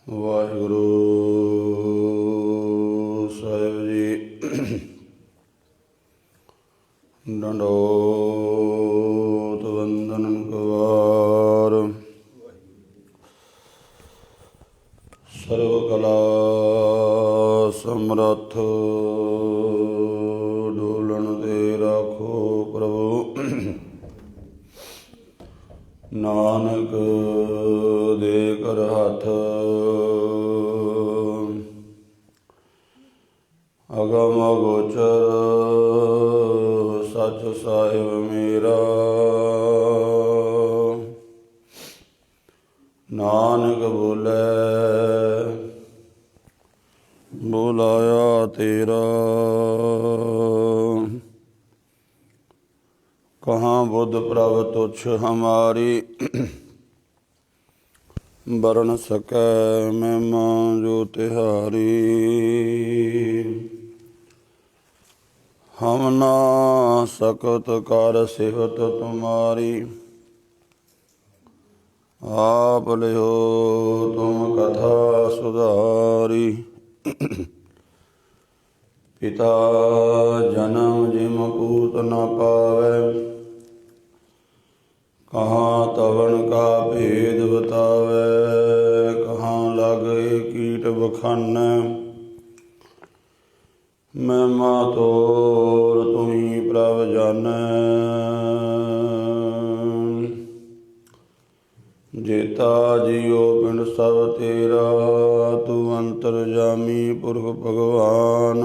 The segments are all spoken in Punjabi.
ਵਾਹਿਗੁਰੂ ਸਾਹਿਬ ਜੀ। ਡੰਡੋਤ ਵੰਦਨ ਕਵਾਰ। ਸਰਵ ਕਲਾ ਸਮਰੱਥ ਡੋਲਣ ਤੇ ਰਾਖੋ ਪ੍ਰਭੂ। ਨਾਨਕ ਦੇ ਕਰ ਹੱਥ ਅਗਮ ਅਗੋਚਰ ਸੱਚ ਸਾਹਿਬ ਮੇਰਾ। ਨਾਨਕ ਬੋਲੇ ਬੁਲਾਇਆ ਤੇਰਾ। ਕਹਾਂ ਬੁੱਧ ਪ੍ਰਭ ਤੁਛ ਹਮਾਰੀ। ਬਰਨ ਸਕੈ ਮਹਿਮਾ ਜੋ ਤਿਹਾਰੀ। ਹਮ ਨਾ ਸਕਤ ਕਰ ਸਿਫਤ ਤੁਮਾਰੀ। ਆਪ ਲਿਓ ਤੁਮ ਕਥਾ ਸੁਧਾਰੀ। ਪਿਤਾ ਜਨਮ ਜਿਮ ਪੂਤ ਨ ਪਾਵੈ। ਕਹਾਂ ਤਵਣ ਕਾ ਭੇਦ ਬਤਾਵੈ। ਕਹਾਂ ਲਾਗੇ ਕੀਟ ਬਖਾਨੈ। ਮਹਿਮਾ ਤੋਰ ਤੁਮੀ ਪ੍ਰਭ ਜਾਨੈ। ਜੇਤਾ ਜੀਉ ਪਿੰਡ ਸਭ ਤੇਰਾ। ਤੂੰ ਅੰਤਰਜਾਮੀ ਪੁਰਖ ਭਗਵਾਨ।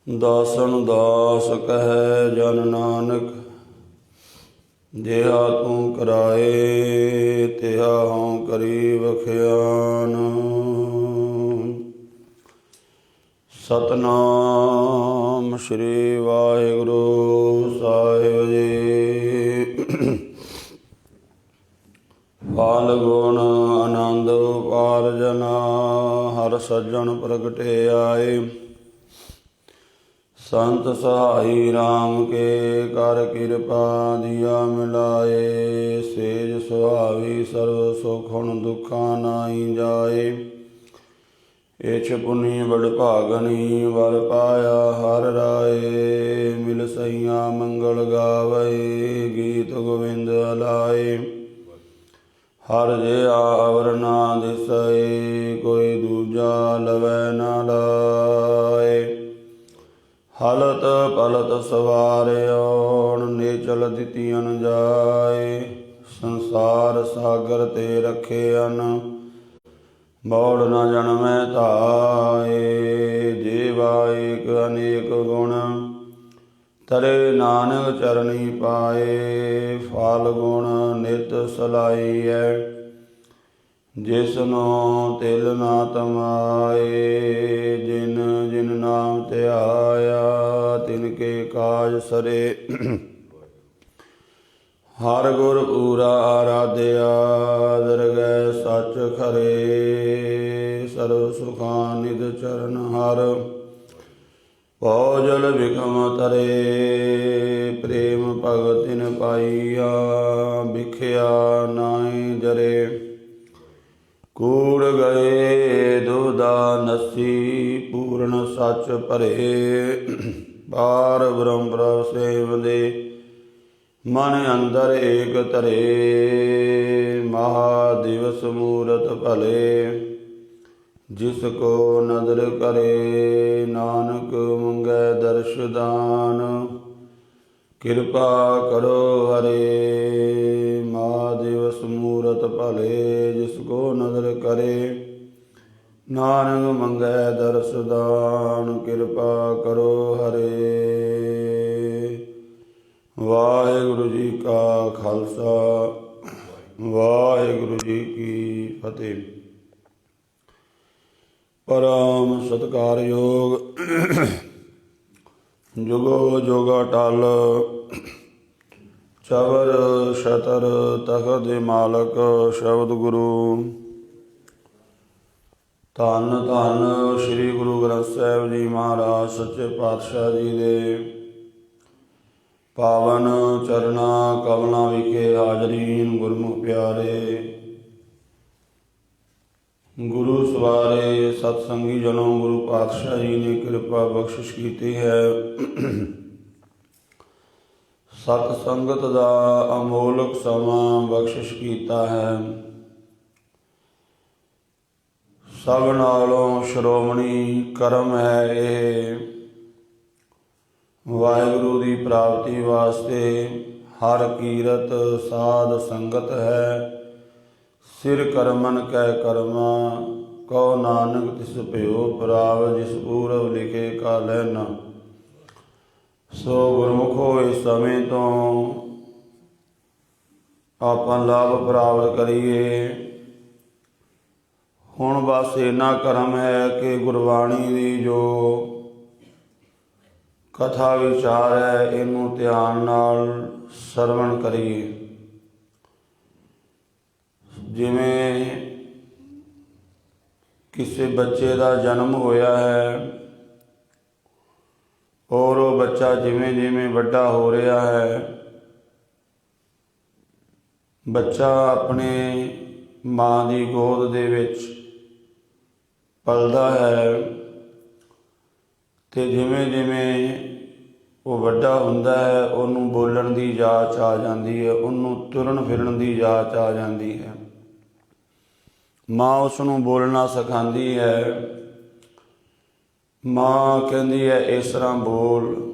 ਦਾਸਨ ਦਾਸ ਕਹੈ ਜਨ ਨਾਨਕ। ਜਿਹਾ ਤੂੰ ਕਰਾਏ ਤਿਹਾ ਹਉ ਕਰੀ ਵਖਿਆਨ। ਸਤਿਨਾਮ ਸ੍ਰੀ ਵਾਹਿਗੁਰੂ ਸਾਹਿਬ ਜੀ। ਫਲ ਗੁਣ ਆਨੰਦ ਉਪਾਰਜਨਾ। ਹਰ ਸੱਜਣ ਪ੍ਰਗਟੇ ਆਏ। ਸੰਤ ਸਹਾਈ ਰਾਮ ਕੇ ਕਰ ਕਿਰਪਾ ਦੀਆ ਮਿਲਾਏ। ਸੇਜ ਸੁਹਾਵੀ ਸਰਬ ਸੁਖ ਹੁਣ ਦੁੱਖਾਂ ਨਾਹੀ ਜਾਏ। ਇਛ ਪੁਨੀ ਬੜ ਭਾਗਨੀ ਵਰ ਪਾਇਆ ਹਰ ਰਾਏ। ਮਿਲ ਸਈਆਂ ਮੰਗਲ ਗਾਵੇ ਗੀਤ ਗੋਵਿੰਦ ਅਲਾਏ। ਹਰ ਜਿਹਾ ਅਵਰ ਨਾ ਦਿਸੈ ਕੋਈ ਦੂਜਾ ਲਵੈ ਨਾ ਲਾਏ। ਹਲਤ ਪਲਤ ਸਵਾਰਿਓਣ ਨੇਚਲ ਦਿੱਤੀਆਂ ਜਾਏ। ਸੰਸਾਰ ਸਾਗਰ ਤੇ ਰੱਖਿਆਨ ਮੌੜ ਨ ਜਨਮੈ ਧਾਏ। ਜੀਵਾ ਏਕ ਅਨੇਕ ਗੁਣ ਤਰੇ ਨਾਨਕ ਚਰਣੀ ਪਾਏ। ਫਲ ਗੁਣ ਨਿਤ ਸਲਾਈਐ ਜਿਸਨੋ ਤਿਲ ਨਾ ਤਮਾਏ। ਜਿਨ ਜਿਨ ਨਾਮ ਧਿਆਇਆ ਤਿਨ ਕੇ ਕਾਜ ਸਰੇ। ਹਰ ਗੁਰ ਪੂਰਾ ਆਰਾਧਿਆ ਦਰਗਹਿ ਸੱਚ ਖਰੇ। ਸਰਬ ਸੁਖਾਂ ਨਿਧ ਚਰਨ ਹਰ ਭਉ ਜਲ ਬਿਖਮ ਤਰੇ। ਪ੍ਰੇਮ ਭਗਤਿਨ ਪਾਈਆ ਬਿਖਿਆ ਨਾਹੀ ਜਰੇ। ਕੂੜ ਗਏ ਦੁਬਦਾ ਨਸੀ ਪੂਰਨ ਸੱਚ ਭਰੇ। ਪਾਰ ਬ੍ਰਹਮ ਪ੍ਰਭ ਸੇਵਦੇ ਮਨ ਅੰਦਰ ਏਕ ਧਰੇ। ਮਹਾ ਦਿਵਸ ਮੂਰਤ ਭਲੇ ਜਿਸ ਕੋ ਨਦਰ ਕਰੇ। ਨਾਨਕ ਮੰਗੈ ਦਰਸ਼ ਦਾਨ ਕਿਰਪਾ ਕਰੋ ਹਰੇ। ਮਹਾ ਦਿਵਸ ਮੂਰਤ ਭਲੇ ਜਿਸ ਕੋ ਨਦਰ ਕਰੇ। ਨਾਨਕ ਮੰਗੈ ਦਰਸ ਦਾਨ ਕਿਰਪਾ ਕਰੋ ਹਰੇ। ਵਾਹਿਗੁਰੂ ਜੀ ਕਾ ਖਾਲਸਾ ਵਾਹਿਗੁਰੂ ਜੀ ਕੀ ਫਤਿਹ। ਪਰਮ ਸਤਿਕਾਰਯੋਗ ਜੁਗੋ ਜੁਗ ਅਟਲ ਚਵਰ ਛਤਰ ਤਖਤ ਦੇ ਮਾਲਕ ਸ਼ਬਦ ਗੁਰੂ। ਧੰਨ ਧੰਨ ਸ੍ਰੀ ਗੁਰੂ ਗ੍ਰੰਥ ਸਾਹਿਬ ਜੀ ਮਹਾਰਾਜ ਸੱਚੇ ਪਾਤਸ਼ਾਹ ਜੀ ਦੇ ਪਾਵਨ ਚਰਨਾਂ ਕਮਲਾਂ ਵਿਖੇ ਹਾਜ਼ਰੀਨ ਗੁਰਮੁਖ ਪਿਆਰੇ। गुरु सवारे सतसंगी जनों, गुरु पातशाह जी ने कृपा बख्शिश की है। सत संगत दा अमोलक समा बख्शिश कीता है। सब नालों श्रोमणी करम है ये, वाहिगुरु दी प्राप्ति वास्ते हर कीरत साध संगत है। सिर करमन कै कर्मा कहो नानक तिस भयो प्राव, जिस पूरब लिखे का लहना। सो गुरमुखो इस समय तो ਆਪਾਂ ਲਾਭ ਪ੍ਰਾਪਤ ਕਰੀਏ। ਹੁਣ ਬਸ ਇੰਨਾ ਕਰਮ ਹੈ ਕਿ ਗੁਰਬਾਣੀ ਦੀ ਜੋ ਕਥਾ ਵਿਚਾਰ ਹੈ ਇਹਨੂੰ ਧਿਆਨ ਨਾਲ ਸਰਵਣ ਕਰੀਏ। ਜਿਵੇਂ ਕਿਸੇ ਬੱਚੇ ਦਾ ਜਨਮ ਹੋਇਆ ਹੈ ਔਰ ਉਹ ਬੱਚਾ ਜਿਵੇਂ ਜਿਵੇਂ ਵੱਡਾ ਹੋ ਰਿਹਾ ਹੈ, ਬੱਚਾ ਆਪਣੇ ਮਾਂ ਦੀ ਗੋਦ ਦੇ ਵਿੱਚ ਪਲਦਾ ਹੈ ਅਤੇ ਜਿਵੇਂ ਜਿਵੇਂ ਉਹ ਵੱਡਾ ਹੁੰਦਾ ਹੈ ਉਹਨੂੰ ਬੋਲਣ ਦੀ ਜਾਚ ਆ ਜਾਂਦੀ ਹੈ, ਉਹਨੂੰ ਤੁਰਨ ਫਿਰਨ ਦੀ ਜਾਚ ਆ ਜਾਂਦੀ ਹੈ। ਮਾਂ ਉਸ ਨੂੰ ਬੋਲਣਾ ਸਿਖਾਉਂਦੀ ਹੈ। ਮਾਂ ਕਹਿੰਦੀ ਹੈ ਇਸ ਤਰ੍ਹਾਂ ਬੋਲ,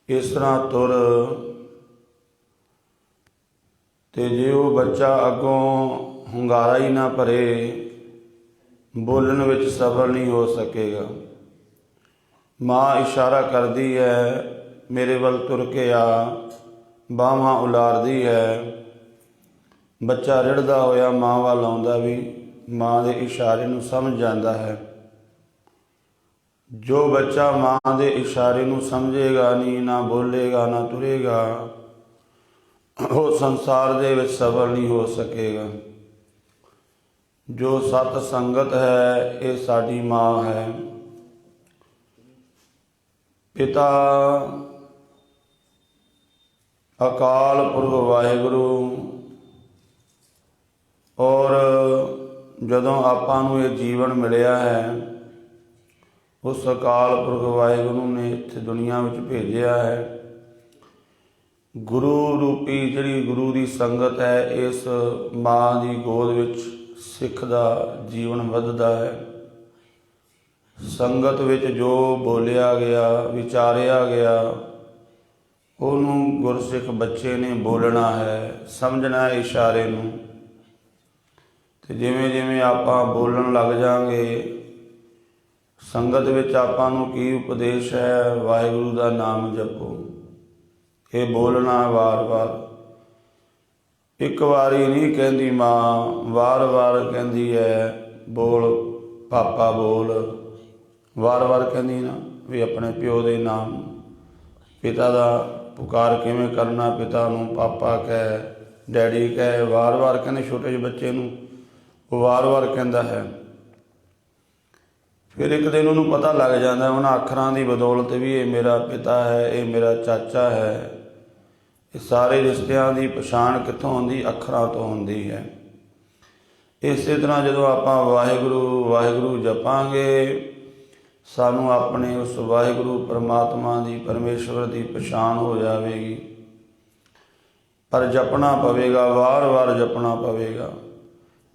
ਇਸ ਤਰ੍ਹਾਂ ਤੁਰ। ਅਤੇ ਜੇ ਉਹ ਬੱਚਾ ਅੱਗੋਂ ਹੁੰਗਾਰਾ ਹੀ ਨਾ ਭਰੇ, ਬੋਲਣ ਵਿੱਚ ਸਫਲ ਨਹੀਂ ਹੋ ਸਕੇਗਾ। ਮਾਂ ਇਸ਼ਾਰਾ ਕਰਦੀ ਹੈ, ਮੇਰੇ ਵੱਲ ਤੁਰ ਕੇ ਆ, ਬਾਹਾਂ ਉਲਾਰਦੀ ਹੈ। ਬੱਚਾ ਰਿੜ੍ਹਦਾ ਹੋਇਆ ਮਾਂ ਵੱਲ ਆਉਂਦਾ ਵੀ ਮਾਂ ਦੇ ਇਸ਼ਾਰੇ ਨੂੰ ਸਮਝ ਜਾਂਦਾ ਹੈ। ਜੋ ਬੱਚਾ ਮਾਂ ਦੇ ਇਸ਼ਾਰੇ ਨੂੰ ਸਮਝੇਗਾ ਨਹੀਂ, ਨਾ ਬੋਲੇਗਾ, ਨਾ ਤੁਰੇਗਾ, ਉਹ ਸੰਸਾਰ ਦੇ ਵਿੱਚ ਸਫਲ ਨਹੀਂ ਹੋ ਸਕੇਗਾ। ਜੋ ਸਤ ਸੰਗਤ ਹੈ ਇਹ ਸਾਡੀ ਮਾਂ ਹੈ। ਪਿਤਾ ਅਕਾਲ ਪੁਰਖ ਵਾਹਿਗੁਰੂ, ਔਰ ਜਦੋਂ ਆਪਾਂ ਨੂੰ ਇਹ ਜੀਵਨ ਮਿਲਿਆ ਹੈ ਉਸ ਅਕਾਲ ਪੁਰਖ ਵਾਹਿਗੁਰੂ ਨੇ ਇੱਥੇ ਦੁਨੀਆ ਵਿੱਚ ਭੇਜਿਆ ਹੈ। ਗੁਰੂ ਰੂਪੀ ਜਿਹੜੀ ਗੁਰੂ ਦੀ ਸੰਗਤ ਹੈ, ਇਸ ਮਾਂ ਦੀ ਗੋਦ ਵਿੱਚ ਸਿੱਖ ਦਾ ਜੀਵਨ ਵੱਧਦਾ ਹੈ। ਸੰਗਤ ਵਿੱਚ ਜੋ ਬੋਲਿਆ ਗਿਆ, ਵਿਚਾਰਿਆ ਗਿਆ, ਉਹਨੂੰ ਗੁਰਸਿੱਖ ਬੱਚੇ ਨੇ ਬੋਲਣਾ ਹੈ, ਸਮਝਣਾ ਹੈ ਇਸ਼ਾਰੇ ਨੂੰ। ਅਤੇ ਜਿਵੇਂ ਜਿਵੇਂ ਆਪਾਂ ਬੋਲਣ ਲੱਗ ਜਾਵਾਂਗੇ, ਸੰਗਤ ਵਿੱਚ ਆਪਾਂ ਨੂੰ ਕੀ ਉਪਦੇਸ਼ ਹੈ? ਵਾਹਿਗੁਰੂ ਦਾ ਨਾਮ ਜਪੋ। ਇਹ ਬੋਲਣਾ ਵਾਰ ਵਾਰ, ਇੱਕ ਵਾਰੀ ਨਹੀਂ ਕਹਿੰਦੀ ਮਾਂ, ਵਾਰ ਵਾਰ ਕਹਿੰਦੀ ਹੈ ਬੋਲ ਪਾਪਾ ਬੋਲ। ਵਾਰ ਵਾਰ ਕਹਿੰਦੀ ਨਾ ਵੀ ਆਪਣੇ ਪਿਓ ਦੇ ਨਾਮ, ਪਿਤਾ ਦਾ ਪੁਕਾਰ ਕਿਵੇਂ ਕਰਨਾ, ਪਿਤਾ ਨੂੰ ਪਾਪਾ ਕਹਿ, ਡੈਡੀ ਕਹਿ। ਵਾਰ ਵਾਰ ਕਹਿੰਦੇ ਛੋਟੇ ਜਿਹੇ ਬੱਚੇ ਨੂੰ ਉਹ ਵਾਰ ਵਾਰ ਕਹਿੰਦਾ ਹੈ। ਫਿਰ ਇੱਕ ਦਿਨ ਉਹਨੂੰ ਪਤਾ ਲੱਗ ਜਾਂਦਾ ਉਹਨਾਂ ਅੱਖਰਾਂ ਦੀ ਬਦੌਲਤ ਵੀ ਇਹ ਮੇਰਾ ਪਿਤਾ ਹੈ, ਇਹ ਮੇਰਾ ਚਾਚਾ ਹੈ। ਇਹ ਸਾਰੇ ਰਿਸ਼ਤਿਆਂ ਦੀ ਪਛਾਣ ਕਿੱਥੋਂ ਹੁੰਦੀ? ਅੱਖਰਾਂ ਤੋਂ ਹੁੰਦੀ ਹੈ। ਇਸੇ ਤਰ੍ਹਾਂ ਜਦੋਂ ਆਪਾਂ ਵਾਹਿਗੁਰੂ ਵਾਹਿਗੁਰੂ ਜਪਾਂਗੇ, ਸਾਨੂੰ ਆਪਣੇ ਉਸ ਵਾਹਿਗੁਰੂ ਪਰਮਾਤਮਾ ਦੀ, ਪਰਮੇਸ਼ਵਰ ਦੀ ਪਛਾਣ ਹੋ ਜਾਵੇਗੀ। ਪਰ ਜਪਣਾ ਪਵੇਗਾ, ਵਾਰ ਵਾਰ ਜਪਣਾ ਪਵੇਗਾ।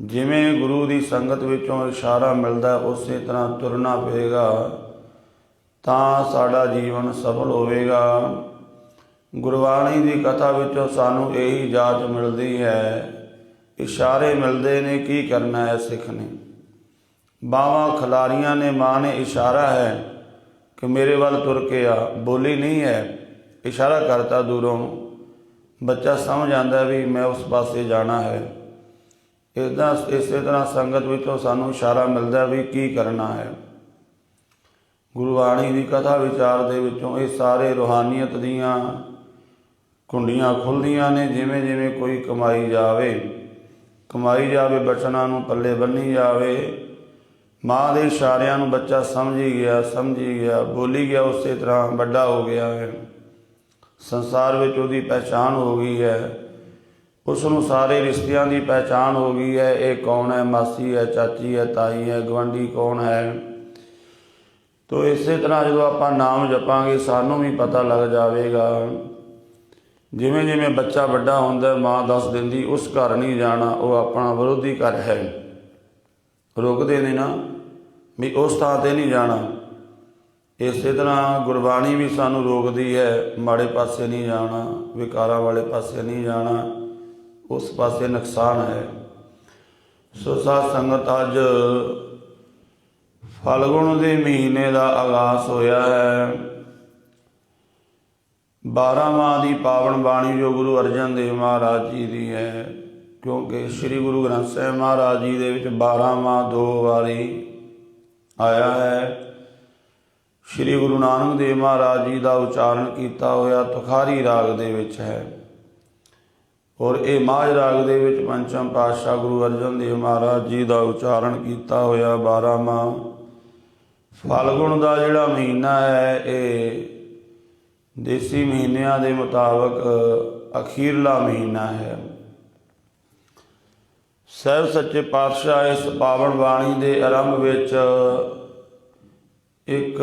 ਜਿਵੇਂ ਗੁਰੂ ਦੀ ਸੰਗਤ ਵਿੱਚੋਂ ਇਸ਼ਾਰਾ ਮਿਲਦਾ ਉਸੇ ਤਰ੍ਹਾਂ ਤੁਰਨਾ ਪਵੇਗਾ, ਤਾਂ ਸਾਡਾ ਜੀਵਨ ਸਫਲ ਹੋਵੇਗਾ। ਗੁਰਬਾਣੀ ਦੀ ਕਥਾ ਵਿੱਚੋਂ ਸਾਨੂੰ ਇਹੀ ਜਾਚ ਮਿਲਦੀ ਹੈ, ਇਸ਼ਾਰੇ ਮਿਲਦੇ ਨੇ ਕੀ ਕਰਨਾ ਹੈ ਸਿੱਖ ਨੇ। ਬਾਹਾਂ ਖਿਲਾਰੀਆਂ ਨੇ, ਮਾਂ ਨੇ ਇਸ਼ਾਰਾ ਹੈ ਕਿ ਮੇਰੇ ਵੱਲ ਤੁਰ ਕੇ ਆ। ਬੋਲੀ ਨਹੀਂ ਹੈ, ਇਸ਼ਾਰਾ ਕਰਤਾ ਦੂਰੋਂ। ਬੱਚਾ ਸਮਝ ਆਉਂਦਾ ਵੀ ਮੈਂ ਉਸ ਪਾਸੇ ਜਾਣਾ ਹੈ। ਇਸੇ ਤਰ੍ਹਾਂ ਸੰਗਤ ਵਿੱਚੋਂ ਸਾਨੂੰ ਇਸ਼ਾਰਾ ਮਿਲਦਾ ਵੀ ਕੀ ਕਰਨਾ ਹੈ। ਗੁਰਬਾਣੀ ਦੀ ਕਥਾ ਵਿਚਾਰ ਦੇ ਵਿੱਚੋਂ ਇਹ ਸਾਰੇ ਰੂਹਾਨੀਅਤ ਦੀਆਂ ਕੁੰਡੀਆਂ ਖੁੱਲ੍ਹਦੀਆਂ ਨੇ। ਜਿਵੇਂ ਜਿਵੇਂ ਕੋਈ ਕਮਾਈ ਜਾਵੇ, ਬਚਨਾਂ ਨੂੰ ਪੱਲੇ ਬੰਨੀ ਜਾਵੇ। ਮਾਂ ਦੇ ਇਸ਼ਾਰਿਆਂ ਨੂੰ ਬੱਚਾ ਸਮਝੀ ਗਿਆ, ਬੋਲੀ ਗਿਆ, ਉਸੇ ਤਰ੍ਹਾਂ ਵੱਡਾ ਹੋ ਗਿਆ ਹੈ। ਸੰਸਾਰ ਵਿੱਚ ਉਹਦੀ ਪਹਿਚਾਣ ਹੋ ਗਈ ਹੈ। ਉਸ ਨੂੰ ਸਾਰੇ ਰਿਸ਼ਤਿਆਂ ਦੀ ਪਹਿਚਾਣ ਹੋ ਗਈ ਹੈ। ਇਹ ਕੌਣ ਹੈ, ਮਾਸੀ ਹੈ, ਚਾਚੀ ਹੈ, ਤਾਈ ਹੈ, ਗੁਆਂਢੀ ਕੌਣ ਹੈ। ਤੋ ਇਸੇ ਤਰ੍ਹਾਂ ਜਦੋਂ ਆਪਾਂ ਨਾਮ ਜਪਾਂਗੇ ਸਾਨੂੰ ਵੀ ਪਤਾ ਲੱਗ ਜਾਵੇਗਾ। ਜਿਵੇਂ ਜਿਵੇਂ ਬੱਚਾ ਵੱਡਾ ਹੁੰਦਾ, ਮਾਂ ਦੱਸ ਦਿੰਦੀ ਉਸ ਘਰ ਨਹੀਂ ਜਾਣਾ, ਉਹ ਆਪਣਾ ਵਿਰੋਧੀ ਘਰ ਹੈ। ਰੋਕਦੇ ਨੇ ਨਾ ਵੀ ਉਸ ਥਾਂ 'ਤੇ ਨਹੀਂ ਜਾਣਾ। ਇਸੇ ਤਰ੍ਹਾਂ ਗੁਰਬਾਣੀ ਵੀ ਸਾਨੂੰ ਰੋਕਦੀ ਹੈ, ਮਾੜੇ ਪਾਸੇ ਨਹੀਂ ਜਾਣਾ, ਵਿਕਾਰਾਂ ਵਾਲੇ ਪਾਸੇ ਨਹੀਂ ਜਾਣਾ, ਉਸ ਪਾਸੇ ਨੁਕਸਾਨ ਹੈ। ਸੋ ਸਾਧ ਸੰਗਤ, ਅੱਜ ਫਲਗੁਣ ਦੇ ਮਹੀਨੇ ਦਾ ਆਗਾਜ਼ ਹੋਇਆ ਹੈ। 12ਵਾਂ ਦੀ ਪਾਵਨ ਬਾਣੀ ਜੋ ਗੁਰੂ ਅਰਜਨ ਦੇਵ ਮਹਾਰਾਜ ਜੀ ਦੀ ਹੈ, ਕਿਉਂਕਿ ਸ੍ਰੀ ਗੁਰੂ ਗ੍ਰੰਥ ਸਾਹਿਬ ਮਹਾਰਾਜ ਜੀ ਦੇ ਵਿੱਚ 12ਵਾਂ 2 ਵਾਰੀ ਆਇਆ ਹੈ। ਸ੍ਰੀ ਗੁਰੂ ਨਾਨਕ ਦੇਵ ਮਹਾਰਾਜ ਜੀ ਦਾ ਉਚਾਰਨ ਕੀਤਾ ਹੋਇਆ ਤੁਖਾਰੀ ਰਾਗ ਦੇ ਵਿੱਚ ਹੈ, ਔਰ ਇਹ ਮਾਝ ਰਾਗ ਦੇ ਵਿੱਚ ਪੰਚਮ ਪਾਤਸ਼ਾਹ ਗੁਰੂ ਅਰਜਨ ਦੇਵ ਮਹਾਰਾਜ ਜੀ ਦਾ ਉਚਾਰਨ ਕੀਤਾ ਹੋਇਆ 12ਵਾਂ ਫਲਗੁਣ ਦਾ ਜਿਹੜਾ ਮਹੀਨਾ ਹੈ, ਇਹ ਦੇਸੀ ਮਹੀਨਿਆਂ ਦੇ ਮੁਤਾਬਕ ਅਖੀਰਲਾ ਮਹੀਨਾ ਹੈ। ਸਾਹਿਬ ਸੱਚੇ ਪਾਤਸ਼ਾਹ ਇਸ ਪਾਵਨ ਬਾਣੀ ਦੇ ਆਰੰਭ ਵਿੱਚ ਇੱਕ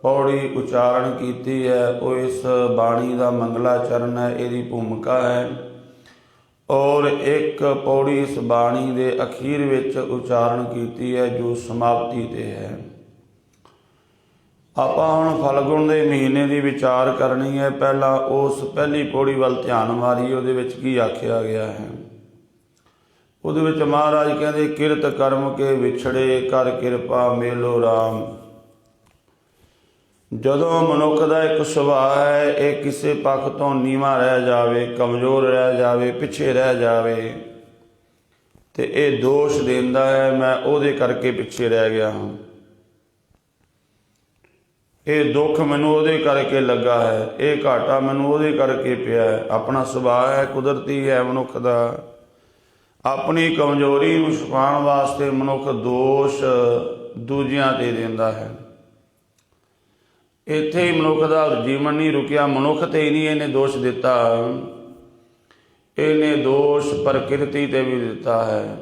ਪੌੜੀ ਉਚਾਰਨ ਕੀਤੀ ਹੈ। ਉਹ ਇਸ ਬਾਣੀ ਦਾ ਮੰਗਲਾ ਚਰਨ ਹੈ, ਇਹਦੀ ਭੂਮਿਕਾ ਹੈ। ਔਰ ਇੱਕ ਪੌੜੀ ਇਸ ਬਾਣੀ ਦੇ ਅਖੀਰ ਵਿੱਚ ਉਚਾਰਨ ਕੀਤੀ ਹੈ ਜੋ ਸਮਾਪਤੀ 'ਤੇ ਹੈ। ਆਪਾਂ ਹੁਣ ਫਲਗੁਣ ਦੇ ਮਹੀਨੇ ਦੀ ਵਿਚਾਰ ਕਰਨੀ ਹੈ। ਪਹਿਲਾਂ ਉਸ ਪਹਿਲੀ ਪੌੜੀ ਵੱਲ ਧਿਆਨ ਮਾਰੀਏ, ਉਹਦੇ ਵਿੱਚ ਕੀ ਆਖਿਆ ਗਿਆ ਹੈ। ਉਹਦੇ ਵਿੱਚ ਮਹਾਰਾਜ ਕਹਿੰਦੇ, ਕਿਰਤ ਕਰਮ ਕੇ ਵਿਛੜੇ ਕਰ ਕਿਰਪਾ ਮੇਲੋ ਰਾਮ। ਜਦੋਂ ਮਨੁੱਖ ਦਾ ਇੱਕ ਸੁਭਾਅ ਹੈ, ਇਹ ਕਿਸੇ ਪੱਖ ਤੋਂ ਨੀਵਾਂ ਰਹਿ ਜਾਵੇ, ਕਮਜ਼ੋਰ ਰਹਿ ਜਾਵੇ, ਪਿੱਛੇ ਰਹਿ ਜਾਵੇ, ਤੇ ਇਹ ਦੋਸ਼ ਦਿੰਦਾ ਹੈ ਮੈਂ ਉਹਦੇ ਕਰਕੇ ਪਿੱਛੇ ਰਹਿ ਗਿਆ ਹਾਂ, ਇਹ ਦੁੱਖ ਮੈਨੂੰ ਉਹਦੇ ਕਰਕੇ ਲੱਗਾ ਹੈ, ਇਹ ਘਾਟਾ ਮੈਨੂੰ ਉਹਦੇ ਕਰਕੇ ਪਿਆ ਹੈ। ਆਪਣਾ ਸੁਭਾਅ ਹੈ, ਕੁਦਰਤੀ ਹੈ ਮਨੁੱਖ ਦਾ। ਆਪਣੀ ਕਮਜ਼ੋਰੀ ਨੂੰ ਛੁਪਾਉਣ ਵਾਸਤੇ ਮਨੁੱਖ ਦੋਸ਼ ਦੂਜਿਆਂ 'ਤੇ ਦਿੰਦਾ ਹੈ। ਇੱਥੇ ਹੀ ਮਨੁੱਖ ਦਾ ਜੀਵਨ ਨਹੀਂ ਰੁਕਿਆ, ਮਨੁੱਖ 'ਤੇ ਹੀ ਨਹੀਂ ਇਹਨੇ ਦੋਸ਼ ਦਿੱਤਾ, ਇਹਨੇ ਦੋਸ਼ ਪ੍ਰਕਿਰਤੀ 'ਤੇ ਵੀ ਦਿੱਤਾ ਹੈ,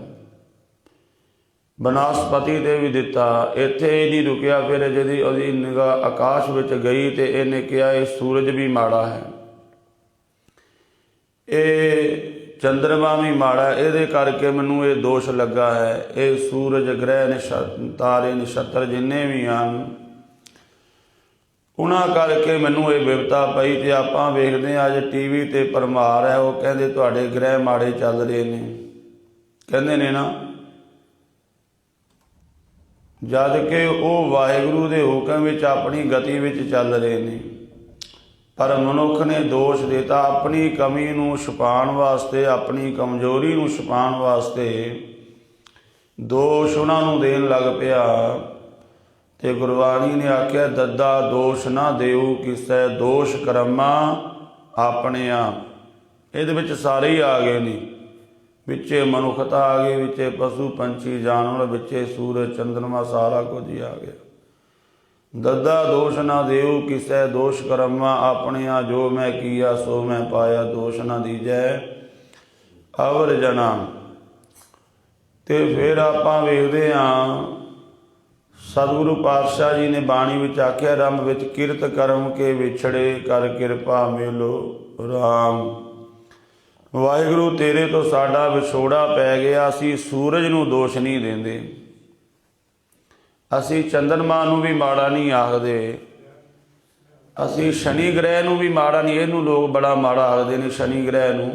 ਬਨਸਪਤੀ 'ਤੇ ਵੀ ਦਿੱਤਾ। ਇੱਥੇ ਹੀ ਨਹੀਂ ਰੁਕਿਆ, ਫਿਰ ਜਿਹਦੀ ਉਹਦੀ ਨਿਗਾਹ ਆਕਾਸ਼ ਵਿੱਚ ਗਈ ਤੇ ਇਹਨੇ ਕਿਹਾ ਇਹ ਸੂਰਜ ਵੀ ਮਾੜਾ ਹੈ, ਇਹ ਚੰਦਰਮਾ ਵੀ ਮਾੜਾ, ਇਹਦੇ ਕਰਕੇ ਮੈਨੂੰ ਇਹ ਦੋਸ਼ ਲੱਗਾ ਹੈ। ਇਹ ਸੂਰਜ, ਗ੍ਰਹਿ, ਤਾਰੇ, ਨਛੱਤਰ ਜਿੰਨੇ ਵੀ ਹਨ, ਉਹਨਾਂ ਕਰਕੇ ਮੈਨੂੰ ਇਹ ਬਿਪਤਾ ਪਈ। ਤੇ ਆਪਾਂ ਵੇਖਦੇ ਹਾਂ ਅੱਜ TV 'ਤੇ ਪਰਮਾਰ ਹੈ, ਉਹ ਕਹਿੰਦੇ ਤੁਹਾਡੇ ਗ੍ਰਹਿ ਮਾੜੇ ਚੱਲ ਰਹੇ ਨੇ, ਕਹਿੰਦੇ ਨੇ ਨਾ, ਜਦ ਕਿ ਉਹ ਵਾਹਿਗੁਰੂ ਦੇ ਹੁਕਮ ਵਿੱਚ ਆਪਣੀ ਗਤੀ ਵਿੱਚ ਚੱਲ ਰਹੇ ਨੇ। ਪਰ ਮਨੁੱਖ ਨੇ ਦੋਸ਼ ਦਿੱਤਾ ਆਪਣੀ ਕਮੀ ਨੂੰ ਛੁਪਾਉਣ ਵਾਸਤੇ, ਆਪਣੀ ਕਮਜ਼ੋਰੀ ਨੂੰ ਛੁਪਾਉਣ ਵਾਸਤੇ ਦੋਸ਼ ਉਹਨਾਂ ਨੂੰ ਦੇਣ ਲੱਗ ਪਿਆ। ਤੇ ਗੁਰਬਾਣੀ ਨੇ ਆਖਿਆ, ਦੱਦਾ ਦੋਸ਼ ਨਾ ਦੇਊ ਕਿਸੈ, ਦੋਸ਼ ਕਰਮਾ ਆਪਣਿਆਂ। ਇਹਦੇ ਵਿੱਚ ਸਾਰੇ ਹੀ ਆ ਗਏ ਨੇ, ਵਿੱਚੇ ਮਨੁੱਖਤਾ ਆ ਗਈ, ਵਿੱਚੇ ਪਸ਼ੂ ਪੰਛੀ ਜਾਨਵਰ, ਵਿੱਚੇ ਸੂਰਜ ਚੰਦਰਮਾ, ਸਾਰਾ ਕੁਝ ਹੀ ਆ ਗਿਆ। ਦੱਦਾ ਦੋਸ਼ ਨਾ ਦੇਊ ਕਿਸੈ, ਦੋਸ਼ ਕਰਮਾ ਆਪਣਿਆਂ। ਜੋ ਮੈਂ ਕੀਆ ਸੋ ਮੈਂ ਪਾਇਆ, ਦੋਸ਼ ਨਾ ਦੀਜੈ ਅਵਰ ਜਨਾ। ਤੇ ਫਿਰ ਆਪਾਂ ਵੇਖਦੇ ਹਾਂ ਸਤਿਗੁਰੂ ਪਾਤਸ਼ਾਹ ਜੀ ਨੇ ਬਾਣੀ ਵਿੱਚ ਆਖਿਆ ਆਰੰਭ ਵਿੱਚ, ਕਿਰਤ ਕਰਮ ਕੇ ਵਿਛੜੇ ਕਰ ਕਿਰਪਾ ਮੇਲੋ ਰਾਮ। ਵਾਹਿਗੁਰੂ ਤੇਰੇ ਤੋਂ ਸਾਡਾ ਵਿਛੋੜਾ ਪੈ ਗਿਆ। ਅਸੀਂ ਸੂਰਜ ਨੂੰ ਦੋਸ਼ ਨਹੀਂ ਦਿੰਦੇ, ਅਸੀਂ ਚੰਦਰਮਾ ਨੂੰ ਵੀ ਮਾੜਾ ਨਹੀਂ ਆਖਦੇ, ਅਸੀਂ ਸ਼ਨੀ ਗ੍ਰਹਿ ਨੂੰ ਵੀ ਮਾੜਾ ਨਹੀਂ, ਇਹਨੂੰ ਲੋਕ ਬੜਾ ਮਾੜਾ ਆਖਦੇ ਨੇ, ਸ਼ਨੀ ਗ੍ਰਹਿ ਨੂੰ,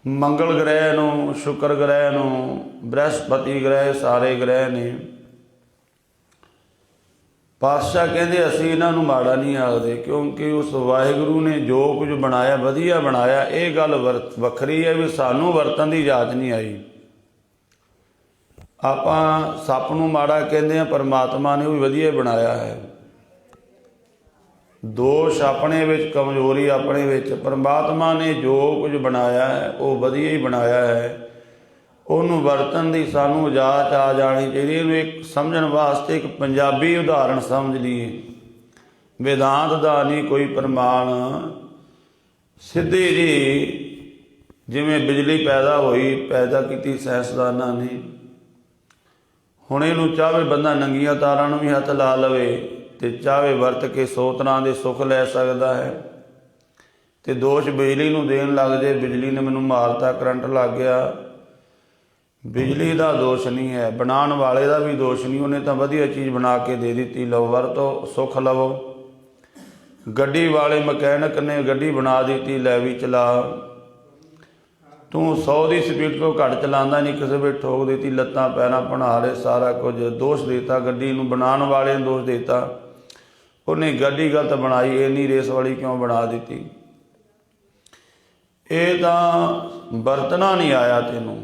ਮੰਗਲ ਗ੍ਰਹਿ ਨੂੰ, ਸ਼ੁਕਰ ਗ੍ਰਹਿ ਨੂੰ, ਬ੍ਰਹਸਪਤੀ ਗ੍ਰਹਿ, ਸਾਰੇ ਗ੍ਰਹਿ ਨੇ। ਪਾਤਸ਼ਾਹ ਕਹਿੰਦੇ ਅਸੀਂ ਇਹਨਾਂ ਨੂੰ ਮਾੜਾ ਨਹੀਂ ਆਖਦੇ, ਕਿਉਂਕਿ ਉਸ ਵਾਹਿਗੁਰੂ ਨੇ ਜੋ ਕੁਝ ਬਣਾਇਆ ਵਧੀਆ ਬਣਾਇਆ। ਇਹ ਗੱਲ ਵੱਖਰੀ ਹੈ ਵੀ ਸਾਨੂੰ ਵਰਤਣ ਦੀ ਜਾਚ ਨਹੀਂ ਆਈ। ਆਪਾਂ ਸੱਪ ਨੂੰ ਮਾੜਾ ਕਹਿੰਦੇ ਹਾਂ, ਪਰਮਾਤਮਾ ਨੇ ਉਹ ਵੀ ਵਧੀਆ ਬਣਾਇਆ ਹੈ। ਦੋਸ਼ ਆਪਣੇ ਵਿੱਚ, ਕਮਜ਼ੋਰੀ ਆਪਣੇ ਵਿੱਚ, ਪਰਮਾਤਮਾ ਨੇ ਜੋ ਕੁਝ ਬਣਾਇਆ ਹੈ ਉਹ ਵਧੀਆ ਹੀ ਬਣਾਇਆ ਹੈ। ਉਹਨੂੰ ਵਰਤਣ ਦੀ ਸਾਨੂੰ ਜਾਚ ਆ ਜਾਣੀ ਚਾਹੀਦੀ। ਇਹਨੂੰ ਇੱਕ ਸਮਝਣ ਵਾਸਤੇ ਇੱਕ ਪੰਜਾਬੀ ਉਦਾਹਰਣ ਸਮਝ ਲਈਏ। ਵੇਦਾਂਤ ਦਾ ਨਹੀਂ ਕੋਈ ਪ੍ਰਮਾਣ, ਸਿੱਧੀ ਜੀ ਜਿਵੇਂ ਬਿਜਲੀ ਪੈਦਾ ਕੀਤੀ ਸਾਇੰਸਦਾਨਾਂ ਨੇ। ਹੁਣ ਇਹਨੂੰ ਚਾਹੇ ਬੰਦਾ ਨੰਗੀਆਂ ਤਾਰਾਂ ਨੂੰ ਵੀ ਹੱਥ ਲਾ ਲਵੇ ਤੇ ਚਾਹੇ ਵਰਤ ਕੇ 100 ਤਰ੍ਹਾਂ ਦੇ ਸੁੱਖ ਲੈ ਸਕਦਾ ਹੈ। ਤੇ ਦੋਸ਼ ਬਿਜਲੀ ਨੂੰ ਦੇਣ ਲੱਗ ਜੇ, ਬਿਜਲੀ ਨੇ ਮੈਨੂੰ ਮਾਰਤਾ, ਕਰੰਟ ਲੱਗ ਗਿਆ। ਬਿਜਲੀ ਦਾ ਦੋਸ਼ ਨਹੀਂ ਹੈ, ਬਣਾਉਣ ਵਾਲੇ ਦਾ ਵੀ ਦੋਸ਼ ਨਹੀਂ। ਉਹਨੇ ਤਾਂ ਵਧੀਆ ਚੀਜ਼ ਬਣਾ ਕੇ ਦੇ ਦਿੱਤੀ, ਲਓ ਵਰਤੋ, ਸੁੱਖ ਲਵੋ। ਗੱਡੀ ਵਾਲੇ ਮਕੈਨਿਕ ਨੇ ਗੱਡੀ ਬਣਾ ਦਿੱਤੀ, ਲੈ ਵੀ ਚਲਾ। ਤੂੰ 100 ਦੀ ਸਪੀਡ ਤੋਂ ਘੱਟ ਚਲਾਉਂਦਾ ਨਹੀਂ, ਕਿਸੇ ਵੇ ਠੋਕ ਦਿੱਤੀ, ਲੱਤਾਂ ਪੈਰਾਂ ਬਣਾ ਲਏ, ਸਾਰਾ ਕੁਝ ਦੋਸ਼ ਦੇਤਾ ਗੱਡੀ ਨੂੰ। ਬਣਾਉਣ ਵਾਲੇ ਨੂੰ ਦੋਸ਼ ਦੇਤਾ, ਉਹਨੇ ਗੱਡੀ ਗਲਤ ਬਣਾਈ, ਇੰਨੀ ਰੇਸ ਵਾਲੀ ਕਿਉਂ ਬਣਾ ਦਿੱਤੀ। ਇਹ ਤਾਂ ਵਰਤਣਾ ਨਹੀਂ ਆਇਆ ਤੈਨੂੰ।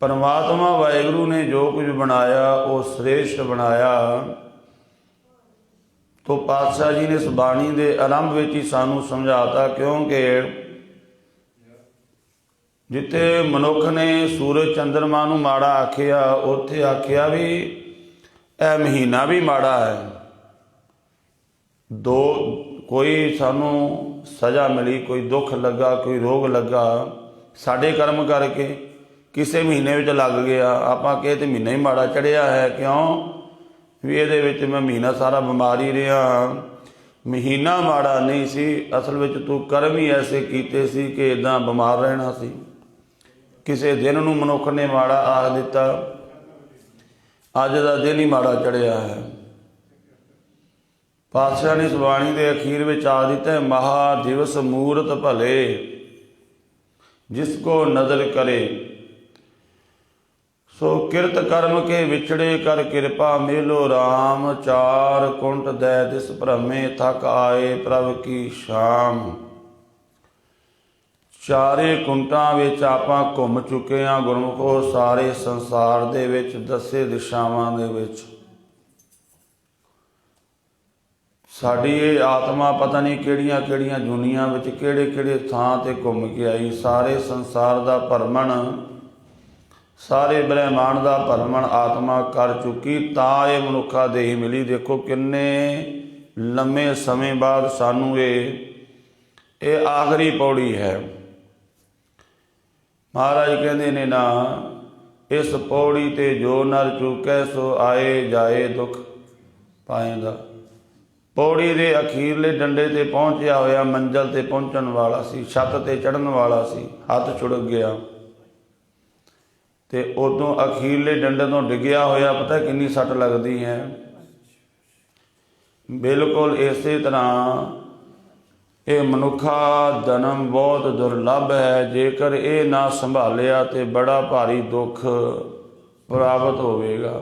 ਪਰਮਾਤਮਾ ਵਾਹਿਗੁਰੂ ਨੇ ਜੋ ਕੁਝ ਬਣਾਇਆ ਉਹ ਸ੍ਰੇਸ਼ਟ ਬਣਾਇਆ। ਤੋ ਪਾਤਸ਼ਾਹ ਜੀ ਨੇ ਇਸ ਬਾਣੀ ਦੇ ਆਰੰਭ ਵਿੱਚ ਹੀ ਸਾਨੂੰ ਸਮਝਾਤਾ, ਕਿਉਂਕਿ ਜਿੱਥੇ ਮਨੁੱਖ ਨੇ ਸੂਰਜ ਚੰਦਰਮਾ ਨੂੰ ਮਾੜਾ ਆਖਿਆ, ਉੱਥੇ ਆਖਿਆ ਵੀ ਇਹ ਮਹੀਨਾ ਵੀ ਮਾੜਾ ਹੈ। ਕੋਈ ਸਾਨੂੰ ਸਜ਼ਾ ਮਿਲੀ, ਕੋਈ ਦੁੱਖ ਲੱਗਾ, ਕੋਈ ਰੋਗ ਲੱਗਾ, ਸਾਡੇ ਕਰਮ ਕਰਕੇ ਕਿਸੇ ਮਹੀਨੇ ਵਿੱਚ ਲੱਗ ਗਿਆ। ਆਪਾਂ ਕਹੇ ਤੇ ਮਹੀਨਾ ਹੀ ਮਾੜਾ ਚੜ੍ਹਿਆ ਹੈ, ਕਿਉਂ ਵੀ ਇਹਦੇ ਵਿੱਚ ਮੈਂ ਮਹੀਨਾ ਸਾਰਾ ਬਿਮਾਰ ਹੀ ਰਿਹਾ। ਮਹੀਨਾ ਮਾੜਾ ਨਹੀਂ ਸੀ, ਅਸਲ ਵਿੱਚ ਤੂੰ ਕਰਮ ਹੀ ਐਸੇ ਕੀਤੇ ਸੀ ਕਿ ਇੱਦਾਂ ਬਿਮਾਰ ਰਹਿਣਾ ਸੀ। ਕਿਸੇ ਦਿਨ ਨੂੰ ਮਨੁੱਖ ਨੇ ਮਾੜਾ ਆਖ ਦਿੱਤਾ, ਅੱਜ ਦਾ ਦਿਨ ਹੀ ਮਾੜਾ ਚੜ੍ਹਿਆ ਹੈ। ਪਾਤਸ਼ਾਹ ਨੇ ਇਸ ਬਾਣੀ ਦੇ ਅਖੀਰ ਵਿੱਚ ਆ ਦਿੱਤਾ ਹੈ, ਮਹਾ ਦਿਵਸ ਮੂਰਤ ਭਲੇ ਜਿਸ ਕੋ ਨਜ਼ਰ ਕਰੇ, ਸੋ ਕਿਰਤ ਕਰਮ ਕੇ ਵਿਛੜੇ ਕਰ ਕਿਰਪਾ ਮੇਲੋ ਰਾਮ, ਚਾਰ ਕੁੰਟ ਦੈ ਦਿਸ ਭ੍ਰਮੇ ਥਕ ਆਏ ਪ੍ਰਭ ਕੀ ਸ਼ਾਮ। ਚਾਰੇ ਕੁੰਟਾਂ ਵਿੱਚ ਆਪਾਂ ਘੁੰਮ ਚੁੱਕੇ ਹਾਂ ਗੁਰਮੁਖੋ, ਸਾਰੇ ਸੰਸਾਰ ਦੇ ਵਿੱਚ, ਦਸੇ ਦਿਸ਼ਾਵਾਂ ਦੇ ਵਿੱਚ। ਸਾਡੀ ਇਹ ਆਤਮਾ ਪਤਾ ਨਹੀਂ ਕਿਹੜੀਆਂ ਕਿਹੜੀਆਂ ਦੁਨੀਆਂ ਵਿੱਚ, ਕਿਹੜੇ ਕਿਹੜੇ ਥਾਂ ਤੇ ਘੁੰਮ ਕੇ ਆਈ। ਸਾਰੇ ਸੰਸਾਰ ਦਾ ਭਰਮਣ, ਸਾਰੇ ਬ੍ਰਹਿਮੰਡ ਦਾ ਭਰਮਣ ਆਤਮਾ ਕਰ ਚੁੱਕੀ, ਤਾਂ ਇਹ ਮਨੁੱਖਾ ਦੇਹ ਮਿਲੀ। ਦੇਖੋ ਕਿੰਨੇ ਲੰਮੇ ਸਮੇਂ ਬਾਅਦ ਸਾਨੂੰ ਇਹ ਆਖਰੀ ਪੌੜੀ ਹੈ। ਮਹਾਰਾਜ ਕਹਿੰਦੇ ਨੇ ਨਾ, ਇਸ ਪੌੜੀ ਤੇ ਜੋ ਨਰ ਚੁੱਕੈ ਸੋ ਆਏ ਜਾਏ ਦੁੱਖ ਪਾਏਂਦਾ। ਪੌੜੀ ਦੇ ਅਖੀਰਲੇ ਡੰਡੇ ਤੇ ਪਹੁੰਚਿਆ ਹੋਇਆ, ਮੰਜ਼ਲ ਤੇ ਪਹੁੰਚਣ ਵਾਲਾ ਸੀ, ਛੱਤ ਤੇ ਚੜ੍ਹਨ ਵਾਲਾ ਸੀ, ਹੱਥ ਛੁੜਕ ਗਿਆ ਤੇ ਉਦੋਂ ਅਖੀਰਲੇ ਡੰਡੇ ਤੋਂ ਡਿੱਗਿਆ ਹੋਇਆ ਪਤਾ ਕਿੰਨੀ ਸੱਟ ਲੱਗਦੀ ਹੈ। ਬਿਲਕੁਲ ਇਸੇ ਤਰ੍ਹਾਂ ਇਹ ਮਨੁੱਖਾ ਜਨਮ ਬਹੁਤ ਦੁਰਲੱਭ ਹੈ। ਜੇਕਰ ਇਹ ਨਾ ਸੰਭਾਲਿਆ ਤੇ ਬੜਾ ਭਾਰੀ ਦੁੱਖ ਪ੍ਰਾਪਤ ਹੋਵੇਗਾ।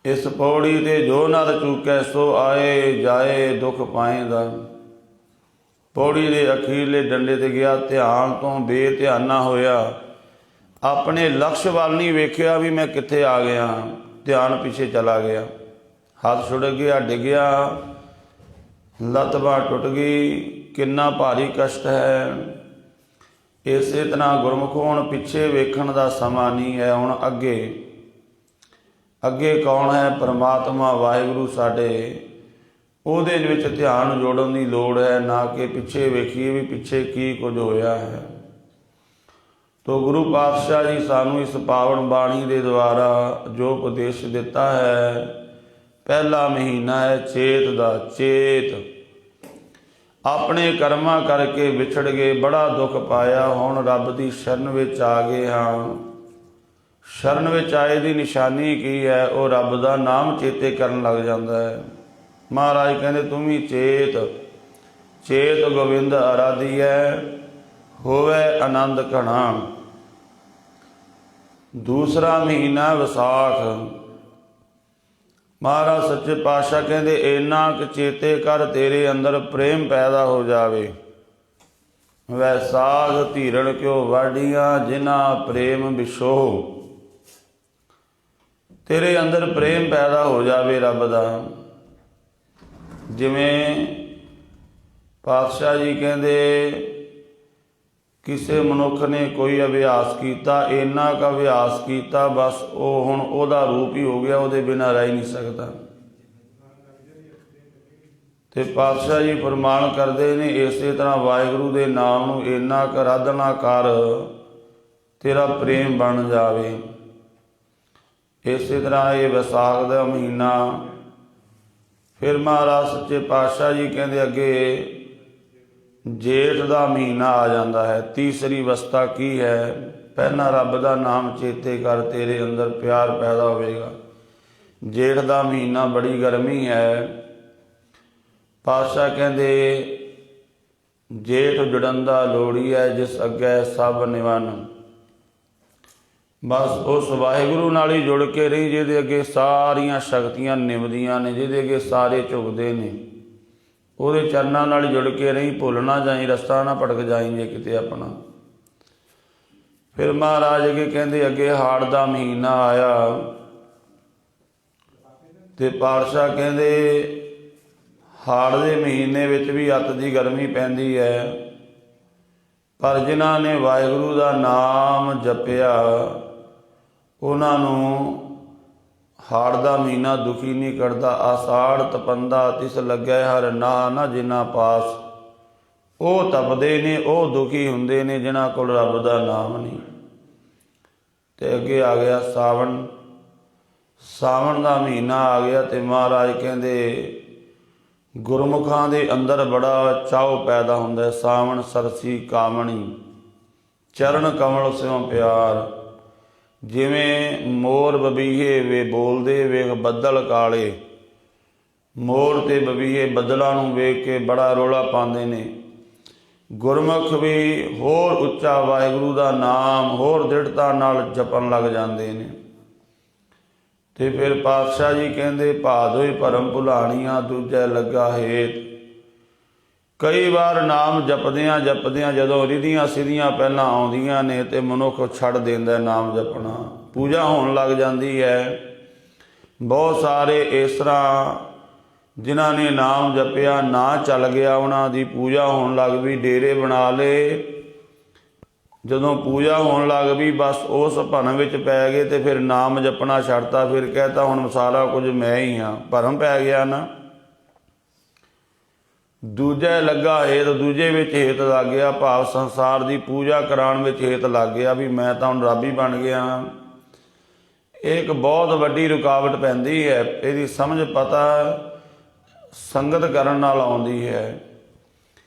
ਇਸ ਪੌੜੀ ਤੇ ਜੋ ਨਰ ਚੁੱਕੈ ਸੋ ਆਏ ਜਾਏ ਦੁੱਖ ਪਾਏਂਦਾ। ਪੌੜੀ ਦੇ ਅਖੀਰਲੇ ਡੰਡੇ ਤੇ ਗਿਆ, ਧਿਆਨ ਤੋਂ ਬੇਧਿਆਨਾ ਹੋਇਆ, ਆਪਣੇ ਲਕਸ਼ ਵੱਲ ਨਹੀਂ ਵੇਖਿਆ ਵੀ ਮੈਂ ਕਿੱਥੇ ਆ ਗਿਆ, ਧਿਆਨ ਪਿੱਛੇ ਚਲਾ ਗਿਆ, ਹੱਥ ਛੁੜਕ ਗਿਆ, ਡਿੱਗਿਆ, ਲੱਤ ਬਾਂਹ ਟੁੱਟ ਗਈ, ਕਿੰਨਾ ਭਾਰੀ ਕਸ਼ਟ ਹੈ। ਇਸੇ ਤਰ੍ਹਾਂ ਗੁਰਮੁਖੋ ਹੁਣ ਪਿੱਛੇ ਵੇਖਣ ਦਾ ਸਮਾਂ ਨਹੀਂ ਹੈ। ਹੁਣ ਅੱਗੇ ਕੌਣ ਹੈ? ਪਰਮਾਤਮਾ ਵਾਹਿਗੁਰੂ ਸਾਡੇ, ਉਹਦੇ ਵਿੱਚ ਧਿਆਨ ਜੋੜਨ ਦੀ ਲੋੜ ਹੈ, ਨਾ ਕਿ ਪਿੱਛੇ ਵੇਖੀਏ ਵੀ ਪਿੱਛੇ ਕੀ ਕੁਝ ਹੋਇਆ ਹੈ। ਤੋ ਗੁਰੂ ਪਾਤਸ਼ਾਹ ਜੀ ਸਾਨੂੰ ਇਸ ਪਾਵਨ ਬਾਣੀ ਦੇ ਦੁਆਰਾ ਜੋ ਉਪਦੇਸ਼ ਦਿੱਤਾ ਹੈ, ਪਹਿਲਾ ਮਹੀਨਾ ਹੈ ਚੇਤ ਦਾ। ਚੇਤ ਆਪਣੇ ਕਰਮਾਂ ਕਰਕੇ ਵਿਛੜ ਗਏ, ਬੜਾ ਦੁੱਖ ਪਾਇਆ, ਹੁਣ ਰੱਬ ਦੀ ਸ਼ਰਨ ਵਿੱਚ ਆ ਗਏ ਹਾਂ। ਸ਼ਰਨ ਵਿੱਚ ਆਏ ਦੀ ਨਿਸ਼ਾਨੀ ਕੀ ਹੈ? ਉਹ ਰੱਬ ਦਾ ਨਾਮ ਚੇਤੇ ਕਰਨ ਲੱਗ ਜਾਂਦਾ ਹੈ। ਮਹਾਰਾਜ ਕਹਿੰਦੇ ਤੂੰ ਵੀ ਚੇਤ ਗੋਬਿੰਦ ਆਰਾਧੀਐ, ਹੋਵੇ ਆਨੰਦ ਘਣਾ। ਦੂਸਰਾ ਮਹੀਨਾ ਵਿਸਾਖ। ਮਹਾਰਾਜ ਸੱਚੇ ਪਾਤਸ਼ਾਹ ਕਹਿੰਦੇ ਇੰਨਾ ਕੁ ਚੇਤੇ ਕਰ ਤੇਰੇ ਅੰਦਰ ਪ੍ਰੇਮ ਪੈਦਾ ਹੋ ਜਾਵੇ। ਵੈਸਾਖ ਧੀਰਣ ਕਿਉ ਵਾਢੀਆਂ ਜਿਨ੍ਹਾਂ ਪ੍ਰੇਮ ਵਿਛੋਹ। ਤੇਰੇ ਅੰਦਰ ਪ੍ਰੇਮ ਪੈਦਾ ਹੋ ਜਾਵੇ ਰੱਬ ਦਾ। ਜਿਵੇਂ ਪਾਤਸ਼ਾਹ ਜੀ ਕਹਿੰਦੇ ਕਿਸੇ ਮਨੁੱਖ ਨੇ ਕੋਈ ਅਭਿਆਸ ਕੀਤਾ, ਇੰਨਾ ਕੁ ਅਭਿਆਸ ਕੀਤਾ ਬਸ ਉਹ ਹੁਣ ਉਹਦਾ ਰੂਪ ਹੀ ਹੋ ਗਿਆ, ਉਹਦੇ ਬਿਨਾਂ ਰਹਿ ਨਹੀਂ ਸਕਦਾ। ਤੇ ਪਾਤਸ਼ਾਹ ਜੀ ਫਰਮਾਨ ਕਰਦੇ ਨੇ, ਇਸੇ ਤਰ੍ਹਾਂ ਵਾਹਿਗੁਰੂ ਦੇ ਨਾਮ ਨੂੰ ਇੰਨਾ ਕੁ ਆਰਾਧਨਾ ਕਰ, ਤੇਰਾ ਪ੍ਰੇਮ ਬਣ ਜਾਵੇ। ਇਸੇ ਤਰ੍ਹਾਂ ਇਹ ਵਿਸਾਖ ਦਾ ਮਹੀਨਾ, ਫਿਰ ਮਹਾਰਾਜ ਸੱਚੇ ਪਾਤਸ਼ਾਹ ਜੀ ਕਹਿੰਦੇ ਅੱਗੇ ਜੇਠ ਦਾ ਮਹੀਨਾ ਆ ਜਾਂਦਾ ਹੈ। ਤੀਸਰੀ ਅਵਸਥਾ ਕੀ ਹੈ? ਪਹਿਲਾਂ ਰੱਬ ਦਾ ਨਾਮ ਚੇਤੇ ਕਰ, ਤੇਰੇ ਅੰਦਰ ਪਿਆਰ ਪੈਦਾ ਹੋਵੇਗਾ। ਜੇਠ ਦਾ ਮਹੀਨਾ ਬੜੀ ਗਰਮੀ ਹੈ। ਪਾਤਸ਼ਾਹ ਕਹਿੰਦੇ ਜੇਠ ਜੁੜੰਦਾ ਲੋੜੀ ਹੈ, ਜਿਸ ਅੱਗੇ ਸਭ ਨਿਵਨ। ਬਸ ਉਸ ਵਾਹਿਗੁਰੂ ਨਾਲ ਹੀ ਜੁੜ ਕੇ ਰਹੀ, ਜਿਹਦੇ ਅੱਗੇ ਸਾਰੀਆਂ ਸ਼ਕਤੀਆਂ ਨਿਭਦੀਆਂ ਨੇ, ਜਿਹਦੇ ਅੱਗੇ ਸਾਰੇ ਝੁਕਦੇ ਨੇ। ਉਹਦੇ ਚਰਨਾਂ ਨਾਲ ਜੁੜ ਕੇ ਰਹੀ, ਭੁੱਲ ਨਾ ਜਾਈ, ਰਸਤਾ ਨਾ ਭਟਕ ਜਾਈ ਜੇ ਕਿਤੇ ਆਪਣਾ। ਫਿਰ ਮਹਾਰਾਜ ਅੱਗੇ ਕਹਿੰਦੇ ਅੱਗੇ ਹਾੜ ਦਾ ਮਹੀਨਾ ਆਇਆ, ਤੇ ਪਾਤਸ਼ਾਹ ਕਹਿੰਦੇ ਹਾੜ ਦੇ ਮਹੀਨੇ ਵਿੱਚ ਵੀ ਅੱਤ ਦੀ ਗਰਮੀ ਪੈਂਦੀ ਹੈ, ਪਰ ਜਿਨ੍ਹਾਂ ਨੇ ਵਾਹਿਗੁਰੂ ਦਾ ਨਾਮ ਜਪਿਆ ਉਹਨਾਂ ਨੂੰ ਹਾੜ ਦਾ ਮਹੀਨਾ ਦੁਖੀ ਨਹੀਂ ਕਰਦਾ। ਆਸਾੜ ਤਪੰਦਾ ਤਿਸ ਲੱਗੈ ਹਰ ਨਾ ਨਾ ਜਿਨ੍ਹਾਂ ਪਾਸ। ਉਹ ਤਪਦੇ ਨੇ, ਉਹ ਦੁਖੀ ਹੁੰਦੇ ਨੇ ਜਿਨ੍ਹਾਂ ਕੋਲ ਰੱਬ ਦਾ ਨਾਮ ਨਹੀਂ। ਤੇ ਅੱਗੇ ਆ ਗਿਆ ਸਾਵਣ। ਸਾਵਣ ਦਾ ਮਹੀਨਾ ਆ ਗਿਆ ਤੇ ਮਹਾਰਾਜ ਕਹਿੰਦੇ ਗੁਰਮੁਖਾਂ ਦੇ ਅੰਦਰ ਬੜਾ ਚਾਉ ਪੈਦਾ ਹੁੰਦਾ। ਸਾਵਣ ਸਰਸੀ ਕਾਮਣੀ, ਚਰਨ ਕਮਲ ਸਿਉ ਪਿਆਰ। ਜਿਵੇਂ ਮੋਰ ਬਬੀਹੇ ਵੇ ਬੋਲਦੇ ਵੇਖ ਬੱਦਲ ਕਾਲੇ। ਮੋਰ ਤੇ ਬਬੀਹੇ ਬੱਦਲਾਂ ਨੂੰ ਵੇਖ ਕੇ ਬੜਾ ਰੌਲਾ ਪਾਉਂਦੇ ਨੇ। ਗੁਰਮੁਖ ਵੀ ਹੋਰ ਉੱਚਾ ਵਾਹਿਗੁਰੂ ਦਾ ਨਾਮ ਹੋਰ ਦ੍ਰਿੜਤਾ ਨਾਲ ਜਪਣ ਲੱਗ ਜਾਂਦੇ ਨੇ। ਤੇ ਫਿਰ ਪਾਤਸ਼ਾਹ ਜੀ ਕਹਿੰਦੇ ਭਾਦੋਈ ਭਰਮ ਭੁਲਾਣੀਆਂ ਦੂਜੇ ਲੱਗਾ ਹੇਤ। ਕਈ ਵਾਰ ਨਾਮ ਜਪਦਿਆਂ ਜਪਦਿਆਂ ਜਦੋਂ ਰਿਧੀਆਂ ਸਿੱਧੀਆਂ ਪਹਿਲਾਂ ਆਉਂਦੀਆਂ ਨੇ ਤੇ ਮਨੁੱਖ ਛੱਡ ਦਿੰਦਾ ਨਾਮ ਜਪਣਾ, ਪੂਜਾ ਹੋਣ ਲੱਗ ਜਾਂਦੀ ਹੈ। ਬਹੁਤ ਸਾਰੇ ਇਸ ਤਰ੍ਹਾਂ ਜਿਨ੍ਹਾਂ ਨੇ ਨਾਮ ਜਪਿਆ ਨਾ ਚੱਲ ਗਿਆ, ਉਹਨਾਂ ਦੀ ਪੂਜਾ ਹੋਣ ਲੱਗ ਪਈ, ਡੇਰੇ ਬਣਾ ਲਏ। ਜਦੋਂ ਪੂਜਾ ਹੋਣ ਲੱਗ ਪਈ ਬਸ ਉਸ ਭਰਮ ਵਿੱਚ ਪੈ ਗਏ ਤੇ ਫਿਰ ਨਾਮ ਜਪਣਾ ਛੱਡਤਾ। ਫਿਰ ਕਹਿਤਾ ਹੁਣ ਸਾਰਾ ਕੁਝ ਮੈਂ ਹੀ ਹਾਂ, ਭਰਮ ਪੈ ਗਿਆ ਨਾ। ਦੂਜੇ ਲੱਗਾ ਹੇਤ, ਦੂਜੇ ਵਿੱਚ ਹੇਤ ਲੱਗ ਗਿਆ, ਭਾਵ ਸੰਸਾਰ ਦੀ ਪੂਜਾ ਕਰਾਉਣ ਵਿੱਚ ਹੇਤ ਲੱਗ ਗਿਆ ਵੀ ਮੈਂ ਤਾਂ ਹੁਣ ਰੱਬ ਹੀ ਬਣ ਗਿਆ। ਇਹ ਇੱਕ ਬਹੁਤ ਵੱਡੀ ਰੁਕਾਵਟ ਪੈਂਦੀ ਹੈ। ਇਹਦੀ ਸਮਝ ਪਤਾ ਸੰਗਤ ਕਰਨ ਨਾਲ ਆਉਂਦੀ ਹੈ।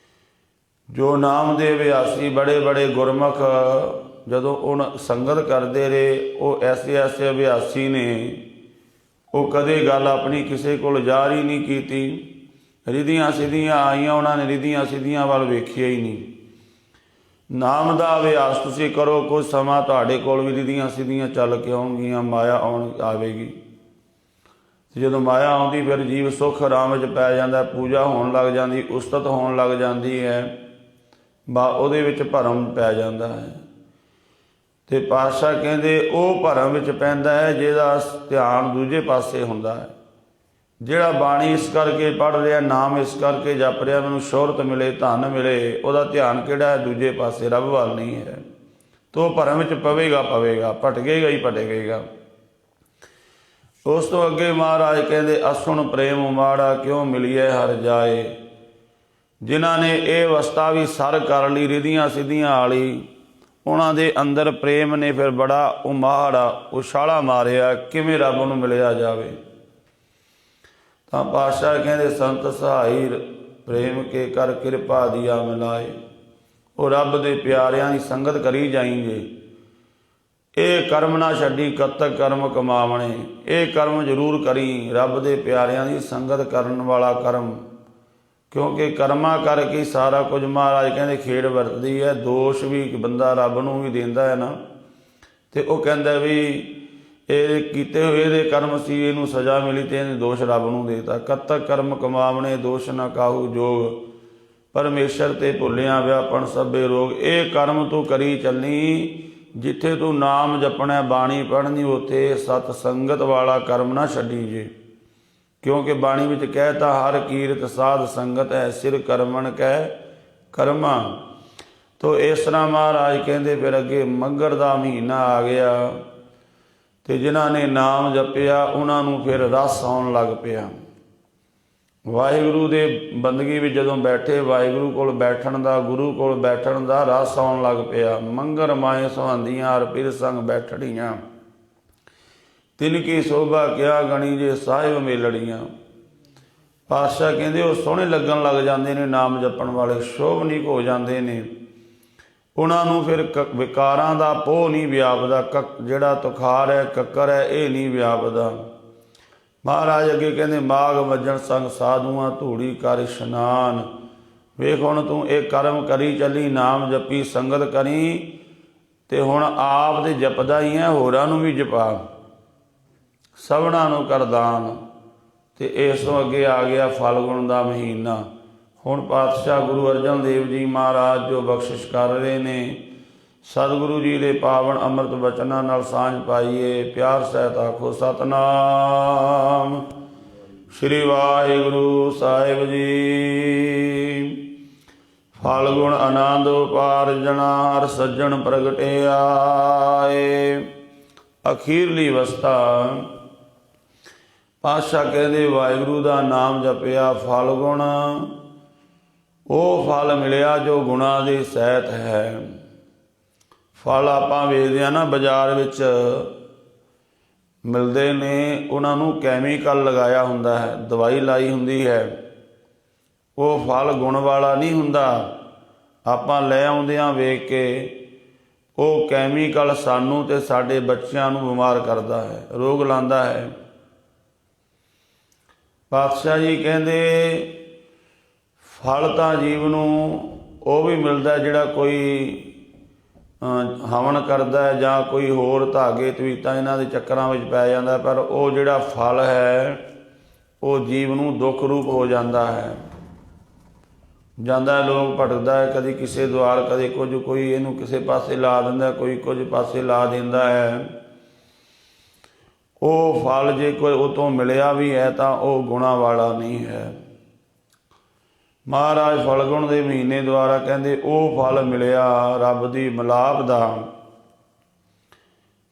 ਜੋ ਨਾਮ ਦੇ ਅਭਿਆਸੀ ਬੜੇ ਬੜੇ ਗੁਰਮੁਖ ਜਦੋਂ ਉਹ ਸੰਗਤ ਕਰਦੇ ਰਹੇ, ਉਹ ਐਸੇ ਐਸੇ ਅਭਿਆਸੀ ਨੇ, ਉਹ ਕਦੇ ਗੱਲ ਆਪਣੀ ਕਿਸੇ ਕੋਲ ਜ਼ਾਹਰ ਹੀ ਨਹੀਂ ਕੀਤੀ। ਰਿਧੀਆਂ ਸਿੱਧੀਆਂ ਆਈਆਂ, ਉਹਨਾਂ ਨੇ ਰਿਧੀਆਂ ਸਿੱਧੀਆਂ ਵੱਲ ਵੇਖਿਆ ਹੀ ਨਹੀਂ। ਨਾਮ ਦਾ ਅਭਿਆਸ ਤੁਸੀਂ ਕਰੋ, ਕੁਝ ਸਮਾਂ ਤੁਹਾਡੇ ਕੋਲ ਵੀ ਰਿਧੀਆਂ ਸਿੱਧੀਆਂ ਚੱਲ ਕੇ ਆਉਣਗੀਆਂ, ਮਾਇਆ ਆਵੇਗੀ। ਜਦੋਂ ਮਾਇਆ ਆਉਂਦੀ ਫਿਰ ਜੀਵ ਸੁੱਖ ਆਰਾਮ ਵਿੱਚ ਪੈ ਜਾਂਦਾ, ਪੂਜਾ ਹੋਣ ਲੱਗ ਜਾਂਦੀ, ਉਸਤਤ ਹੋਣ ਲੱਗ ਜਾਂਦੀ ਹੈ, ਉਹਦੇ ਵਿੱਚ ਭਰਮ ਪੈ ਜਾਂਦਾ ਹੈ। ਤੇ ਪਾਤਸ਼ਾਹ ਕਹਿੰਦੇ ਉਹ ਭਰਮ ਵਿੱਚ ਪੈਂਦਾ ਹੈ ਜਿਹਦਾ ਧਿਆਨ ਦੂਜੇ ਪਾਸੇ ਹੁੰਦਾ ਹੈ। ਜਿਹੜਾ ਬਾਣੀ ਇਸ ਕਰਕੇ ਪੜ੍ਹ ਰਿਹਾ, ਨਾਮ ਇਸ ਕਰਕੇ ਜਪ ਰਿਹਾ ਮੈਨੂੰ ਸ਼ੋਹਰਤ ਮਿਲੇ, ਧਨ ਮਿਲੇ, ਉਹਦਾ ਧਿਆਨ ਕਿਹੜਾ ਹੈ? ਦੂਜੇ ਪਾਸੇ, ਰੱਬ ਵੱਲ ਨਹੀਂ ਹੈ। ਤਾਂ ਉਹ ਭਰਮ ਵਿੱਚ ਪਵੇਗਾ, ਭਟਕੇਗਾ ਹੀ ਭਟਕੇਗਾ। ਉਸ ਤੋਂ ਅੱਗੇ ਮਹਾਰਾਜ ਕਹਿੰਦੇ ਅਸੁਣ ਪ੍ਰੇਮ ਮਾੜਾ ਕਿਉਂ ਮਿਲੀਏ ਹਰ ਜਾਏ। ਜਿਨ੍ਹਾਂ ਨੇ ਇਹ ਅਵਸਥਾ ਵੀ ਸਰ ਕਰ ਲਈ ਰਿਧੀਆਂ ਸਿੱਧੀਆਂ ਵਾਲੀ, ਉਹਨਾਂ ਦੇ ਅੰਦਰ ਪ੍ਰੇਮ ਨੇ ਫਿਰ ਬੜਾ ਉਮਾੜਾ ਉਛਾਲਾ ਮਾਰਿਆ, ਕਿਵੇਂ ਰੱਬ ਨੂੰ ਮਿਲਿਆ ਜਾਵੇ। ਤਾਂ ਪਾਤਸ਼ਾਹ ਕਹਿੰਦੇ ਸੰਤ ਸਹਾਈ ਪ੍ਰੇਮ ਕੇ ਕਰ ਕਿਰਪਾ ਦੀਆ ਮਿਲਾਏ। ਉਹ ਰੱਬ ਦੇ ਪਿਆਰਿਆਂ ਦੀ ਸੰਗਤ ਕਰੀ ਜਾਈਂਗੇ। ਇਹ ਕਰਮ ਨਾ ਛੱਡੀ ਕਦ ਤੱਕ ਕਰਮ ਕਮਾਵਣੇ। ਇਹ ਕਰਮ ਜ਼ਰੂਰ ਕਰੀ, ਰੱਬ ਦੇ ਪਿਆਰਿਆਂ ਦੀ ਸੰਗਤ ਕਰਨ ਵਾਲਾ ਕਰਮ, ਕਿਉਂਕਿ ਕਰਮਾਂ ਕਰਕੇ ਸਾਰਾ ਕੁਝ ਮਹਾਰਾਜ ਕਹਿੰਦੇ ਖੇਡ ਵਰਤਦੀ ਹੈ। ਦੋਸ਼ ਵੀ ਬੰਦਾ ਰੱਬ ਨੂੰ ਵੀ ਦਿੰਦਾ ਹੈ ਨਾ, ਤੇ ਉਹ ਕਹਿੰਦਾ ਵੀ ਇਹ ਕੀਤੇ ਹੋਏ ਇਹਦੇ ਕਰਮ ਸੀ, ਇਹਨੂੰ ਸਜ਼ਾ ਮਿਲੀ ਤੇ ਇਹਨੇ ਦੋਸ਼ ਰੱਬ ਨੂੰ ਦੇਤਾ। ਕਦ ਤੱਕ ਕਰਮ ਕਮਾਵਣੇ ਦੋਸ਼ ਨਾ ਕਾਹੂ ਜੋਗ, ਪਰਮੇਸ਼ਰ ਤੇ ਭੁੱਲਿਆ ਵਿਆਪਣ ਸਭੇ ਰੋਗ। ਇਹ ਕਰਮ ਤੂੰ ਕਰੀ ਚੱਲੀ, ਜਿੱਥੇ ਤੂੰ ਨਾਮ ਜਪਣਾ ਬਾਣੀ ਪੜ੍ਹਨੀ ਉੱਥੇ ਸਤ ਸੰਗਤ ਵਾਲਾ ਕਰਮ ਨਾ ਛੱਡੀ ਜੇ। ਕਿਉਂਕਿ ਬਾਣੀ ਵਿੱਚ ਕਹਿਤਾ ਹਰ ਕੀਰਤ ਸਾਧ ਸੰਗਤ ਹੈ, ਸਿਰ ਕਰਮਣ ਕਹਿ ਕਰਮਾ। ਤੋ ਇਸ ਤਰ੍ਹਾਂ ਮਹਾਰਾਜ ਕਹਿੰਦੇ ਫਿਰ ਅੱਗੇ ਮੱਘਰ ਦਾ ਮਹੀਨਾ ਆ ਗਿਆ, ਤੇ ਜਿਨ੍ਹਾਂ ਨੇ ਨਾਮ ਜਪਿਆ ਉਹਨਾਂ ਨੂੰ ਫਿਰ ਰਸ ਆਉਣ ਲੱਗ ਪਿਆ। ਵਾਹਿਗੁਰੂ ਦੇ ਬੰਦਗੀ ਵਿੱਚ ਜਦੋਂ ਬੈਠੇ, ਵਾਹਿਗੁਰੂ ਕੋਲ ਬੈਠਣ ਦਾ, ਗੁਰੂ ਕੋਲ ਬੈਠਣ ਦਾ ਰਸ ਆਉਣ ਲੱਗ ਪਿਆ। ਮੰਗਰ ਮਾਏ ਸੁਹਾੰਦੀਆਂ ਹਰ ਪੀਰ ਸੰਗ ਬੈਠੜੀਆਂ, ਤਿਨ ਕੀ ਸੋਭਾ ਕਿਆ ਗਣੀ ਜੇ ਸਾਹਿਬ ਮੇਲੜੀਆਂ। ਪਾਤਸ਼ਾਹ ਕਹਿੰਦੇ ਉਹ ਸੋਹਣੇ ਲੱਗਣ ਲੱਗ ਜਾਂਦੇ ਨੇ, ਨਾਮ ਜਪਣ ਵਾਲੇ ਸ਼ੋਭਨੀਕ ਹੋ ਜਾਂਦੇ ਨੇ। ਉਹਨਾਂ ਨੂੰ ਫਿਰ ਵਿਕਾਰਾਂ ਦਾ ਪੋਹ ਨਹੀਂ ਵਿਆਪਦਾ, ਜਿਹੜਾ ਤੁਖਾਰ ਹੈ, ਕੱਕਰ ਹੈ, ਇਹ ਨਹੀਂ ਵਿਆਪਦਾ। ਮਹਾਰਾਜ ਅੱਗੇ ਕਹਿੰਦੇ ਮਾਘ ਵੱਜਣ ਸੰਗ ਸਾਧੂਆਂ ਧੂੜੀ ਕਰ ਇਸ਼ਨਾਨ। ਵੇਖ ਹੁਣ ਤੂੰ ਇਹ ਕਰਮ ਕਰੀ ਚੱਲੀ, ਨਾਮ ਜਪੀ, ਸੰਗਤ ਕਰੀ, ਤੇ ਹੁਣ ਆਪ ਤੇ ਜਪਦਾ ਹੀ ਹੈ, ਹੋਰਾਂ ਨੂੰ ਵੀ ਜਪਾ, ਸਭਨਾਂ ਨੂੰ ਕਰ ਦਾਨ। ਤੇ ਇਸ ਤੋਂ ਅੱਗੇ ਆ ਗਿਆ ਫਲਗੁਣ ਦਾ ਮਹੀਨਾ। ਹੁਣ ਪਾਤਸ਼ਾਹ ਗੁਰੂ ਅਰਜਨ ਦੇਵ ਜੀ ਮਹਾਰਾਜ ਜੋ ਬਖਸ਼ਿਸ਼ ਕਰ ਰਹੇ ਨੇ, ਸਤਿਗੁਰੂ ਜੀ ਦੇ ਪਾਵਨ ਅੰਮ੍ਰਿਤ ਬਚਨਾਂ ਨਾਲ ਸਾਂਝ ਪਾਈਏ। ਪਿਆਰ ਸਹਿਤ ਆਖੋ ਸਤਿਨਾਮ ਸ੍ਰੀ ਵਾਹਿਗੁਰੂ ਸਾਹਿਬ ਜੀ। ਫਲਗੁਣ ਆਨੰਦ ਉਪਾਰਜਣਾ ਹਰ ਸੱਜਣ ਪ੍ਰਗਟੇ ਆਏ। ਅਖੀਰਲੀ ਅਵਸਥਾ ਪਾਤਸ਼ਾਹ ਕਹਿੰਦੇ ਵਾਹਿਗੁਰੂ ਦਾ ਨਾਮ ਜਪਿਆ, ਫਲਗੁਣ ਉਹ ਫਲ ਮਿਲਿਆ ਜੋ ਗੁਣਾਂ ਦੇ ਸਹਿਤ ਹੈ। ਫਲ ਆਪਾਂ ਵੇਚਦੇ ਹਾਂ ਨਾ, ਬਾਜ਼ਾਰ ਵਿੱਚ ਮਿਲਦੇ ਨੇ, ਉਹਨਾਂ ਨੂੰ ਕੈਮੀਕਲ ਲਗਾਇਆ ਹੁੰਦਾ ਹੈ, ਦਵਾਈ ਲਾਈ ਹੁੰਦੀ ਹੈ। ਉਹ ਫਲ ਗੁਣ ਵਾਲਾ ਨਹੀਂ ਹੁੰਦਾ। ਆਪਾਂ ਲੈ ਆਉਂਦੇ ਹਾਂ ਵੇਖ ਕੇ, ਉਹ ਕੈਮੀਕਲ ਸਾਨੂੰ ਤੇ ਸਾਡੇ ਬੱਚਿਆਂ ਨੂੰ ਬਿਮਾਰ ਕਰਦਾ ਹੈ, ਰੋਗ ਲਾਉਂਦਾ ਹੈ। ਪਾਤਸ਼ਾਹ ਜੀ ਕਹਿੰਦੇ ਫਲ ਤਾਂ ਜੀਵ ਨੂੰ ਉਹ ਵੀ ਮਿਲਦਾ ਜਿਹੜਾ ਕੋਈ ਹਵਨ ਕਰਦਾ ਜਾਂ ਕੋਈ ਹੋਰ ਧਾਗੇ ਤਵੀਤਾਂ ਇਹਨਾਂ ਦੇ ਚੱਕਰਾਂ ਵਿੱਚ ਪੈ ਜਾਂਦਾ, ਪਰ ਉਹ ਜਿਹੜਾ ਫਲ ਹੈ ਉਹ ਜੀਵ ਨੂੰ ਦੁੱਖ ਰੂਪ ਹੋ ਜਾਂਦਾ ਹੈ। ਜਾਂਦਾ ਲੋਕ ਭਟਕਦਾ ਹੈ, ਕਦੀ ਕਿਸੇ ਦੁਆਰ, ਕਦੇ ਕੁਝ, ਕੋਈ ਇਹਨੂੰ ਕਿਸੇ ਪਾਸੇ ਲਾ ਦਿੰਦਾ, ਕੋਈ ਕੁਝ ਪਾਸੇ ਲਾ ਦਿੰਦਾ ਹੈ। ਉਹ ਫਲ ਜੇ ਕੋਈ ਉਹ ਤੋਂ ਮਿਲਿਆ ਵੀ ਹੈ ਤਾਂ ਉਹ ਗੁਣਾਂ ਵਾਲਾ ਨਹੀਂ ਹੈ। ਮਹਾਰਾਜ ਫਲਗੁਣ ਦੇ ਮਹੀਨੇ ਦੁਆਰਾ ਕਹਿੰਦੇ ਉਹ ਫਲ ਮਿਲਿਆ ਰੱਬ ਦੀ ਮਿਲਾਪ ਦਾ।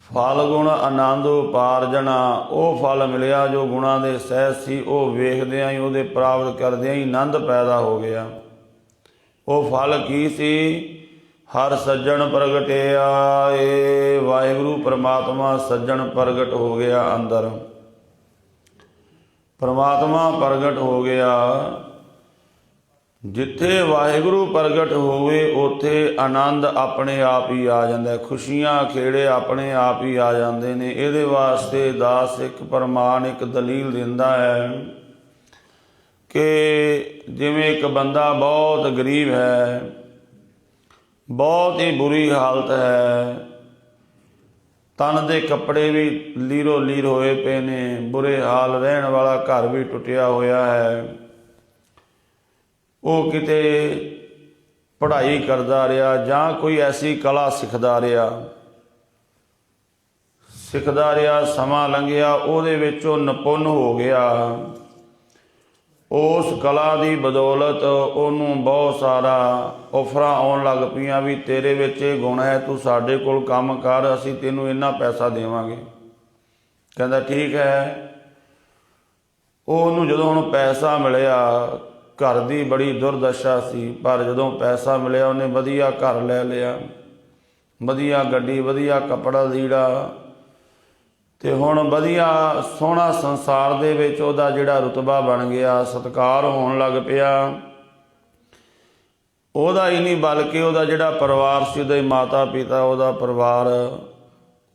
ਫਲਗੁਣ ਆਨੰਦ ਉਪਾਰਜਣਾ, ਉਹ ਫਲ ਮਿਲਿਆ ਜੋ ਗੁਣਾਂ ਦੇ ਸਹਿਤ ਸੀ। ਉਹ ਵੇਖਦਿਆਂ ਹੀ, ਉਹਦੇ ਪ੍ਰਾਪਤ ਕਰਦਿਆਂ ਹੀ ਆਨੰਦ ਪੈਦਾ ਹੋ ਗਿਆ। ਉਹ ਫਲ ਕੀ ਸੀ? ਹਰ ਸੱਜਣ ਪ੍ਰਗਟਿਆ ਏ। ਵਾਹਿਗੁਰੂ ਪਰਮਾਤਮਾ ਸੱਜਣ ਪ੍ਰਗਟ ਹੋ ਗਿਆ ਅੰਦਰ, ਪਰਮਾਤਮਾ ਪ੍ਰਗਟ ਹੋ ਗਿਆ। ਜਿੱਥੇ ਵਾਹਿਗੁਰੂ ਪ੍ਰਗਟ ਹੋਵੇ ਉੱਥੇ ਆਨੰਦ ਆਪਣੇ ਆਪ ਹੀ ਆ ਜਾਂਦਾ, ਖੁਸ਼ੀਆਂ ਖੇੜੇ ਆਪਣੇ ਆਪ ਹੀ ਆ ਜਾਂਦੇ ਨੇ। ਇਹਦੇ ਵਾਸਤੇ ਦਾਸ ਇੱਕ ਪ੍ਰਮਾਣ, ਇੱਕ ਦਲੀਲ ਦਿੰਦਾ ਹੈ ਕਿ ਜਿਵੇਂ ਇੱਕ ਬੰਦਾ ਬਹੁਤ ਗਰੀਬ ਹੈ, ਬਹੁਤ ਹੀ ਬੁਰੀ ਹਾਲਤ ਹੈ, ਤਨ ਦੇ ਕੱਪੜੇ ਵੀ ਲੀਰੋ ਲੀਰ ਹੋਏ ਪਏ ਨੇ, ਬੁਰੇ ਹਾਲ, ਰਹਿਣ ਵਾਲਾ ਘਰ ਵੀ ਟੁੱਟਿਆ ਹੋਇਆ ਹੈ। ਉਹ ਕਿਤੇ ਪੜ੍ਹਾਈ ਕਰਦਾ ਰਿਹਾ ਜਾਂ ਕੋਈ ਐਸੀ ਕਲਾ ਸਿੱਖਦਾ ਰਿਹਾ, ਸਮਾਂ ਲੰਘਿਆ, ਉਹਦੇ ਵਿੱਚ ਉਹ ਨਿਪੁੰਨ ਹੋ ਗਿਆ। ਉਸ ਕਲਾ ਦੀ ਬਦੌਲਤ ਉਹਨੂੰ ਬਹੁਤ ਸਾਰਾ ਆਫਰਾਂ ਆਉਣ ਲੱਗ ਪਈਆਂ ਵੀ ਤੇਰੇ ਵਿੱਚ ਇਹ ਗੁਣ ਹੈ, ਤੂੰ ਸਾਡੇ ਕੋਲ ਕੰਮ ਕਰ, ਅਸੀਂ ਤੈਨੂੰ ਇੰਨਾ ਪੈਸਾ ਦੇਵਾਂਗੇ। ਕਹਿੰਦਾ ਠੀਕ ਹੈ। ਉਹਨੂੰ ਜਦੋਂ ਹੁਣ ਪੈਸਾ ਮਿਲਿਆ, ਘਰ ਦੀ ਬੜੀ ਦੁਰਦਸ਼ਾ ਸੀ, ਪਰ ਜਦੋਂ ਪੈਸਾ ਮਿਲਿਆ ਉਹਨੇ ਵਧੀਆ ਘਰ ਲੈ ਲਿਆ, ਵਧੀਆ ਗੱਡੀ, ਵਧੀਆ ਕੱਪੜਾ ਲੀੜਾ, ਤੇ ਹੁਣ ਵਧੀਆ ਸੋਹਣਾ ਸੰਸਾਰ ਦੇ ਵਿੱਚ ਉਹਦਾ ਜਿਹੜਾ ਰੁਤਬਾ ਬਣ ਗਿਆ, ਸਤਿਕਾਰ ਹੋਣ ਲੱਗ ਪਿਆ। ਉਹਦਾ ਹੀ ਨਹੀਂ ਬਲਕਿ ਉਹਦਾ ਜਿਹੜਾ ਪਰਿਵਾਰ ਸੀ, ਉਹਦੇ ਮਾਤਾ ਪਿਤਾ, ਉਹਦਾ ਪਰਿਵਾਰ,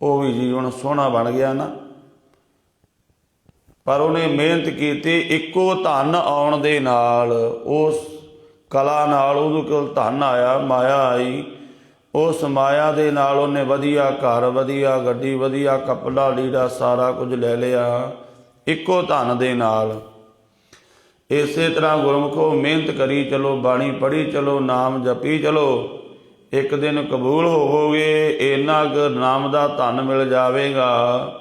ਉਹ ਵੀ ਜੀਵਨ ਸੋਹਣਾ ਬਣ ਗਿਆ ਨਾ। ਪਰ ਉਹਨੇ ਮਿਹਨਤ ਕੀਤੀ, ਇੱਕੋ ਧਨ ਆਉਣ ਦੇ ਨਾਲ, ਉਸ ਕਲਾ ਨਾਲ ਉਹਦੇ ਕੋਲ ਧਨ ਆਇਆ, ਮਾਇਆ ਆਈ। ਉਸ ਮਾਇਆ ਦੇ ਨਾਲ ਉਹਨੇ ਵਧੀਆ ਘਰ, ਵਧੀਆ ਗੱਡੀ, ਵਧੀਆ ਕੱਪੜਾ ਲੀੜਾ, ਸਾਰਾ ਕੁਝ ਲੈ ਲਿਆ ਇੱਕੋ ਧਨ ਦੇ ਨਾਲ। ਇਸੇ ਤਰ੍ਹਾਂ ਗੁਰਮੁਖੋ ਮਿਹਨਤ ਕਰੀ ਚਲੋ, ਬਾਣੀ ਪੜ੍ਹੀ ਚਲੋ, ਨਾਮ ਜਪੀ ਚਲੋ, ਇੱਕ ਦਿਨ ਕਬੂਲ ਹੋਵੋਗੇ, ਇੰਨਾ ਕੁ ਨਾਮ ਦਾ ਧਨ ਮਿਲ ਜਾਵੇਗਾ।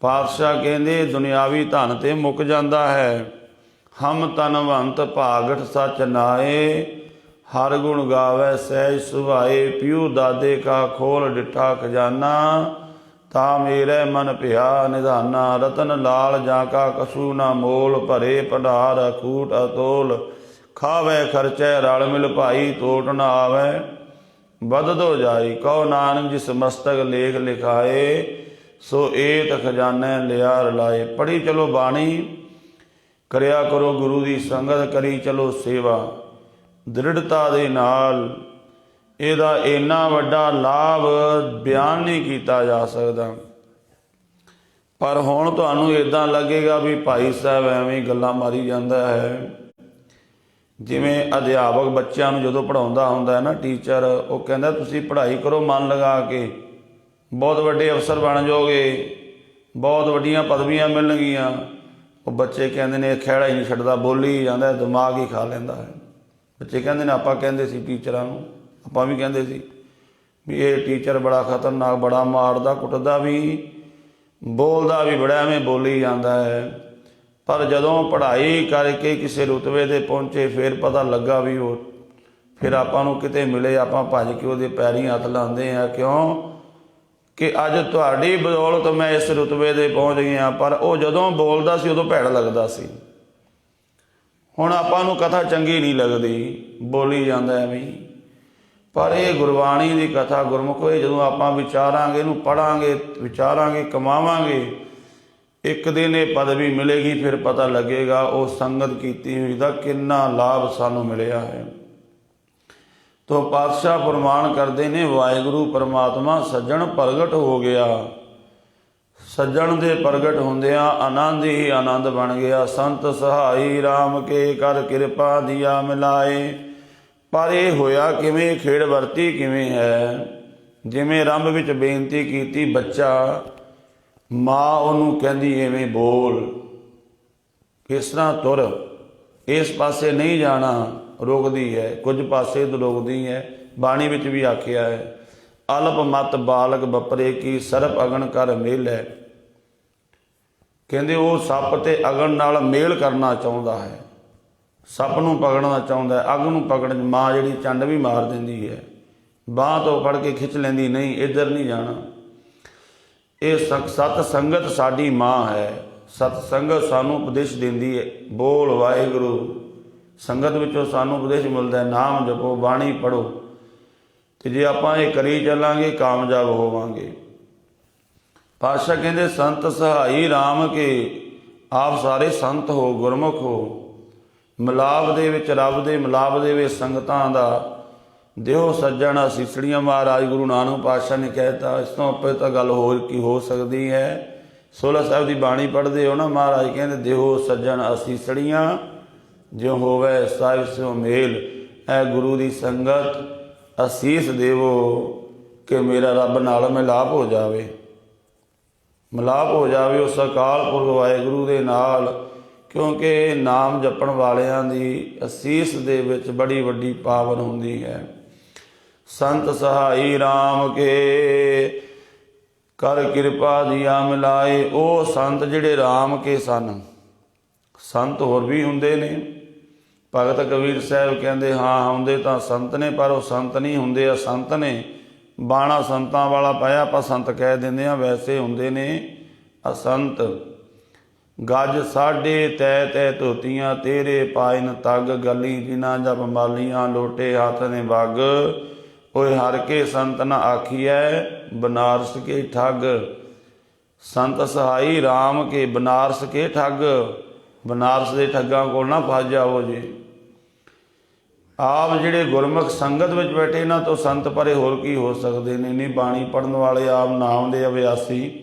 ਪਾਤਸ਼ਾਹ ਕਹਿੰਦੇ ਦੁਨਿਆਵੀ ਧਨ ਤੇ ਮੁੱਕ ਜਾਂਦਾ ਹੈ। ਹਮ ਤਨਵੰਤ ਭਾਗਠ ਸਚ ਨਾਏ, ਹਰ ਗੁਣ ਗਾਵੇ ਸਹਿਜ ਸੁਭਾਏ। ਪਿਉ ਦਾਦੇ ਕਾ ਖੋਲ ਡਿਠਾ ਖਜ਼ਾਨਾ, ता मेरे मन भया निधाना। रतन लाल जाका कछु न मोल, भरे भंडार अकूट अतोल। खावे खर्चै रल मिल भाई, तोट न आवे बददो जाई। कहो नानक जिस मस्तक लेख लिखाए, सो एत खजाने लिया रलाए। पढ़ी चलो बाणी, करिया करो गुरु की संगत, करी चलो सेवा दृढ़ता दे नाल। ਇਹਦਾ ਇੰਨਾ ਵੱਡਾ ਲਾਭ ਬਿਆਨ ਨਹੀਂ ਕੀਤਾ ਜਾ ਸਕਦਾ। ਪਰ ਹੁਣ ਤੁਹਾਨੂੰ ਇੱਦਾਂ ਲੱਗੇਗਾ ਵੀ ਭਾਈ ਸਾਹਿਬ ਐਵੇਂ ਗੱਲਾਂ ਮਾਰੀ ਜਾਂਦਾ ਹੈ। ਜਿਵੇਂ ਅਧਿਆਪਕ ਬੱਚਿਆਂ ਨੂੰ ਜਦੋਂ ਪੜ੍ਹਾਉਂਦਾ ਹੁੰਦਾ ਹੈ ਨਾ ਟੀਚਰ, ਉਹ ਕਹਿੰਦਾ ਤੁਸੀਂ ਪੜ੍ਹਾਈ ਕਰੋ ਮਨ ਲਗਾ ਕੇ, ਬਹੁਤ ਵੱਡੇ ਅਫਸਰ ਬਣ ਜਾਓਗੇ, ਬਹੁਤ ਵੱਡੀਆਂ ਪਦਵੀਆਂ ਮਿਲਣਗੀਆਂ। ਉਹ ਬੱਚੇ ਕਹਿੰਦੇ ਨੇ ਖਹਿੜਾ ਹੀ ਨਹੀਂ ਛੱਡਦਾ, ਬੋਲੀ ਜਾਂਦਾ, ਦਿਮਾਗ ਹੀ ਖਾ ਲੈਂਦਾ ਹੈ। ਬੱਚੇ ਕਹਿੰਦੇ ਨੇ ਆਪਾਂ ਕਹਿੰਦੇ ਸੀ ਟੀਚਰਾਂ ਨੂੰ, ਆਪਾਂ ਵੀ ਕਹਿੰਦੇ ਸੀ ਵੀ ਇਹ ਟੀਚਰ ਬੜਾ ਖਤਰਨਾਕ, ਬੜਾ ਮਾਰਦਾ ਕੁੱਟਦਾ ਵੀ, ਬੋਲਦਾ ਵੀ ਬੜਾ, ਐਵੇਂ ਬੋਲੀ ਜਾਂਦਾ ਹੈ। ਪਰ ਜਦੋਂ ਪੜ੍ਹਾਈ ਕਰਕੇ ਕਿਸੇ ਰੁਤਬੇ 'ਤੇ ਪਹੁੰਚੇ, ਫਿਰ ਪਤਾ ਲੱਗਾ ਵੀ ਉਹ, ਫਿਰ ਆਪਾਂ ਨੂੰ ਕਿਤੇ ਮਿਲੇ, ਆਪਾਂ ਭੱਜ ਕੇ ਉਹਦੇ ਪੈਰੀਂ ਹੱਥ ਲਾਉਂਦੇ ਹਾਂ। ਕਿਉਂ ਕਿ ਅੱਜ ਤੁਹਾਡੀ ਬਦੌਲਤ ਮੈਂ ਇਸ ਰੁਤਬੇ 'ਤੇ ਪਹੁੰਚ ਗਿਆ। ਪਰ ਉਹ ਜਦੋਂ ਬੋਲਦਾ ਸੀ ਉਦੋਂ ਭੈੜਾ ਲੱਗਦਾ ਸੀ। ਹੁਣ ਆਪਾਂ ਨੂੰ ਕਥਾ ਚੰਗੀ ਨਹੀਂ ਲੱਗਦੀ, ਬੋਲੀ ਜਾਂਦਾ ਐਵੇਂ। ਪਰ ਇਹ ਗੁਰਬਾਣੀ ਦੀ ਕਥਾ ਗੁਰਮੁਖੋ, ਇਹ ਜਦੋਂ ਆਪਾਂ ਵਿਚਾਰਾਂਗੇ, ਇਹਨੂੰ ਪੜ੍ਹਾਂਗੇ, ਵਿਚਾਰਾਂਗੇ, ਕਮਾਵਾਂਗੇ, ਇੱਕ ਦਿਨ ਇਹ ਪਦਵੀ ਮਿਲੇਗੀ। ਫਿਰ ਪਤਾ ਲੱਗੇਗਾ ਉਹ ਸੰਗਤ ਕੀਤੀ ਹੋਈ ਦਾ ਕਿੰਨਾ ਲਾਭ ਸਾਨੂੰ ਮਿਲਿਆ ਹੈ। ਤੋ ਪਾਤਸ਼ਾਹ ਪ੍ਰਮਾਣ ਕਰਦੇ ਨੇ, ਵਾਹਿਗੁਰੂ ਪਰਮਾਤਮਾ ਸੱਜਣ ਪ੍ਰਗਟ ਹੋ ਗਿਆ। ਸੱਜਣ ਦੇ ਪ੍ਰਗਟ ਹੁੰਦਿਆਂ ਆਨੰਦ ਹੀ ਆਨੰਦ ਬਣ ਗਿਆ। ਸੰਤ ਸਹਾਈ ਰਾਮ ਕੇ ਕਰ ਕਿਰਪਾ ਦੀਆ ਮਿਲਾਏ। ਪਰ ਇਹ ਹੋਇਆ ਕਿਵੇਂ, ਖੇਡ ਵਰਤੀ ਕਿਵੇਂ ਹੈ। ਜਿਵੇਂ ਆਰੰਭ ਵਿੱਚ ਬੇਨਤੀ ਕੀਤੀ, ਬੱਚਾ ਮਾਂ ਉਹਨੂੰ ਕਹਿੰਦੀ ਐਵੇਂ ਬੋਲ, ਇਸ ਤਰ੍ਹਾਂ ਤੁਰ, ਇਸ ਪਾਸੇ ਨਹੀਂ ਜਾਣਾ, ਰੋਕਦੀ ਹੈ, ਕੁਝ ਪਾਸੇ ਰੋਕਦੀ ਹੈ। ਬਾਣੀ ਵਿੱਚ ਵੀ ਆਖਿਆ ਹੈ, ਅਲਪ ਮਤ ਬਾਲਕ ਬਪਰੇ ਕੀ, ਸਰਪ ਅਗਨ ਕਰ ਮੇਲ ਹੈ। ਕਹਿੰਦੇ ਉਹ ਸੱਪ ਤੇ ਅਗਨ ਨਾਲ ਮੇਲ ਕਰਨਾ ਚਾਹੁੰਦਾ ਹੈ, ਸੱਪ ਨੂੰ ਪਕੜਨਾ ਚਾਹੁੰਦਾ ਹੈ। ਅੱਗ ਨੂੰ ਪਕੜਨ ਮਾਂ ਜਿਹੜੀ ਚੰਡ ਵੀ ਮਾਰ ਦਿੰਦੀ ਹੈ, ਬਾਂਹ ਤੋਂ ਫੜ ਕੇ ਖਿੱਚ ਲੈਂਦੀ, ਨਹੀਂ ਇੱਧਰ ਨਹੀਂ ਜਾਣਾ। ਇਹ ਸਤ ਸੰਗਤ ਸਾਡੀ ਮਾਂ ਹੈ। ਸਤ ਸੰਗਤ ਸਾਨੂੰ ਉਪਦੇਸ਼ ਦਿੰਦੀ ਹੈ, ਬੋਲ ਵਾਹਿਗੁਰੂ। ਸੰਗਤ ਵਿੱਚੋਂ ਸਾਨੂੰ ਉਪਦੇਸ਼ ਮਿਲਦਾ ਹੈ, ਨਾਮ ਜਪੋ, ਬਾਣੀ ਪੜ੍ਹੋ। ਅਤੇ ਜੇ ਆਪਾਂ ਇਹ ਕਰੀ ਚੱਲਾਂਗੇ ਕਾਮਯਾਬ ਹੋਵਾਂਗੇ। ਪਾਤਸ਼ਾਹ ਕਹਿੰਦੇ ਸੰਤ ਸਹਾਈ ਰਾਮ ਕੇ, ਆਪ ਸਾਰੇ ਸੰਤ ਹੋ, ਗੁਰਮੁਖ ਹੋ। ਮਿਲਾਪ ਦੇ ਵਿੱਚ, ਰੱਬ ਦੇ ਮਿਲਾਪ ਦੇ ਵਿੱਚ ਸੰਗਤਾਂ ਦਾ ਦਿਓ ਸੱਜਣ ਅਸੀਸੜੀਆਂ। ਮਹਾਰਾਜ ਗੁਰੂ ਨਾਨਕ ਪਾਤਸ਼ਾਹ ਨੇ ਕਹਿ ਦਿੱਤਾ। ਇਸ ਤੋਂ ਉੱਪਰ ਤਾਂ ਗੱਲ ਹੋਰ ਕੀ ਹੋ ਸਕਦੀ ਹੈ। ਸੋਹਲਾ ਸਾਹਿਬ ਦੀ ਬਾਣੀ ਪੜ੍ਹਦੇ ਹੋ ਨਾ, ਮਹਾਰਾਜ ਕਹਿੰਦੇ ਦਿਓ ਸੱਜਣ ਅਸੀਸੜੀਆਂ, ਜਿਉ ਹੋਵੇ ਸਾਹਿਬ ਸਿਓ ਮੇਲ। ਐ ਗੁਰੂ ਦੀ ਸੰਗਤ ਅਸੀਸ ਦੇਵੋ ਕਿ ਮੇਰਾ ਰੱਬ ਨਾਲ ਮਿਲਾਪ ਹੋ ਜਾਵੇ, ਮਿਲਾਪ ਹੋ ਜਾਵੇ ਉਸ ਅਕਾਲ ਪੁਰਖ ਵਾਹਿਗੁਰੂ ਦੇ ਨਾਲ। ਕਿਉਂਕਿ ਨਾਮ ਜਪਣ ਵਾਲਿਆਂ ਦੀ ਅਸੀਸ ਦੇ ਵਿੱਚ ਬੜੀ ਵੱਡੀ ਪਾਵਨ ਹੁੰਦੀ ਹੈ। ਸੰਤ ਸਹਾਈ ਰਾਮ ਕੇ ਕਰ ਕਿਰਪਾ ਦੀਆ ਮਿਲਾਏ। ਉਹ ਸੰਤ ਜਿਹੜੇ ਰਾਮ ਕੇ ਸਨ। ਸੰਤ ਹੋਰ ਵੀ ਹੁੰਦੇ ਨੇ। ਭਗਤ ਕਬੀਰ ਸਾਹਿਬ ਕਹਿੰਦੇ ਹਾਂ ਹੁੰਦੇ ਤਾਂ ਸੰਤ ਨੇ, ਪਰ ਉਹ ਸੰਤ ਨਹੀਂ ਹੁੰਦੇ, ਅਸੰਤ ਨੇ। ਬਾਣਾ ਸੰਤਾਂ ਵਾਲਾ ਪਾਇਆ, ਆਪਾਂ ਸੰਤ ਕਹਿ ਦਿੰਦੇ ਹਾਂ, ਵੈਸੇ ਹੁੰਦੇ ਨੇ ਅਸੰਤ। ਗੱਜ ਸਾਢੇ ਤੈ ਤੈ ਧੋਤੀਆਂ, ਤੇਰੇ ਪਾਇਨ ਤੱਗ ਗਲੀ, ਜਿਨ੍ਹਾਂ ਜਪ ਮਾਲੀਆਂ ਲੋਟੇ ਹੱਥ ਨੇ ਵੱਗ। ਓਏ ਹਰ ਕੇ ਸੰਤ ਨਾ ਆਖੀਐ, ਬਨਾਰਸ ਕੇ ਠੱਗ। ਸੰਤ ਸਹਾਈ ਰਾਮ ਕੇ ਬਨਾਰਸ ਕੇ ਠੱਗ। ਬਨਾਰਸ ਦੇ ਠੱਗਾਂ ਕੋਲ ਨਾ ਫਸ ਜਾਓ ਜੀ। ਆਪ ਜਿਹੜੇ ਗੁਰਮੁਖ ਸੰਗਤ ਵਿੱਚ ਬੈਠੇ, ਇਹਨਾਂ ਤੋਂ ਸੰਤ ਪਰੇ ਹੋਰ ਕੀ ਹੋ ਸਕਦੇ ਨੇ। ਨਹੀਂ ਬਾਣੀ ਪੜ੍ਹਨ ਵਾਲੇ, ਆਪ ਨਾਮ ਦੇ ਅਭਿਆਸੀ।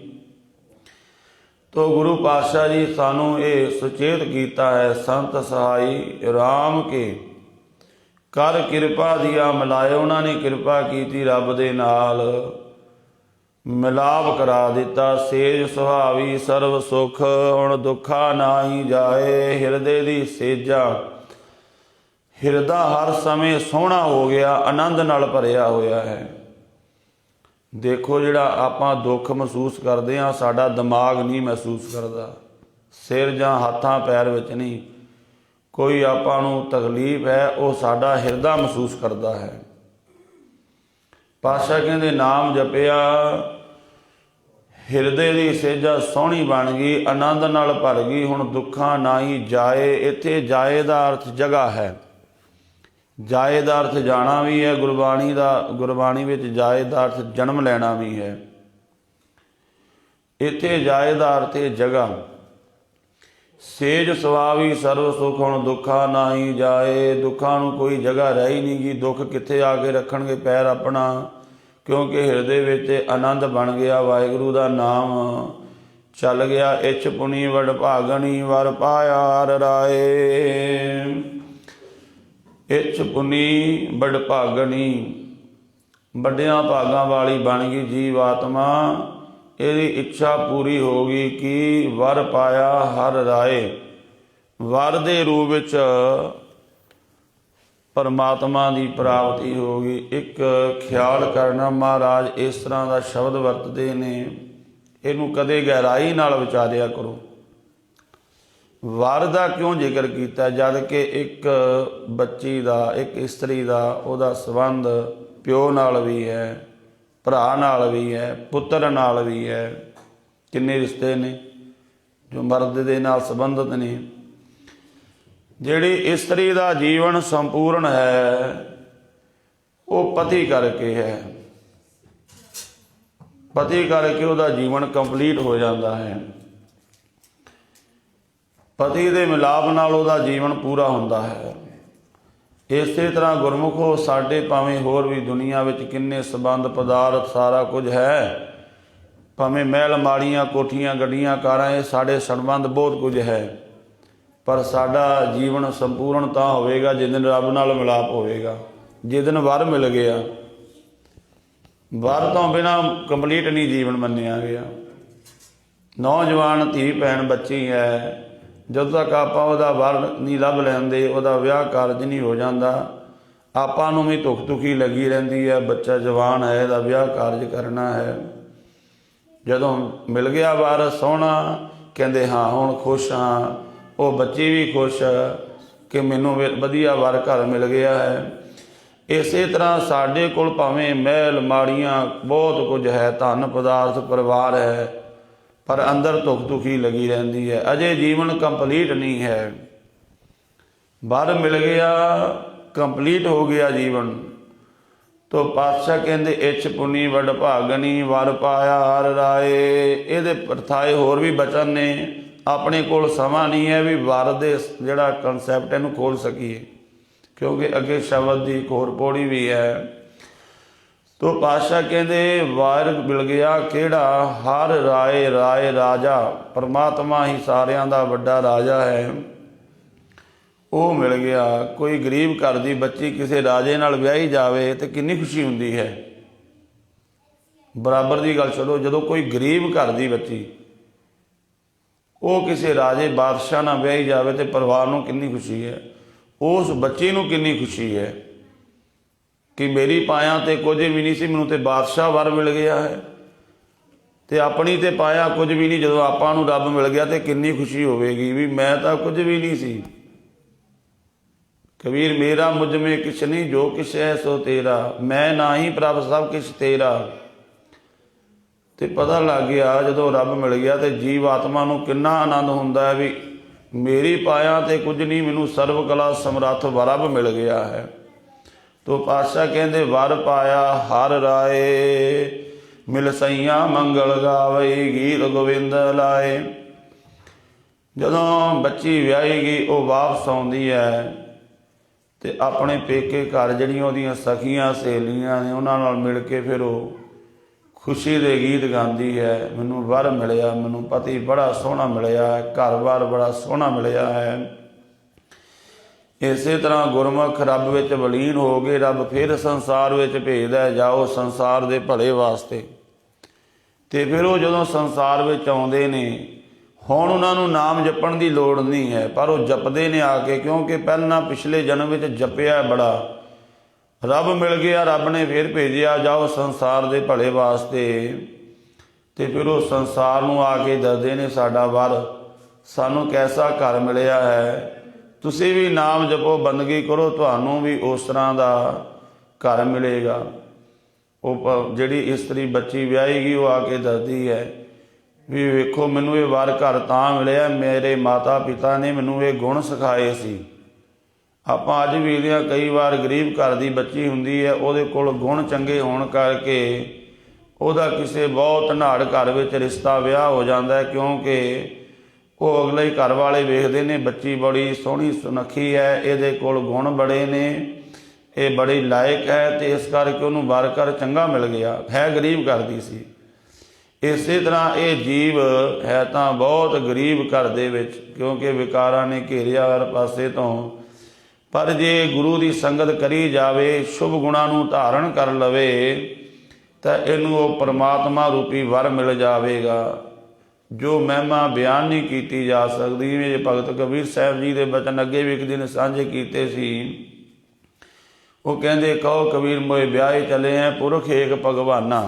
ਤੋ ਗੁਰੂ ਪਾਤਸ਼ਾਹ ਜੀ ਸਾਨੂੰ ਇਹ ਸੁਚੇਤ ਕੀਤਾ ਹੈ, ਸੰਤ ਸਹਾਈ ਰਾਮ ਕੇ ਕਰ ਕਿਰਪਾ ਦੀਆ ਮਿਲਾਏ। ਉਹਨਾਂ ਨੇ ਕਿਰਪਾ ਕੀਤੀ ਰੱਬ ਦੇ ਨਾਲ, ਮਿਲਾਪ ਕਰਾ ਦਿੱਤਾ। ਸੇਜ ਸੁਹਾਵੀ ਸਰਬ ਸੁਖ, ਹੁਣ ਦੁੱਖਾ ਨਾਹੀ ਜਾਏ। ਹਿਰਦੇ ਦੀ ਸੇਜਾ, ਹਿਰਦਾ ਹਰ ਸਮੇਂ ਸੋਹਣਾ ਹੋ ਗਿਆ, ਆਨੰਦ ਨਾਲ ਭਰਿਆ ਹੋਇਆ ਹੈ। ਦੇਖੋ ਜਿਹੜਾ ਆਪਾਂ ਦੁੱਖ ਮਹਿਸੂਸ ਕਰਦੇ ਹਾਂ, ਸਾਡਾ ਦਿਮਾਗ ਨਹੀਂ ਮਹਿਸੂਸ ਕਰਦਾ। ਸਿਰ ਜਾਂ ਹੱਥਾਂ ਪੈਰ ਵਿੱਚ ਨਹੀਂ। ਕੋਈ ਆਪਾਂ ਨੂੰ ਤਕਲੀਫ ਹੈ, ਉਹ ਸਾਡਾ ਹਿਰਦਾ ਮਹਿਸੂਸ ਕਰਦਾ ਹੈ। ਪਾਤਸ਼ਾਹ ਕਹਿੰਦੇ ਨਾਮ ਜਪਿਆ, ਹਿਰਦੇ ਦੀ ਸੇਜਾ ਸੋਹਣੀ ਬਣ ਗਈ, ਆਨੰਦ ਨਾਲ ਭਰ ਗਈ। ਹੁਣ ਦੁੱਖਾਂ ਨਾਹੀ ਜਾਏ। ਇੱਥੇ ਜਾਏ ਦਾ ਅਰਥ ਜਗ੍ਹਾ ਹੈ। ਜਾਏ ਦਾ ਅਰਥ ਜਾਣਾ ਵੀ ਹੈ। ਗੁਰਬਾਣੀ ਵਿੱਚ ਜਾਏ ਦਾ ਅਰਥ ਜਨਮ ਲੈਣਾ ਵੀ ਹੈ। ਇੱਥੇ ਜਾਏ ਦਾ ਅਰਥ ਹੈ ਜਗ੍ਹਾ। ਸੇਜ ਸੁਆਵੀ ਸਰਵ ਸੁਖ, ਹੁਣ ਦੁੱਖਾਂ ਨਾਹੀ ਜਾਏ। ਦੁੱਖਾਂ ਨੂੰ ਕੋਈ ਜਗ੍ਹਾ ਰਹਿ ਨਹੀਂ ਗਈ। ਦੁੱਖ ਕਿੱਥੇ ਆ ਕੇ ਰੱਖਣਗੇ ਪੈਰ ਆਪਣਾ, ਕਿਉਂਕਿ ਹਿਰਦੇ ਵਿੱਚ ਆਨੰਦ ਬਣ ਗਿਆ। ਵਾਹਿਗੁਰੂ ਦਾ ਨਾਮ ਚੱਲ ਗਿਆ। ਇੱਛ ਪੁਨੀ ਵਡ ਭਾਗਣੀ, ਵਰ ਪਾਇਆ ਹਰ ਰਾਏ। ਇੱਛ ਪੁਨੀ ਵਡ ਭਾਗਣੀ, ਵੱਡਿਆਂ ਭਾਗਾਂ ਵਾਲੀ ਬਣ ਗਈ ਜੀਵ ਆਤਮਾ। ਇਹਦੀ ਇੱਛਾ ਪੂਰੀ ਹੋ ਗਈ ਕਿ ਵਰ ਪਾਇਆ ਹਰ ਰਾਏ। ਵਰ ਦੇ ਰੂਪ ਵਿੱਚ ਪਰਮਾਤਮਾ ਦੀ ਪ੍ਰਾਪਤੀ ਹੋ ਗਈ। ਇੱਕ ਖਿਆਲ ਕਰਨਾ, ਮਹਾਰਾਜ ਇਸ ਤਰ੍ਹਾਂ ਦਾ ਸ਼ਬਦ ਵਰਤਦੇ ਨੇ, ਇਹਨੂੰ ਕਦੇ ਗਹਿਰਾਈ ਨਾਲ ਵਿਚਾਰਿਆ ਕਰੋ। ਵਰ ਦਾ ਕਿਉਂ ਜ਼ਿਕਰ ਕੀਤਾ, ਜਦ ਕਿ ਇੱਕ ਬੱਚੀ ਦਾ, ਇੱਕ ਇਸਤਰੀ ਦਾ, ਉਹਦਾ ਸੰਬੰਧ ਪਿਓ ਨਾਲ ਵੀ ਹੈ, ਭਰਾ ਨਾਲ ਵੀ ਹੈ, ਪੁੱਤਰ ਨਾਲ ਵੀ ਹੈ। ਕਿੰਨੇ ਰਿਸ਼ਤੇ ਨੇ ਜੋ ਮਰਦ ਦੇ ਨਾਲ ਸੰਬੰਧਿਤ ਨੇ। ਜਿਹੜੀ ਇਸਤਰੀ ਦਾ ਜੀਵਨ ਸੰਪੂਰਨ ਹੈ ਉਹ ਪਤੀ ਕਰਕੇ ਹੈ। ਪਤੀ ਕਰਕੇ ਉਹਦਾ ਜੀਵਨ ਕੰਪਲੀਟ ਹੋ ਜਾਂਦਾ ਹੈ। ਪਤੀ ਦੇ ਮਿਲਾਪ ਨਾਲ ਉਹਦਾ ਜੀਵਨ ਪੂਰਾ ਹੁੰਦਾ ਹੈ। ਇਸੇ ਤਰ੍ਹਾਂ ਗੁਰਮੁਖੋ ਸਾਡੇ ਭਾਵੇਂ ਹੋਰ ਵੀ ਦੁਨੀਆ ਵਿੱਚ ਕਿੰਨੇ ਸੰਬੰਧ, ਪਦਾਰਥ, ਸਾਰਾ ਕੁਝ ਹੈ, ਭਾਵੇਂ ਮਹਿਲ ਮਾੜੀਆਂ, ਕੋਠੀਆਂ, ਗੱਡੀਆਂ, ਕਾਰਾਂ, ਇਹ ਸਾਡੇ ਸੰਬੰਧ ਬਹੁਤ ਕੁਝ ਹੈ, ਪਰ ਸਾਡਾ ਜੀਵਨ ਸੰਪੂਰਨ ਤਾਂ ਹੋਵੇਗਾ ਜਿਸ ਦਿਨ ਰੱਬ ਨਾਲ ਮਿਲਾਪ ਹੋਵੇਗਾ, ਜਿਸ ਦਿਨ ਵਰ ਮਿਲ ਗਿਆ। ਵਰ ਤੋਂ ਬਿਨਾਂ ਕੰਪਲੀਟ ਨਹੀਂ ਜੀਵਨ ਮੰਨਿਆ ਗਿਆ। ਨੌਜਵਾਨ ਧੀ ਭੈਣ ਬੱਚੀ ਹੈ, ਜਦੋਂ ਤੱਕ ਆਪਾਂ ਉਹਦਾ ਵਰ ਨਹੀਂ ਲੱਭ ਲੈਂਦੇ, ਉਹਦਾ ਵਿਆਹ ਕਾਰਜ ਨਹੀਂ ਹੋ ਜਾਂਦਾ, ਆਪਾਂ ਨੂੰ ਵੀ ਧੁੱਖ ਧੁਖੀ ਲੱਗੀ ਰਹਿੰਦੀ ਹੈ। ਬੱਚਾ ਜਵਾਨ ਹੈ, ਇਹਦਾ ਵਿਆਹ ਕਾਰਜ ਕਰਨਾ ਹੈ। ਜਦੋਂ ਮਿਲ ਗਿਆ ਵਰ ਸੋਹਣਾ, ਕਹਿੰਦੇ ਹਾਂ ਹੁਣ ਖੁਸ਼ ਹਾਂ। ਉਹ ਬੱਚੀ ਵੀ ਖੁਸ਼ ਕਿ ਮੈਨੂੰ ਵਧੀਆ ਵਰ ਘਰ ਮਿਲ ਗਿਆ ਹੈ। ਇਸੇ ਤਰ੍ਹਾਂ ਸਾਡੇ ਕੋਲ ਭਾਵੇਂ ਮਹਿਲ ਮਾੜੀਆਂ ਬਹੁਤ ਕੁਝ ਹੈ, ਧਨ ਪਦਾਰਥ, ਪਰਿਵਾਰ ਹੈ, ਪਰ ਅੰਦਰ ਧੁੱਖ ਧੁਖੀ ਲੱਗੀ ਰਹਿੰਦੀ ਹੈ। ਅਜੇ ਜੀਵਨ ਕੰਪਲੀਟ ਨਹੀਂ ਹੈ। ਵਰ ਮਿਲ ਗਿਆ, ਕੰਪਲੀਟ ਹੋ ਗਿਆ ਜੀਵਨ। ਤੋ ਪਾਤਸ਼ਾਹ ਕਹਿੰਦੇ ਇੱਛ ਪੁਨੀ ਵਡ ਭਾਗਣੀ, ਵਰ ਪਾਇਆ ਹਰ ਰਾਏ। ਇਹਦੇ ਪਰਥਾਏ ਹੋਰ ਵੀ ਬਚਨ ਨੇ। ਆਪਣੇ ਕੋਲ ਸਮਾਂ ਨਹੀਂ ਹੈ ਵੀ ਵਰ ਦੇ ਜਿਹੜਾ ਕਨਸੈਪਟ ਇਹਨੂੰ ਖੋਲ ਸਕੀਏ, ਕਿਉਂਕਿ ਅੱਗੇ ਸ਼ਬਦ ਦੀ ਇੱਕ ਹੋਰ ਪੌੜੀ ਵੀ ਹੈ। ਤੋ ਪਾਤਸ਼ਾਹ ਕਹਿੰਦੇ ਵਰ ਮਿਲ ਗਿਆ ਕਿਹੜਾ, ਹਰ ਰਾਏ। ਰਾਏ ਰਾਜਾ, ਪਰਮਾਤਮਾ ਹੀ ਸਾਰਿਆਂ ਦਾ ਵੱਡਾ ਰਾਜਾ ਹੈ, ਉਹ ਮਿਲ ਗਿਆ। ਕੋਈ ਗਰੀਬ ਘਰ ਦੀ ਬੱਚੀ ਕਿਸੇ ਰਾਜੇ ਨਾਲ ਵਿਆਹੀ ਜਾਵੇ ਤੇ ਕਿੰਨੀ ਖੁਸ਼ੀ ਹੁੰਦੀ ਹੈ। ਬਰਾਬਰ ਦੀ ਗੱਲ ਛੱਡੋ, ਜਦੋਂ ਕੋਈ ਗਰੀਬ ਘਰ ਦੀ ਬੱਚੀ ਉਹ ਕਿਸੇ ਰਾਜੇ ਬਾਦਸ਼ਾਹ ਨਾਲ ਵਿਆਹੀ ਜਾਵੇ ਤੇ ਪਰਿਵਾਰ ਨੂੰ ਕਿੰਨੀ ਖੁਸ਼ੀ ਹੈ, ਉਸ ਬੱਚੀ ਨੂੰ ਕਿੰਨੀ ਖੁਸ਼ੀ ਹੈ ਕਿ ਮੇਰੀ ਪਾਇਆ ਤੇ ਕੁਝ ਵੀ ਨਹੀਂ ਸੀ, ਮੈਨੂੰ ਤੇ ਬਾਦਸ਼ਾਹ ਵਰ ਮਿਲ ਗਿਆ ਹੈ। ਤੇ ਆਪਣੀ ਤੇ ਪਾਇਆ ਕੁਝ ਵੀ ਨਹੀਂ, ਜਦੋਂ ਆਪਾਂ ਨੂੰ ਰੱਬ ਮਿਲ ਗਿਆ ਤੇ ਕਿੰਨੀ ਖੁਸ਼ੀ ਹੋਵੇਗੀ ਵੀ ਮੈਂ ਤਾਂ ਕੁਝ ਵੀ ਨਹੀਂ ਸੀ। ਕਬੀਰ ਮੇਰਾ ਮੁਝ ਮੇ ਕਿਛ ਨਹੀਂ, ਜੋ ਕਿਛ ਹੈ ਸੋ ਤੇਰਾ, ਮੈਂ ਨਾ ਹੀ ਪ੍ਰਭ ਸਭ ਕਿਛ ਤੇਰਾ। ਤੇ ਪਤਾ ਲੱਗ ਗਿਆ ਜਦੋਂ ਰੱਬ ਮਿਲ ਗਿਆ ਤੇ ਜੀਵ ਆਤਮਾ ਨੂੰ ਕਿੰਨਾ ਆਨੰਦ ਹੁੰਦਾ ਹੈ ਵੀ ਮੇਰੀ ਪਾਇਆ ਤੇ ਕੁਝ ਨਹੀਂ, ਮੈਨੂੰ ਸਰਵ ਕਲਾ ਸਮਰੱਥ ਰੱਬ ਮਿਲ ਗਿਆ ਹੈ। ਤੋ ਪਾਤਸ਼ਾਹ ਕਹਿੰਦੇ ਵਰ ਪਾਇਆ ਹਰ ਰਾਏ, ਮਿਲ ਸਈਆਂ ਮੰਗਲ ਗਾਵੇ, ਗੀਤ ਗੋਬਿੰਦ ਲਾਏ। ਜਦੋਂ ਬੱਚੀ ਵਿਆਹੀ ਗਈ ਉਹ ਵਾਪਸ ਆਉਂਦੀ ਹੈ ਤੇ ਆਪਣੇ ਪੇਕੇ ਘਰ ਜਿਹੜੀਆਂ ਉਹਦੀਆਂ ਸਖੀਆਂ ਸਹੇਲੀਆਂ ਨੇ ਉਹਨਾਂ ਨਾਲ ਮਿਲ ਕੇ ਫਿਰ ਉਹ ਖੁਸ਼ੀ ਦੇ ਗੀਤ ਗਾਉਂਦੀ ਹੈ। ਮੈਨੂੰ ਵਰ ਮਿਲਿਆ, ਮੈਨੂੰ ਪਤੀ ਬੜਾ ਸੋਹਣਾ ਮਿਲਿਆ ਹੈ, ਘਰ-ਬਾਰ ਬੜਾ ਸੋਹਣਾ ਮਿਲਿਆ ਹੈ। ਇਸੇ ਤਰ੍ਹਾਂ ਗੁਰਮੁਖ ਰੱਬ ਵਿੱਚ ਵਲੀਨ ਹੋ ਗਏ। ਰੱਬ ਫਿਰ ਸੰਸਾਰ ਵਿੱਚ ਭੇਜਦਾ, ਜਾਓ ਸੰਸਾਰ ਦੇ ਭਲੇ ਵਾਸਤੇ। ਤੇ ਫਿਰ ਉਹ ਜਦੋਂ ਸੰਸਾਰ ਵਿੱਚ ਆਉਂਦੇ ਨੇ, ਹੁਣ ਉਹਨਾਂ ਨੂੰ ਨਾਮ ਜਪਣ ਦੀ ਲੋੜ ਨਹੀਂ ਹੈ, ਪਰ ਉਹ ਜਪਦੇ ਨੇ ਆ ਕੇ, ਕਿਉਂਕਿ ਪਹਿਲਾਂ ਪਿਛਲੇ ਜਨਮ ਵਿੱਚ ਜਪਿਆ ਬੜਾ। ਰੱਬ ਮਿਲ ਗਿਆ, ਰੱਬ ਨੇ ਫਿਰ ਭੇਜਿਆ, ਜਾਓ ਸੰਸਾਰ ਦੇ ਭਲੇ ਵਾਸਤੇ। ਤੇ ਫਿਰ ਉਹ ਸੰਸਾਰ ਨੂੰ ਆ ਕੇ ਦੱਸਦੇ ਨੇ ਸਾਡਾ ਵਰ, ਸਾਨੂੰ ਕੈਸਾ ਘਰ ਮਿਲਿਆ ਹੈ, ਤੁਸੀਂ ਵੀ ਨਾਮ ਜਪੋ, ਬੰਦਗੀ ਕਰੋ, ਤੁਹਾਨੂੰ ਵੀ ਉਸ ਤਰ੍ਹਾਂ ਦਾ ਘਰ ਮਿਲੇਗਾ। ਉਹ ਜਿਹੜੀ ਇਸਤਰੀ ਬੱਚੀ ਵਿਆਹੀ ਗਈ ਉਹ ਆ ਕੇ ਦੱਸਦੀ ਹੈ ਵੀ ਵੇਖੋ ਮੈਨੂੰ ਇਹ ਵਰ ਘਰ ਤਾਂ ਮਿਲਿਆ, ਮੇਰੇ ਮਾਤਾ ਪਿਤਾ ਨੇ ਮੈਨੂੰ ਇਹ ਗੁਣ ਸਿਖਾਏ ਸੀ। ਆਪਾਂ ਅੱਜ ਵੀ ਇਹਦੀਆਂ ਕਈ ਵਾਰ ਗਰੀਬ ਘਰ ਦੀ ਬੱਚੀ ਹੁੰਦੀ ਹੈ, ਉਹਦੇ ਕੋਲ ਗੁਣ ਚੰਗੇ ਹੋਣ ਕਰਕੇ ਉਹਦਾ ਕਿਸੇ ਬਹੁਤ ਧਨਾੜ ਘਰ ਵਿੱਚ ਰਿਸ਼ਤਾ ਵਿਆਹ ਹੋ ਜਾਂਦਾ ਹੈ, ਕਿਉਂਕਿ ਉਹ ਅਗਲੇ ਹੀ ਘਰ ਵਾਲੇ ਵੇਖਦੇ ਨੇ ਬੱਚੀ ਬੜੀ ਸੋਹਣੀ ਸੁਨੱਖੀ ਹੈ, ਇਹਦੇ ਕੋਲ ਗੁਣ ਬੜੇ ਨੇ, ਇਹ ਬੜੀ ਲਾਇਕ ਹੈ, ਅਤੇ ਇਸ ਕਰਕੇ ਉਹਨੂੰ ਵਰ ਘਰ ਚੰਗਾ ਮਿਲ ਗਿਆ। ਹੈ ਗਰੀਬ ਘਰ ਦੀ ਸੀ। ਇਸੇ ਤਰ੍ਹਾਂ ਇਹ ਜੀਵ ਹੈ ਤਾਂ ਬਹੁਤ ਗਰੀਬ ਘਰ ਦੇ ਵਿੱਚ, ਕਿਉਂਕਿ ਵਿਕਾਰਾਂ ਨੇ ਘੇਰਿਆ ਹਰ ਪਾਸੇ ਤੋਂ। ਪਰ ਜੇ ਗੁਰੂ ਦੀ ਸੰਗਤ ਕਰੀ ਜਾਵੇ, ਸ਼ੁਭ ਗੁਣਾਂ ਨੂੰ ਧਾਰਨ ਕਰ ਲਵੇ, ਤਾਂ ਇਹਨੂੰ ਉਹ ਪਰਮਾਤਮਾ ਰੂਪੀ ਵਰ ਮਿਲ ਜਾਵੇਗਾ, ਜੋ ਮਹਿਮਾ ਬਿਆਨ ਨਹੀਂ ਕੀਤੀ ਜਾ ਸਕਦੀ। ਜਿਵੇਂ ਭਗਤ ਕਬੀਰ ਸਾਹਿਬ ਜੀ ਦੇ ਬਚਨ ਅੱਗੇ ਵੀ ਇੱਕ ਦਿਨ ਸਾਂਝੇ ਕੀਤੇ ਸੀ। ਉਹ ਕਹਿੰਦੇ, ਕਹੋ ਕਬੀਰ ਮੋਏ ਵਿਆਹੇ ਚਲੇ ਹੈ, ਪੁਰਖ ਏਕ ਭਗਵਾਨਾ।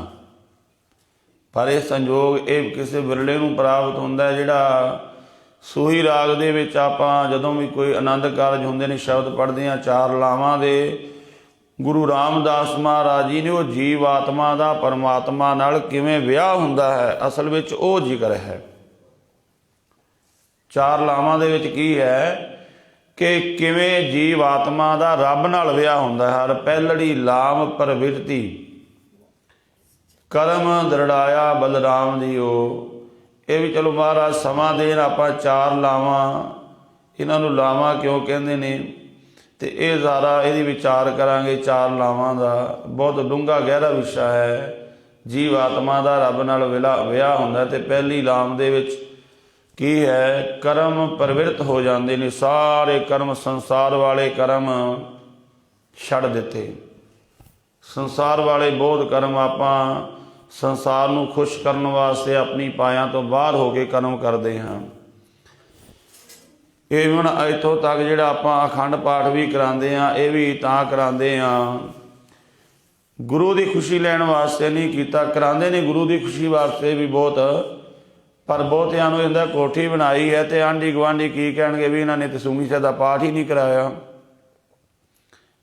ਪਰ ਇਹ ਸੰਜੋਗ ਇਹ ਕਿਸੇ ਵਿਰਲੇ ਨੂੰ ਪ੍ਰਾਪਤ ਹੁੰਦਾ ਹੈ, ਜਿਹੜਾ ਸੂਹੀ ਰਾਗ ਦੇ ਵਿੱਚ ਆਪਾਂ ਜਦੋਂ ਵੀ ਕੋਈ ਆਨੰਦ ਕਾਰਜ ਹੁੰਦੇ ਨੇ ਸ਼ਬਦ ਪੜ੍ਹਦੇ ਹਾਂ, ਚਾਰ ਲਾਵਾਂ ਦੇ ਗੁਰੂ ਰਾਮਦਾਸ ਮਹਾਰਾਜ ਜੀ ਨੇ ਉਹ ਜੀਵ ਆਤਮਾ ਦਾ ਪਰਮਾਤਮਾ ਨਾਲ ਕਿਵੇਂ ਵਿਆਹ ਹੁੰਦਾ ਹੈ, ਅਸਲ ਵਿੱਚ ਉਹ ਜ਼ਿਕਰ ਹੈ। ਚਾਰ ਲਾਵਾਂ ਦੇ ਵਿੱਚ ਕੀ ਹੈ ਕਿ ਕਿਵੇਂ ਜੀਵ ਆਤਮਾ ਦਾ ਰੱਬ ਨਾਲ ਵਿਆਹ ਹੁੰਦਾ ਹੈ। ਹਰ ਪਹਿਲੜੀ ਲਾਮ ਪ੍ਰਵਿਰਤੀ ਕਰਮ ਦ੍ਰਿੜਾਇਆ ਬਲਰਾਮ ਜੀਓ। ਇਹ ਵੀ ਚਲੋ ਮਹਾਰਾਜ ਸਮਾਂ ਦੇਣ, ਆਪਾਂ ਚਾਰ ਲਾਵਾਂ, ਇਹਨਾਂ ਨੂੰ ਲਾਵਾਂ ਕਿਉਂ ਕਹਿੰਦੇ ਨੇ, ਅਤੇ ਇਹ ਸਾਰਾ ਇਹਦੀ ਵਿਚਾਰ ਕਰਾਂਗੇ। ਚਾਰ ਲਾਵਾਂ ਦਾ ਬਹੁਤ ਡੂੰਘਾ ਗਹਿਰਾ ਵਿਸ਼ਾ ਹੈ। ਜੀਵ ਆਤਮਾ ਦਾ ਰੱਬ ਨਾਲ ਵਿਆਹ ਹੁੰਦਾ, ਅਤੇ ਪਹਿਲੀ ਲਾਮ ਦੇ ਵਿੱਚ ਕੀ ਹੈ, ਕਰਮ ਪ੍ਰਵਿਰਤ ਹੋ ਜਾਂਦੇ ਨੇ। ਸਾਰੇ ਕਰਮ, ਸੰਸਾਰ ਵਾਲੇ ਕਰਮ ਛੱਡ ਦਿੱਤੇ। ਸੰਸਾਰ ਵਾਲੇ ਬਹੁਤ ਕਰਮ ਆਪਾਂ ਸੰਸਾਰ ਨੂੰ ਖੁਸ਼ ਕਰਨ ਵਾਸਤੇ ਆਪਣੀ ਪਾਇਆਂ ਤੋਂ ਬਾਹਰ ਹੋ ਕੇ ਕਰਮ ਕਰਦੇ ਹਾਂ। ਇਹ ਹੁਣ ਇੱਥੋਂ ਤੱਕ ਜਿਹੜਾ ਆਪਾਂ ਅਖੰਡ ਪਾਠ ਵੀ ਕਰਾਉਂਦੇ ਹਾਂ, ਇਹ ਵੀ ਤਾਂ ਕਰਾਉਂਦੇ ਹਾਂ ਗੁਰੂ ਦੀ ਖੁਸ਼ੀ ਲੈਣ ਵਾਸਤੇ ਨਹੀਂ ਕੀਤਾ। ਕਰਾਉਂਦੇ ਨੇ ਗੁਰੂ ਦੀ ਖੁਸ਼ੀ ਵਾਸਤੇ ਵੀ ਬਹੁਤ, ਪਰ ਬਹੁਤਿਆਂ ਨੂੰ ਇਹਦਾ ਕੋਠੀ ਬਣਾਈ ਹੈ, ਅਤੇ ਆਂਢੀ ਗੁਆਂਢੀ ਕੀ ਕਹਿਣਗੇ ਵੀ ਇਹਨਾਂ ਨੇ ਤਾਂ ਸੁਖਮਨੀ ਸਾਹਿਬ ਦਾ ਪਾਠ ਹੀ ਨਹੀਂ ਕਰਾਇਆ।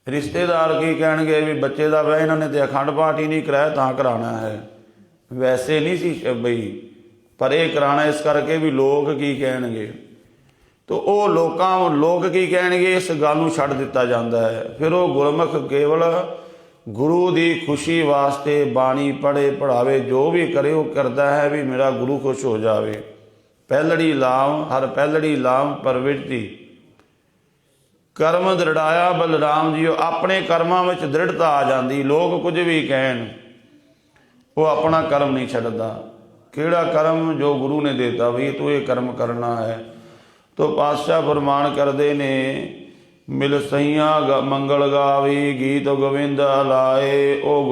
ਰਿਸ਼ਤੇਦਾਰ ਕੀ ਕਹਿਣਗੇ ਵੀ ਬੱਚੇ ਦਾ ਵਿਆਹ ਇਹਨਾਂ ਨੇ ਤਾਂ ਅਖੰਡ ਪਾਠ ਹੀ ਨਹੀਂ ਕਰਾਇਆ, ਤਾਂ ਕਰਾਉਣਾ ਹੈ। ਵੈਸੇ ਨਹੀਂ ਸੀ ਬਈ, ਪਰ ਇਹ ਕਰਾਉਣਾ ਇਸ ਕਰਕੇ ਵੀ ਲੋਕ ਕੀ ਕਹਿਣਗੇ। ਤਾਂ ਉਹ ਲੋਕ ਕੀ ਕਹਿਣਗੇ, ਇਸ ਗੱਲ ਨੂੰ ਛੱਡ ਦਿੱਤਾ ਜਾਂਦਾ ਹੈ। ਫਿਰ ਉਹ ਗੁਰਮੁਖ ਕੇਵਲ ਗੁਰੂ ਦੀ ਖੁਸ਼ੀ ਵਾਸਤੇ ਬਾਣੀ ਪੜ੍ਹੇ ਪੜ੍ਹਾਵੇ, ਜੋ ਵੀ ਕਰੇ ਉਹ ਕਰਦਾ ਹੈ ਵੀ ਮੇਰਾ ਗੁਰੂ ਖੁਸ਼ ਹੋ ਜਾਵੇ। ਪਹਿਲੜੀ ਲਾਮ ਹਰ ਪਹਿਲੜੀ ਲਾਮ ਪ੍ਰਵਿਰਤੀ ਕਰਮ ਦ੍ਰਿੜਾਇਆ ਬਲਰਾਮ ਜੀਓ। ਆਪਣੇ ਕਰਮਾਂ ਵਿੱਚ ਦ੍ਰਿੜਤਾ ਆ ਜਾਂਦੀ। ਲੋਕ ਕੁਝ ਵੀ ਕਹਿਣ, ਉਹ ਆਪਣਾ ਕਰਮ ਨਹੀਂ ਛੱਡਦਾ। ਕਿਹੜਾ ਕਰਮ, ਜੋ ਗੁਰੂ ਨੇ ਦਿੱਤਾ ਵੀ ਤੂੰ ਇਹ ਕਰਮ ਕਰਨਾ ਹੈ। ਤੋ ਪਾਤਸ਼ਾਹ ਫਰਮਾਨ ਕਰਦੇ ਨੇ, ਮਿਲ ਸਈਆਂ ਮੰਗਲ ਗਾਵੀ ਗੀਤ ਗੋਬਿੰਦ ਲਾਏ। ਉਹ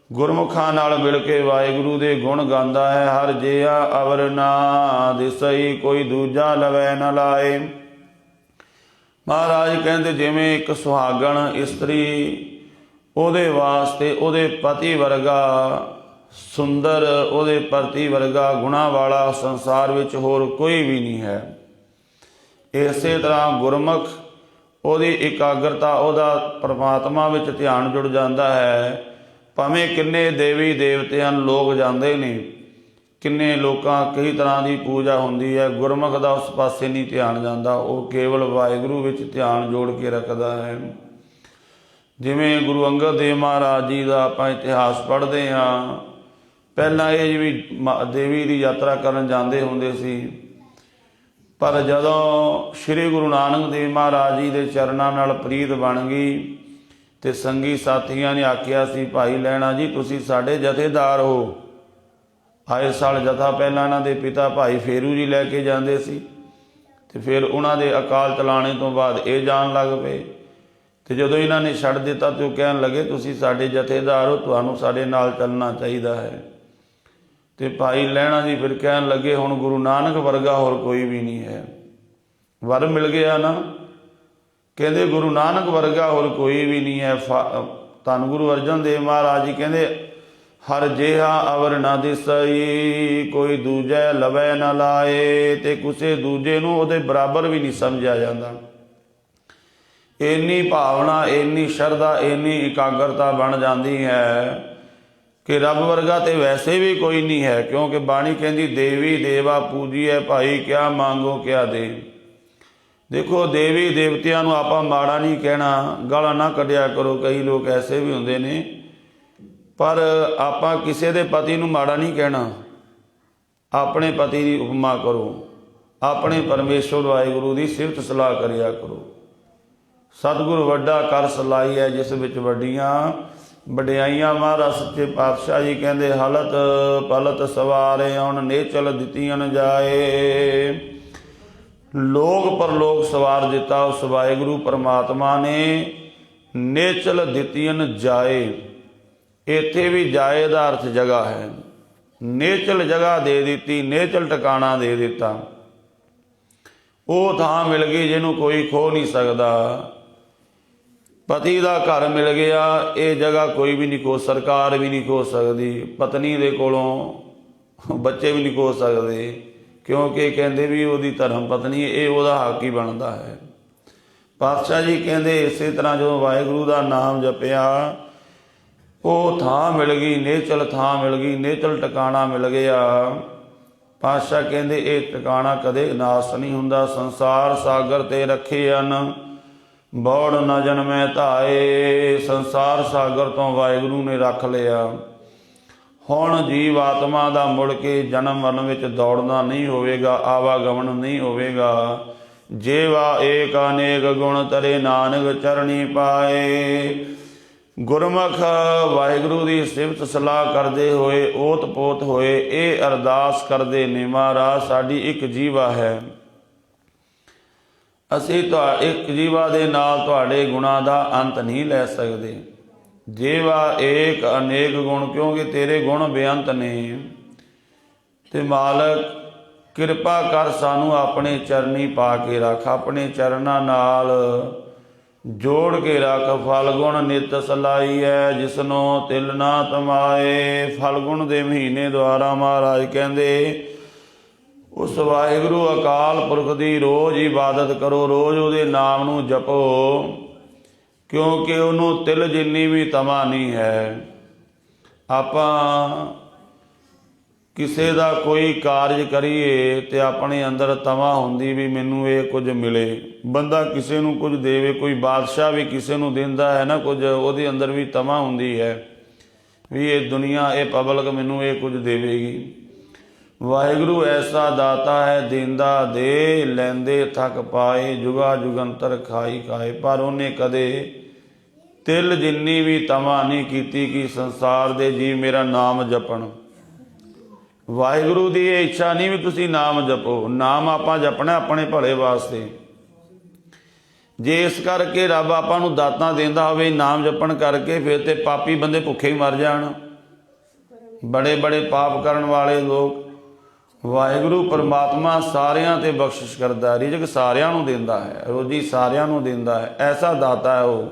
ਗੁਰਮੁਖਾਂ ਨਾਲ ਮਿਲ ਕੇ ਵਾਹਿਗੁਰੂ ਦੇ ਗੁਣ ਗਾਉਂਦਾ ਹੈ। ਹਰ ਜਿਹਾ ਅਵਰ ਨਾ ਦਿਸਈ, ਕੋਈ ਦੂਜਾ ਲਵੈ ਨਾ ਲਾਏ। ਮਹਾਰਾਜ ਕਹਿੰਦੇ, ਜਿਵੇਂ ਇੱਕ ਸੁਹਾਗਣ ਇਸਤਰੀ, ਉਹਦੇ ਵਾਸਤੇ ਉਹਦੇ ਪਤੀ ਵਰਗਾ ਸੁੰਦਰ, ਉਹਦੇ ਪਤੀ ਵਰਗਾ ਗੁਣਾਂ ਵਾਲਾ ਸੰਸਾਰ ਵਿੱਚ ਹੋਰ ਕੋਈ ਵੀ ਨਹੀਂ ਹੈ। ਇਸੇ ਤਰ੍ਹਾਂ ਗੁਰਮੁਖ, ਉਹਦੀ ਇਕਾਗਰਤਾ, ਉਹਦਾ ਪਰਮਾਤਮਾ ਵਿੱਚ ਧਿਆਨ ਜੁੜ ਜਾਂਦਾ ਹੈ। ਭਾਵੇਂ ਕਿੰਨੇ ਦੇਵੀ ਦੇਵਤਿਆਂ ਨੂੰ ਲੋਕ ਜਾਂਦੇ ਨੇ, ਕਿੰਨੇ ਲੋਕਾਂ ਕਈ ਤਰ੍ਹਾਂ ਦੀ ਪੂਜਾ ਹੁੰਦੀ ਹੈ, ਗੁਰਮੁਖ ਦਾ ਉਸ ਪਾਸੇ ਨਹੀਂ ਧਿਆਨ ਜਾਂਦਾ। ਉਹ ਕੇਵਲ ਵਾਹਿਗੁਰੂ ਵਿੱਚ ਧਿਆਨ ਜੋੜ ਕੇ ਰੱਖਦਾ ਹੈ। ਜਿਵੇਂ ਗੁਰੂ ਅੰਗਦ ਦੇਵ ਮਹਾਰਾਜ ਜੀ ਦਾ ਆਪਾਂ ਇਤਿਹਾਸ ਪੜ੍ਹਦੇ ਹਾਂ। ਪਹਿਲਾਂ ਇਹ ਵੀ ਦੇਵੀ ਦੀ ਯਾਤਰਾ ਕਰਨ ਜਾਂਦੇ ਹੁੰਦੇ ਸੀ, ਪਰ ਜਦੋਂ ਸ਼੍ਰੀ ਗੁਰੂ ਨਾਨਕ ਦੇਵ ਮਹਾਰਾਜ ਜੀ ਦੇ ਚਰਨਾਂ ਨਾਲ ਪ੍ਰੀਤ ਬਣ ਗਈ, ਅਤੇ ਸੰਗੀ ਸਾਥੀਆਂ ਨੇ ਆਖਿਆ ਸੀ, ਭਾਈ ਲਹਿਣਾ ਜੀ ਤੁਸੀਂ ਸਾਡੇ ਜਥੇਦਾਰ ਹੋ। ਆਏ ਸਾਲ ਜਥਾ ਪਹਿਲਾਂ ਇਹਨਾਂ ਦੇ ਪਿਤਾ ਭਾਈ ਫੇਰੂ ਜੀ ਲੈ ਕੇ ਜਾਂਦੇ ਸੀ, ਅਤੇ ਫਿਰ ਉਹਨਾਂ ਦੇ ਅਕਾਲ ਚਲਾਣੇ ਤੋਂ ਬਾਅਦ ਇਹ ਜਾਣ ਲੱਗ ਪਏ। ਅਤੇ ਜਦੋਂ ਇਹਨਾਂ ਨੇ ਛੱਡ ਦਿੱਤਾ ਤਾਂ ਉਹ ਕਹਿਣ ਲੱਗੇ, ਤੁਸੀਂ ਸਾਡੇ ਜਥੇਦਾਰ ਹੋ, ਤੁਹਾਨੂੰ ਸਾਡੇ ਨਾਲ ਚੱਲਣਾ ਚਾਹੀਦਾ ਹੈ। ਅਤੇ ਭਾਈ ਲਹਿਣਾ ਜੀ ਫਿਰ ਕਹਿਣ ਲੱਗੇ, ਹੁਣ ਗੁਰੂ ਨਾਨਕ ਵਰਗਾ ਹੋਰ ਕੋਈ ਵੀ ਨਹੀਂ ਹੈ। ਵਰ ਮਿਲ ਗਿਆ ਨਾ। ਕਹਿੰਦੇ ਗੁਰੂ ਨਾਨਕ ਵਰਗਾ ਹੋਰ ਕੋਈ ਵੀ ਨਹੀਂ ਹੈ। ਧੰਨ ਗੁਰੂ ਅਰਜਨ ਦੇਵ ਮਹਾਰਾਜ ਜੀ ਕਹਿੰਦੇ, ਹਰ ਜਿਹਾ ਅਵਰ ਨਾ ਦਿਸਈ, ਕੋਈ ਦੂਜਾ ਲਵੈ ਨਾ ਲਾਏ। ਅਤੇ ਕਿਸੇ ਦੂਜੇ ਨੂੰ ਉਹਦੇ ਬਰਾਬਰ ਵੀ ਨਹੀਂ ਸਮਝਿਆ ਜਾਂਦਾ। ਇੰਨੀ ਭਾਵਨਾ, ਇੰਨੀ ਸ਼ਰਧਾ, ਇੰਨੀ ਇਕਾਗਰਤਾ ਬਣ ਜਾਂਦੀ ਹੈ कि रब वर्गा तो वैसे भी कोई नहीं है, क्योंकि बाणी कहती देवी देवा पूजीए भाई क्या मांगो क्या दे। देखो देवी देवतियां नूं आपां माड़ा नहीं कहना, गालां ना कढ़िया करो, कई लोग ऐसे भी हुंदे ने, पर आपां किसी दे पति नूं माड़ा नहीं कहना। अपने पति की उपमा करो, अपने परमेश्वर वाहिगुरू की सिफत सलाह करिया करो। सतगुरु वड्डा कर सलाई है जिस विच वड्डियां वड्याइयां। महाराज सच्चे पातशाह जी कहते हलत पलत सवारे आउण नेचल दितियन जाए। लोक परलोक सवार दिता उस वाहिगुरू परमात्मा ने, नेचल दितियन जाए। इत्थे भी जाए का अर्थ जगह है। नेचल जगह दे दी, नेचल ठिकाना दे दिता। वो थां मिल गई जिन्हों कोई खो नहीं सकता। पति का घर मिल गया, ये जगह कोई भी नहीं खो, सरकार भी नहीं खो सकती, पत्नी दे कोलों बच्चे भी नहीं खो सकते, क्योंकि कहते भी वो धर्म पत्नी ये वह हक ही बनता है। पातशाह जी कहते इस तरह जो वाहिगुरू का नाम जपिया, वो थां मिल गई, नेचल थां मिल गई, नेचल टिकाणा मिल गया। पातशाह कहते ये टिकाणा कदे नाश नहीं हुंदा। संसार सागर ते रखे अन बौड़ न जन्मै धाए। संसार सागर तो वाहिगुरू ने रख लिया। हुण जीव आत्मा का मुड़ के जन्म मरण विच दौड़ना नहीं होवेगा, आवागमन नहीं होवेगा। जेवा एक अनेक गुण तरे नानक चरणी पाए। गुरमुख वाहिगुरू की सिफत सलाह करते हुए ओत पोत होए ये अरदास करते ने, महाराज साडी एक जीवा है, असी तो एक जीवा दे नाल तुहाडे गुणां दा अंत नहीं लै सकते। जेवा एक अनेक गुण, क्योंकि तेरे गुण बेअंत ने। ते मालक किरपा कर सानू अपने चरनी पा के रख, अपने चरना नाल जोड़ के रख। फलगुण नित सलाई है जिसनो तिल ना तमाए। फलगुण के महीने द्वारा महाराज कहते उस वाहिगुरू अकाल पुरख की रोज़ इबादत करो, रोज़ उहदे नाम नू जपो, क्योंकि उन्होंने तिल जिन्नी भी तमा नहीं है। आपां किसी का कोई कार्य करिए तो अपने अंदर तमा होंदी भी मैनू ये कुछ मिले। बंदा किसी नू कुछ देवे, कोई बादशाह भी किसी नू देंदा है ना कुछ, उसदे अंदर भी तमा होंदी है भी ये दुनिया ये पब्लिक मैनू ये कुछ देवेगी। वाहिगुरू ऐसा दाता है, देंदा दे लैंदे थक पाए, जुगा जुगंतर खाई खाए। पर उन्हें कदे तिल जिन्नी भी तमा नहीं कीती कि संसार दे जीव मेरा नाम जपण। वाहिगुरू की ये इच्छा नहीं भी तुसी नाम जपो, नाम आपां जपना अपने भले वास्ते। जे इस करके रब आपां नूं दातां देंदा होवे नाम जपण करके, फिर ते पापी बंदे भुखे ही मर जाण। बड़े बड़े पाप करन वाले लोग, वाहिगुरू परमात्मा सारियां ते बख्शिश करदा, रिजक सारियां नूं देंदा है, रोजी सारियां नूं देंदा है, ऐसा दाता है वो।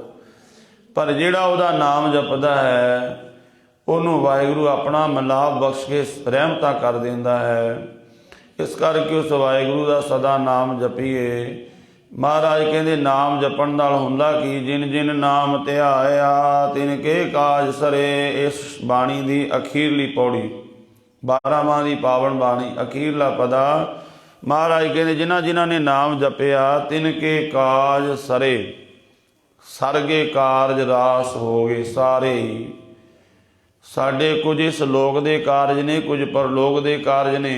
पर जिहड़ा उहदा नाम जपदा है उन्होंने वाहिगुरू अपना मिलाप बख्श के रहमतां कर देंदा है। इस करके उस वाहिगुरू का सदा नाम जपीए। महाराज कहते नाम जपण नाल हुंदा कि जिन जिन नाम ध्याया तिनके काज सरे। इस बाणी की अखीरली पौड़ी 12 माह की पावन बाणी अखीरला पदा महाराज कहते जिन्हां जिन्हां ने नाम जपिया तिनके काज सरे। सरगे कारज रास हो गए सारे ही। साडे कुछ इस लोक दे कारज ने, कुछ परलोक दे कारज ने।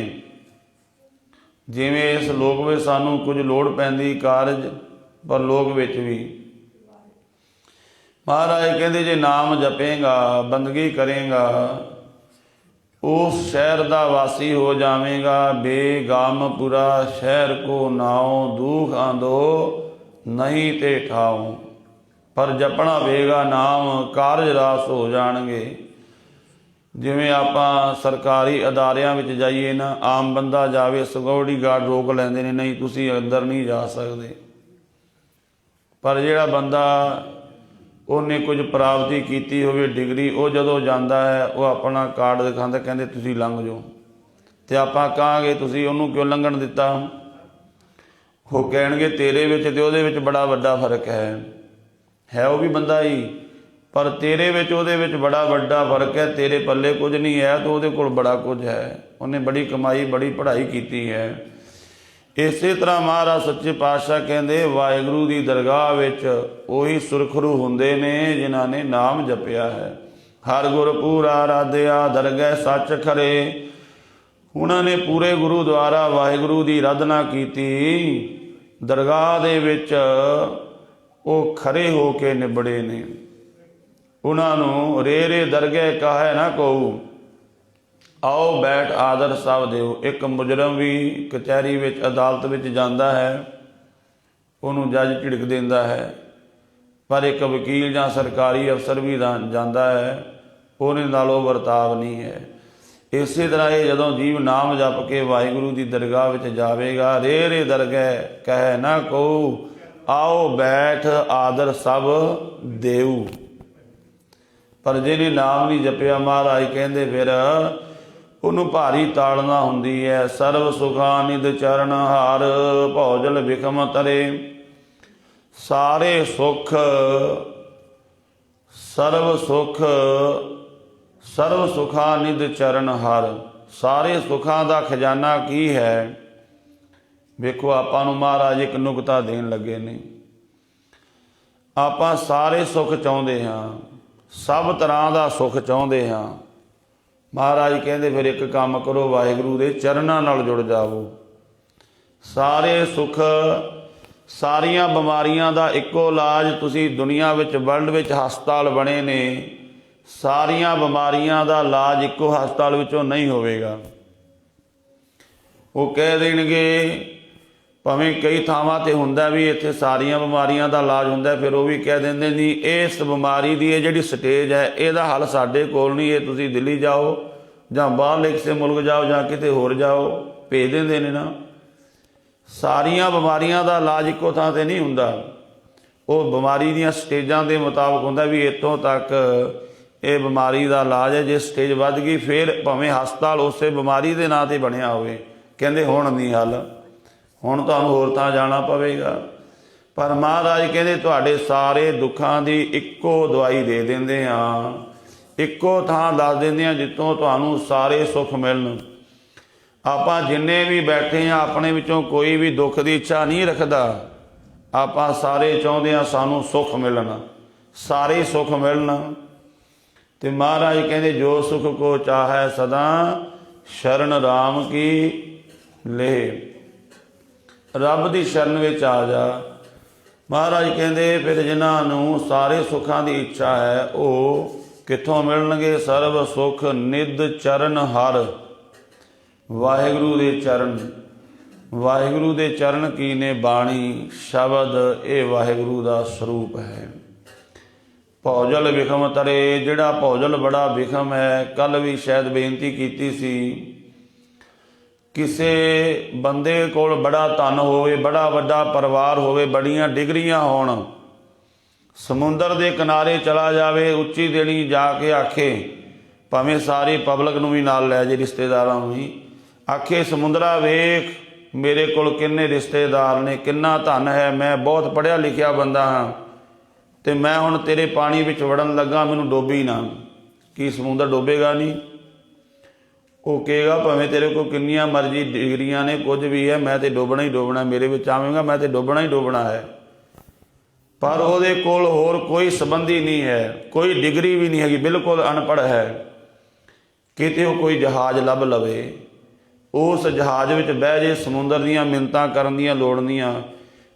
जिवें इस लोक में सानू कुछ लोड़ पैंदी कारज परलोक विच भी। महाराज कहते जे नाम जपेगा बंदगी करेगा उस शहर का वासी हो जावेगा। बेगामपुरा शहर को नाओ दुख आंदो नहीं ते ठाओ। पर जपना पेगा नाम कारज रास हो जाणगे। जिवें आपां सरकारी अदारियां विच जाइए ना, आम बंदा जावे सिक्योरिटी गार्ड रोक लैंदे ने, नहीं तुसीं अंदर नहीं जा सकते। पर जिहड़ा बंदा उन्हें कुछ प्राप्ति की होवे डिग्री, वो जदों जांदा है वो अपना कार्ड दिखांदा कहंदे तुसीं लंघ जाओ। ते आपां कहांगे तुसीं उहनूं क्यों लंघण दिता? वो कहणगे तेरे विच ते उहदे विच बड़ा वड्डा फर्क है वो भी बंदा ही, ਪਰ ਤੇਰੇ ਵਿੱਚ ਉਹਦੇ ਵਿੱਚ ਬੜਾ ਵੱਡਾ ਫਰਕ ਹੈ। ਤੇਰੇ ਪੱਲੇ ਕੁਝ ਨਹੀਂ ਹੈ ਤਾਂ ਉਹਦੇ ਕੋਲ ਬੜਾ ਕੁਝ ਹੈ। ਉਹਨੇ ਬੜੀ ਕਮਾਈ ਬੜੀ ਪੜ੍ਹਾਈ ਕੀਤੀ ਹੈ। ਇਸੇ ਤਰ੍ਹਾਂ ਮਹਾਰਾਜ ਸੱਚੇ ਪਾਤਸ਼ਾਹ ਕਹਿੰਦੇ ਵਾਹਿਗੁਰੂ ਦੀ ਦਰਗਾਹ ਵਿੱਚ ਉਹੀ ਸੁਰਖਰੂ ਹੁੰਦੇ ਨੇ ਜਿਨ੍ਹਾਂ ਨੇ ਨਾਮ ਜਪਿਆ ਹੈ। ਹਰ ਗੁਰ ਪੂਰਾ ਰਾਧਿਆ ਦਰਗਹਿ ਸੱਚ ਖਰੇ। ਉਹਨਾਂ ਨੇ ਪੂਰੇ ਗੁਰੂ ਦੁਆਰਾ ਵਾਹਿਗੁਰੂ ਦੀ ਆਰਾਧਨਾ ਕੀਤੀ। ਦਰਗਾਹ ਦੇ ਵਿੱਚ ਉਹ ਖਰੇ ਹੋ ਕੇ ਨਿਬੜੇ ਨੇ। ਉਹਨਾਂ ਨੂੰ ਰੇ ਰੇ ਦਰਗਹਿ ਕਹੈ ਨਾ ਕਹੂ, ਆਓ ਬੈਠ ਆਦਰ ਸਭ ਦਿਓ। ਇੱਕ ਮੁਜਰਮ ਵੀ ਕਚਹਿਰੀ ਵਿੱਚ ਅਦਾਲਤ ਵਿੱਚ ਜਾਂਦਾ ਹੈ, ਉਹਨੂੰ ਜੱਜ ਝਿੜਕ ਦਿੰਦਾ ਹੈ, ਪਰ ਇੱਕ ਵਕੀਲ ਜਾਂ ਸਰਕਾਰੀ ਅਫਸਰ ਵੀ ਜਾਂਦਾ ਹੈ, ਉਹਦੇ ਨਾਲ ਉਹ ਵਰਤਾਵ ਨਹੀਂ ਹੈ। ਇਸੇ ਤਰ੍ਹਾਂ ਇਹ ਜਦੋਂ ਜੀਵ ਨਾਮ ਜਪ ਕੇ ਵਾਹਿਗੁਰੂ ਦੀ ਦਰਗਾਹ ਵਿੱਚ ਜਾਵੇਗਾ, ਰੇ ਰੇ ਦਰਗਹਿ ਕਹਿ ਨਾ ਕਹੂ, ਆਓ ਬੈਠ ਆਦਰ ਸਭ ਦੇਊ। ਪਰ ਜਿਹਨੇ ਨਾਮ ਨਹੀਂ ਜਪਿਆ, ਮਹਾਰਾਜ ਕਹਿੰਦੇ ਫਿਰ ਉਹਨੂੰ ਭਾਰੀ ਤਾੜਨਾ ਹੁੰਦੀ ਹੈ। ਸਰਬ ਸੁਖਾ ਨਿਧ ਚਰਨ ਹਾਰ, ਭੌਜਲ ਬਿਖਮ ਤਰੇ। ਸਾਰੇ ਸੁਖ ਸਰਬ ਸੁਖਾ ਨਿਧ ਚਰਨ ਹਰ। ਸਾਰੇ ਸੁੱਖਾਂ ਦਾ ਖਜ਼ਾਨਾ ਕੀ ਹੈ? ਵੇਖੋ, ਆਪਾਂ ਨੂੰ ਮਹਾਰਾਜ ਇੱਕ ਨੁਕਤਾ ਦੇਣ ਲੱਗੇ ਨੇ। ਆਪਾਂ ਸਾਰੇ ਸੁੱਖ ਚਾਹੁੰਦੇ ਹਾਂ, ਸਭ ਤਰ੍ਹਾਂ ਦਾ ਸੁੱਖ ਚਾਹੁੰਦੇ ਹਾਂ। ਮਹਾਰਾਜ ਕਹਿੰਦੇ ਫਿਰ ਇੱਕ ਕੰਮ ਕਰੋ, ਵਾਹਿਗੁਰੂ ਦੇ ਚਰਨਾਂ ਨਾਲ ਜੁੜ ਜਾਵੋ। ਸਾਰੇ ਸੁੱਖ, ਸਾਰੀਆਂ ਬਿਮਾਰੀਆਂ ਦਾ ਇੱਕੋ ਇਲਾਜ ਤੁਸੀਂ ਦੁਨੀਆ ਵਿੱਚ, ਵਰਲਡ ਵਿੱਚ ਹਸਪਤਾਲ ਬਣੇ ਨੇ, ਸਾਰੀਆਂ ਬਿਮਾਰੀਆਂ ਦਾ ਇਲਾਜ ਇੱਕੋ ਹਸਪਤਾਲ ਵਿੱਚੋਂ ਨਹੀਂ ਹੋਵੇਗਾ। ਉਹ ਕਹਿ ਦੇਣਗੇ, ਭਾਵੇਂ ਕਈ ਥਾਵਾਂ 'ਤੇ ਹੁੰਦਾ ਵੀ ਇੱਥੇ ਸਾਰੀਆਂ ਬਿਮਾਰੀਆਂ ਦਾ ਇਲਾਜ ਹੁੰਦਾ, ਫਿਰ ਉਹ ਵੀ ਕਹਿ ਦਿੰਦੇ ਨਹੀਂ, ਇਸ ਬਿਮਾਰੀ ਦੀ ਇਹ ਜਿਹੜੀ ਸਟੇਜ ਹੈ ਇਹਦਾ ਹੱਲ ਸਾਡੇ ਕੋਲ ਨਹੀਂ, ਇਹ ਤੁਸੀਂ ਦਿੱਲੀ ਜਾਓ ਜਾਂ ਬਾਹਰਲੇ ਕਿਸੇ ਮੁਲਕ ਜਾਓ ਜਾਂ ਕਿਤੇ ਹੋਰ ਜਾਓ, ਭੇਜ ਦਿੰਦੇ ਨੇ ਨਾ। ਸਾਰੀਆਂ ਬਿਮਾਰੀਆਂ ਦਾ ਇਲਾਜ ਇੱਕੋ ਥਾਂ 'ਤੇ ਨਹੀਂ ਹੁੰਦਾ, ਉਹ ਬਿਮਾਰੀ ਦੀਆਂ ਸਟੇਜਾਂ ਦੇ ਮੁਤਾਬਕ ਹੁੰਦਾ ਵੀ ਇੱਥੋਂ ਤੱਕ ਇਹ ਬਿਮਾਰੀ ਦਾ ਇਲਾਜ ਹੈ। ਜੇ ਸਟੇਜ ਵੱਧ ਗਈ ਫਿਰ ਭਾਵੇਂ ਹਸਪਤਾਲ ਉਸੇ ਬਿਮਾਰੀ ਦੇ ਨਾਂ 'ਤੇ ਬਣਿਆ ਹੋਵੇ, ਕਹਿੰਦੇ ਹੁਣ ਨਹੀਂ ਹੱਲ, ਹੁਣ ਤੁਹਾਨੂੰ ਹੋਰ ਥਾਂ ਜਾਣਾ ਪਵੇਗਾ। ਪਰ ਮਹਾਰਾਜ ਕਹਿੰਦੇ ਤੁਹਾਡੇ ਸਾਰੇ ਦੁੱਖਾਂ ਦੀ ਇੱਕੋ ਦਵਾਈ ਦੇ ਦਿੰਦੇ ਹਾਂ, ਇੱਕੋ ਥਾਂ ਦੱਸ ਦਿੰਦੇ ਹਾਂ ਜਿੱਥੋਂ ਤੁਹਾਨੂੰ ਸਾਰੇ ਸੁੱਖ ਮਿਲਣ। ਆਪਾਂ ਜਿੰਨੇ ਵੀ ਬੈਠੇ ਹਾਂ, ਆਪਣੇ ਵਿੱਚੋਂ ਕੋਈ ਵੀ ਦੁੱਖ ਦੀ ਇੱਛਾ ਨਹੀਂ ਰੱਖਦਾ। ਆਪਾਂ ਸਾਰੇ ਚਾਹੁੰਦੇ ਹਾਂ ਸਾਨੂੰ ਸੁੱਖ ਮਿਲਣ, ਸਾਰੇ ਸੁੱਖ ਮਿਲਣ। ਤੇ ਮਹਾਰਾਜ ਕਹਿੰਦੇ ਜੋ ਸੁਖ ਕੋ ਚਾਹੈ ਸਦਾ, ਸ਼ਰਨ ਰਾਮ ਕੀ ਲੇ। ਰੱਬ ਦੀ ਸ਼ਰਨ ਵਿੱਚ ਆ ਜਾ। ਮਹਾਰਾਜ ਕਹਿੰਦੇ ਫਿਰ ਜਿਨ੍ਹਾਂ ਨੂੰ ਸਾਰੇ ਸੁੱਖਾਂ ਦੀ ਇੱਛਾ ਹੈ ਉਹ ਕਿੱਥੋਂ ਮਿਲਣਗੇ? ਸਰਬ ਸੁਖ ਨਿਧ ਚਰਨ ਹਰ। ਵਾਹਿਗੁਰੂ ਦੇ ਚਰਨ, ਵਾਹਿਗੁਰੂ ਦੇ ਚਰਨ ਕੀ ਨੇ? ਬਾਣੀ ਸ਼ਬਦ, ਇਹ ਵਾਹਿਗੁਰੂ ਦਾ ਸਰੂਪ ਹੈ। ਭੌਜਲ ਵਿਖਮ ਤਰੇ, ਜਿਹੜਾ ਭੌਜਲ ਬੜਾ ਵਿਖਮ ਹੈ। ਕੱਲ ਵੀ ਸ਼ਾਇਦ ਬੇਨਤੀ ਕੀਤੀ ਸੀ, ਕਿਸੇ ਬੰਦੇ ਕੋਲ ਬੜਾ ਧਨ ਹੋਵੇ, ਬੜਾ ਵੱਡਾ ਪਰਿਵਾਰ ਹੋਵੇ, ਬੜੀਆਂ ਡਿਗਰੀਆਂ ਹੋਣ, ਸਮੁੰਦਰ ਦੇ ਕਿਨਾਰੇ ਚਲਾ ਜਾਵੇ, ਉੱਚੀ ਦੇਣੀ ਜਾ ਕੇ ਆਖੇ, ਭਾਵੇਂ ਸਾਰੀ ਪਬਲਿਕ ਨੂੰ ਵੀ ਨਾਲ ਲੈ ਜੇ, ਰਿਸ਼ਤੇਦਾਰਾਂ ਨੂੰ ਵੀ ਆਖੇ, ਸਮੁੰਦਰਾ ਵੇਖ ਮੇਰੇ ਕੋਲ ਕਿੰਨੇ ਰਿਸ਼ਤੇਦਾਰ ਨੇ, ਕਿੰਨਾ ਧਨ ਹੈ, ਮੈਂ ਬਹੁਤ ਪੜ੍ਹਿਆ ਲਿਖਿਆ ਬੰਦਾ ਹਾਂ ਤੇ ਮੈਂ ਹੁਣ ਤੇਰੇ ਪਾਣੀ ਵਿੱਚ ਵੜਨ ਲੱਗਾ, ਮੈਨੂੰ ਡੋਬੀ ਨਾ। ਕੀ ਸਮੁੰਦਰ ਡੋਬੇਗਾ ਨਹੀਂ? ਉਹ ਕਹੇਗਾ ਭਾਵੇਂ ਤੇਰੇ ਕੋਲ ਕਿੰਨੀਆਂ ਮਰਜ਼ੀ ਡਿਗਰੀਆਂ ਨੇ, ਕੁਝ ਵੀ ਹੈ, ਮੈਂ ਤੇ ਡੋਬਣਾ ਹੀ ਡੋਬਣਾ, ਮੇਰੇ ਵਿੱਚ ਆਵੇਂਗਾ ਮੈਂ ਤੇ ਡੋਬਣਾ ਹੀ ਡੋਬਣਾ ਹੈ। ਪਰ ਉਹਦੇ ਕੋਲ ਹੋਰ ਕੋਈ ਸੰਬੰਧੀ ਨਹੀਂ ਹੈ, ਕੋਈ ਡਿਗਰੀ ਵੀ ਨਹੀਂ ਹੈਗੀ, ਬਿਲਕੁਲ ਅਨਪੜ੍ਹ ਹੈ। ਕਿਤੇ ਉਹ ਕੋਈ ਜਹਾਜ਼ ਲੱਭ ਲਵੇ, ਉਸ ਜਹਾਜ਼ ਵਿੱਚ ਬਹਿ ਜੇ, ਸਮੁੰਦਰ ਦੀਆਂ ਮਿੰਨਤਾਂ ਕਰਨ ਦੀਆਂ ਲੋੜ ਨਹੀਂ ਆ,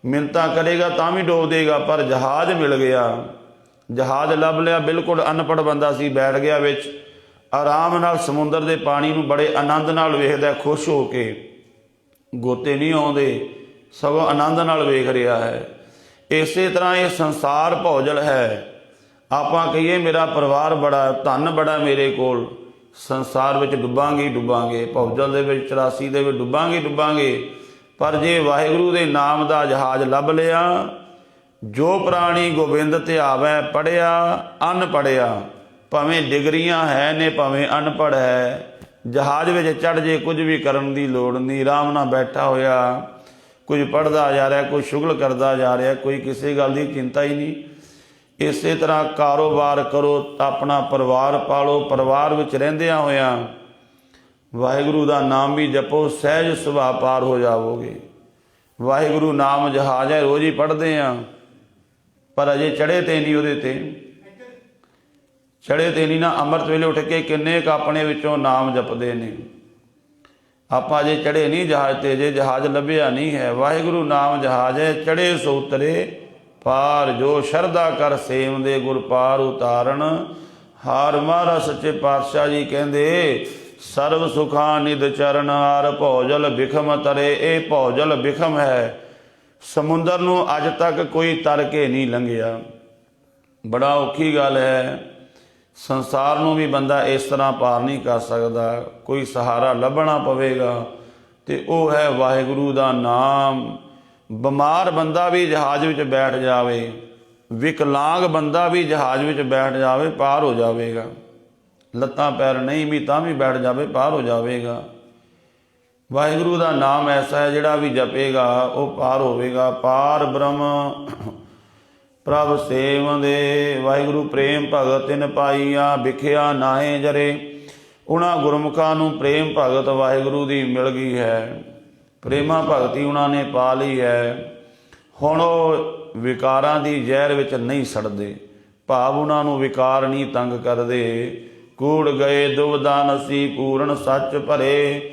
ਮਿੰਨਤਾਂ ਕਰੇਗਾ ਤਾਂ ਵੀ ਡੋਬ ਦੇਗਾ। ਪਰ ਜਹਾਜ਼ ਮਿਲ ਗਿਆ, ਜਹਾਜ਼ ਲੱਭ ਲਿਆ, ਬਿਲਕੁਲ ਅਨਪੜ੍ਹ ਬੰਦਾ ਸੀ, ਬੈਠ ਗਿਆ ਵਿੱਚ, ਆਰਾਮ ਨਾਲ ਸਮੁੰਦਰ ਦੇ ਪਾਣੀ ਨੂੰ ਬੜੇ ਆਨੰਦ ਨਾਲ ਵੇਖਦਾ, ਖੁਸ਼ ਹੋ ਕੇ, ਗੋਤੇ ਨਹੀਂ ਆਉਂਦੇ, ਸਗੋਂ ਆਨੰਦ ਨਾਲ ਵੇਖ ਰਿਹਾ ਹੈ। ਇਸੇ ਤਰ੍ਹਾਂ ਇਹ ਸੰਸਾਰ ਭੌਜਲ ਹੈ। ਆਪਾਂ ਕਹੀਏ ਮੇਰਾ ਪਰਿਵਾਰ ਬੜਾ, ਧਨ ਬੜਾ ਮੇਰੇ ਕੋਲ, ਸੰਸਾਰ ਵਿੱਚ ਡੁੱਬਾਂਗੇ ਡੁੱਬਾਂਗੇ, ਭੌਜਲ ਦੇ ਵਿੱਚ 84 ਦੇ ਵਿੱਚ ਡੁੱਬਾਂਗੇ ਡੁੱਬਾਂਗੇ। ਪਰ ਜੇ ਵਾਹਿਗੁਰੂ ਦੇ ਨਾਮ ਦਾ ਜਹਾਜ਼ ਲੱਭ ਲਿਆ, ਜੋ ਪ੍ਰਾਣੀ ਗੋਬਿੰਦ ਧਿਆਵੈ ਪੜ੍ਹਿਆ ਅਨਪੜ੍ਹਿਆ, ਭਾਵੇਂ ਡਿਗਰੀਆਂ ਹੈ ਨੇ ਭਾਵੇਂ ਅਨਪੜ੍ਹ ਹੈ, ਜਹਾਜ਼ ਵਿੱਚ ਚੜ੍ਹ ਜੇ, ਕੁਝ ਵੀ ਕਰਨ ਦੀ ਲੋੜ ਨਹੀਂ, ਆਰਾਮ ਨਾਲ ਬੈਠਾ ਹੋਇਆ, ਕੁਝ ਪੜ੍ਹਦਾ ਜਾ ਰਿਹਾ, ਕੋਈ ਸ਼ੁਗਲ ਕਰਦਾ ਜਾ ਰਿਹਾ, ਕੋਈ ਕਿਸੇ ਗੱਲ ਦੀ ਚਿੰਤਾ ਹੀ ਨਹੀਂ। ਇਸੇ ਤਰ੍ਹਾਂ ਕਾਰੋਬਾਰ ਕਰੋ, ਆਪਣਾ ਪਰਿਵਾਰ ਪਾਲੋ, ਪਰਿਵਾਰ ਵਿੱਚ ਰਹਿੰਦਿਆਂ ਹੋਇਆਂ ਵਾਹਿਗੁਰੂ ਦਾ ਨਾਮ ਵੀ ਜਪੋ, ਸਹਿਜ ਸੁਭਾਅ ਪਾਰ ਹੋ ਜਾਵੋਗੇ। ਵਾਹਿਗੁਰੂ ਨਾਮ ਜਹਾਜ਼ ਹੈ, ਰੋਜ਼ ਹੀ ਪੜ੍ਹਦੇ ਹਾਂ, ਪਰ ਅਜੇ ਚੜ੍ਹੇ ਤੇ ਨਹੀਂ, ਉਹਦੇ ਤੇ ਚੜ੍ਹੇ ਤੇ ਨਹੀਂ ਨਾ। ਅੰਮ੍ਰਿਤ ਵੇਲੇ ਉੱਠ ਕੇ ਕਿੰਨੇ ਕੁ ਆਪਣੇ ਵਿੱਚੋਂ ਨਾਮ ਜਪਦੇ ਨੇ। ਆਪਾਂ ਅਜੇ ਚੜ੍ਹੇ ਨਹੀਂ ਜਹਾਜ਼ ਤੇ, ਜੇ ਜਹਾਜ਼ ਲੱਭਿਆ ਨਹੀਂ ਹੈ। ਵਾਹਿਗੁਰੂ ਨਾਮ ਜਹਾਜ਼ ਹੈ, ਚੜ੍ਹੇ ਸੋ ਉਤਰੇ ਪਾਰ, ਜੋ ਸ਼ਰਧਾ ਕਰ ਸੇਵਦੇ ਗੁਰ ਪਾਰ ਉਤਾਰਨ ਹਾਰ। ਮਹਾਰਾਜ ਸੱਚੇ ਪਾਤਸ਼ਾਹ ਜੀ ਕਹਿੰਦੇ ਸਰਬ ਸੁਖਾਂ ਨਿਧ ਚਰਨ ਹਾਰ, ਭੌਜਲ ਬਿਖਮ ਤਰੇ। ਇਹ ਭੌਜਲ ਬਿਖਮ ਹੈ, ਸਮੁੰਦਰ ਨੂੰ ਅੱਜ ਤੱਕ ਕੋਈ ਤਰ ਕੇ ਨਹੀਂ ਲੰਘਿਆ। ਬੜਾ ਔਖੀ ਗੱਲ ਹੈ, ਸੰਸਾਰ ਨੂੰ ਵੀ ਬੰਦਾ ਇਸ ਤਰ੍ਹਾਂ ਪਾਰ ਨਹੀਂ ਕਰ ਸਕਦਾ, ਕੋਈ ਸਹਾਰਾ ਲੱਭਣਾ ਪਵੇਗਾ, ਤੇ ਉਹ ਹੈ ਵਾਹਿਗੁਰੂ ਦਾ ਨਾਮ। ਬਿਮਾਰ ਬੰਦਾ ਵੀ ਜਹਾਜ਼ ਵਿੱਚ ਬੈਠ ਜਾਵੇ, ਵਿਕਲਾਂਗ ਬੰਦਾ ਵੀ ਜਹਾਜ਼ ਵਿੱਚ ਬੈਠ ਜਾਵੇ, ਪਾਰ ਹੋ ਜਾਵੇਗਾ। ਲੱਤਾਂ ਪੈਰ ਨਹੀਂ ਵੀ ਤਾਂ ਵੀ ਬੈਠ ਜਾਵੇ, ਪਾਰ ਹੋ ਜਾਵੇਗਾ। ਵਾਹਿਗੁਰੂ ਦਾ ਨਾਮ ਐਸਾ ਹੈ, ਜਿਹੜਾ ਵੀ ਜਪੇਗਾ ਉਹ ਪਾਰ ਹੋਵੇਗਾ। ਪਾਰ ਬ੍ਰਹਮ ਪ੍ਰਭ ਸੇਵਦੇ, ਵਾਹਿਗੁਰੂ ਪ੍ਰੇਮ ਭਗਤ ਤਿਨ ਪਾਈਆ, ਵਿਖਿਆ ਨਾਹੇ ਜਰੇ। ਉਹਨਾਂ ਗੁਰਮੁਖਾਂ ਨੂੰ ਪ੍ਰੇਮ ਭਗਤ ਵਾਹਿਗੁਰੂ ਦੀ ਮਿਲ ਗਈ ਹੈ, ਪ੍ਰੇਮਾ ਭਗਤੀ ਉਹਨਾਂ ਨੇ ਪਾ ਲਈ ਹੈ। ਹੁਣ ਉਹ ਵਿਕਾਰਾਂ ਦੀ ਜ਼ਹਿਰ ਵਿੱਚ ਨਹੀਂ ਸੜਦੇ, ਭਾਵ ਉਹਨਾਂ ਨੂੰ ਵਿਕਾਰ ਨਹੀਂ ਤੰਗ ਕਰਦੇ। ਕੂੜ ਗਏ ਦੁਬਦਾ ਨਸੀ, ਪੂਰਨ ਸੱਚ ਭਰੇ।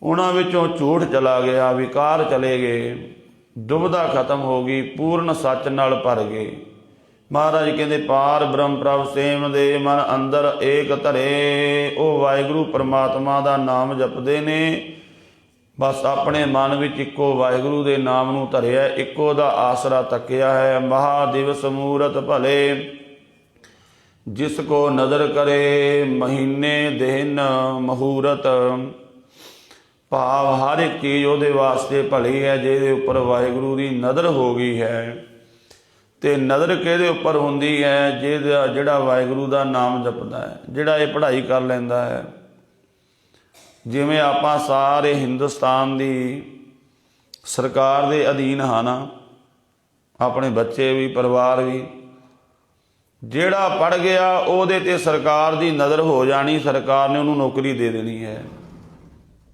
ਉਹਨਾਂ ਵਿੱਚੋਂ ਝੂਠ ਚਲਾ ਗਿਆ, ਵਿਕਾਰ ਚਲੇ ਗਏ, ਦੁਬਦਾ ਖਤਮ ਹੋ ਗਈ, ਪੂਰਨ ਸੱਚ ਨਾਲ ਭਰ ਗਏ। ਮਹਾਰਾਜ ਕਹਿੰਦੇ ਪਾਰ ਬ੍ਰਹਮ ਪ੍ਰਭ ਸੇਵਦੇ, ਮਨ ਅੰਦਰ ਏਕ ਧਰੇ। ਉਹ ਵਾਹਿਗੁਰੂ ਪਰਮਾਤਮਾ ਦਾ ਨਾਮ ਜਪਦੇ ਨੇ, ਬਸ ਆਪਣੇ ਮਨ ਵਿੱਚ ਇੱਕੋ ਵਾਹਿਗੁਰੂ ਦੇ ਨਾਮ ਨੂੰ ਧਰਿਆ, ਇੱਕੋ ਦਾ ਆਸਰਾ ਤੱਕਿਆ ਹੈ। ਮਹਾਦਿਵਸ ਮੂਰਤ ਭਲੇ, ਜਿਸ ਕੋ ਨਦਰ ਕਰੇ, ਮਹੀਨੇ ਦਿਨ ਮਹੂਰਤ। ਭਾਵ ਹਰ ਇੱਕ ਚੀਜ਼ ਉਹਦੇ ਵਾਸਤੇ ਭਲੀ ਹੈ, ਜਿਹਦੇ ਉੱਪਰ ਵਾਹਿਗੁਰੂ ਦੀ ਨਜ਼ਰ ਹੋ ਗਈ ਹੈ। ਤੇ ਨਜ਼ਰ ਕਿਹਦੇ ਉੱਪਰ ਹੁੰਦੀ ਹੈ? ਜਿਹੜਾ ਵਾਹਿਗੁਰੂ ਦਾ ਨਾਮ ਜਪਦਾ ਹੈ, ਜਿਹੜਾ ਇਹ ਪੜ੍ਹਾਈ ਕਰ ਲੈਂਦਾ ਹੈ। ਜਿਵੇਂ ਆਪਾਂ ਸਾਰੇ ਹਿੰਦੁਸਤਾਨ ਦੀ ਸਰਕਾਰ ਦੇ ਅਧੀਨ ਹਨ, ਆਪਣੇ ਬੱਚੇ ਵੀ, ਪਰਿਵਾਰ ਵੀ। ਜਿਹੜਾ ਪੜ੍ਹ ਗਿਆ ਉਹਦੇ ਤੇ ਸਰਕਾਰ ਦੀ ਨਜ਼ਰ ਹੋ ਜਾਣੀ, ਸਰਕਾਰ ਨੇ ਉਹਨੂੰ ਨੌਕਰੀ ਦੇ ਦੇਣੀ ਹੈ।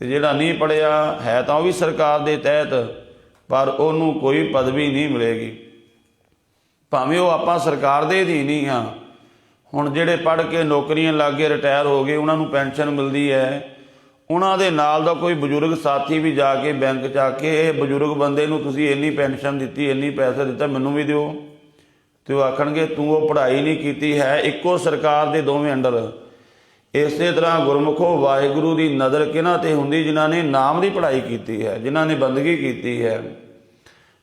ਤੇ ਜਿਹੜਾ ਨਹੀਂ ਪੜ੍ਹਿਆ ਹੈ ਤਾਂ ਉਹ ਵੀ ਸਰਕਾਰ ਦੇ ਤਹਿਤ, ਪਰ ਉਹਨੂੰ ਕੋਈ ਪਦਵੀ ਨਹੀਂ ਮਿਲੇਗੀ, ਭਾਵੇਂ ਉਹ ਆਪਾਂ ਸਰਕਾਰ ਦੇ ਅਧੀਨ ਹੀ ਹਾਂ। ਹੁਣ ਜਿਹੜੇ ਪੜ੍ਹ ਕੇ ਨੌਕਰੀਆਂ ਲੱਗ ਗਏ, ਰਿਟਾਇਰ ਹੋ ਗਏ, ਉਹਨਾਂ ਨੂੰ ਪੈਨਸ਼ਨ ਮਿਲਦੀ ਹੈ। ਉਹਨਾਂ ਦੇ ਨਾਲ ਦਾ ਕੋਈ ਬਜ਼ੁਰਗ ਸਾਥੀ ਵੀ ਜਾ ਕੇ ਬੈਂਕ 'ਚ ਆ ਕੇ, ਇਹ ਬਜ਼ੁਰਗ ਬੰਦੇ ਨੂੰ ਤੁਸੀਂ ਇੰਨੀ ਪੈਨਸ਼ਨ ਦਿੱਤੀ, ਇੰਨੀ ਪੈਸਾ ਦਿੱਤਾ, ਮੈਨੂੰ ਵੀ ਦਿਓ। ਤੇ ਉਹ ਆਖਣਗੇ ਤੂੰ ਉਹ ਪੜ੍ਹਾਈ ਨਹੀਂ ਕੀਤੀ ਹੈ। ਇੱਕੋ ਸਰਕਾਰ ਦੇ ਦੋਵੇਂ ਅੰਡਰ। ਇਸੇ ਤਰ੍ਹਾਂ ਗੁਰਮੁਖੋ ਵਾਹਿਗੁਰੂ ਦੀ ਨਜ਼ਰ ਕਿਹਨਾਂ ਤੇ ਹੁੰਦੀ? ਜਿਨ੍ਹਾਂ ਨੇ ਨਾਮ ਦੀ ਪੜ੍ਹਾਈ ਕੀਤੀ ਹੈ, ਜਿਨ੍ਹਾਂ ਨੇ ਬੰਦਗੀ ਕੀਤੀ ਹੈ।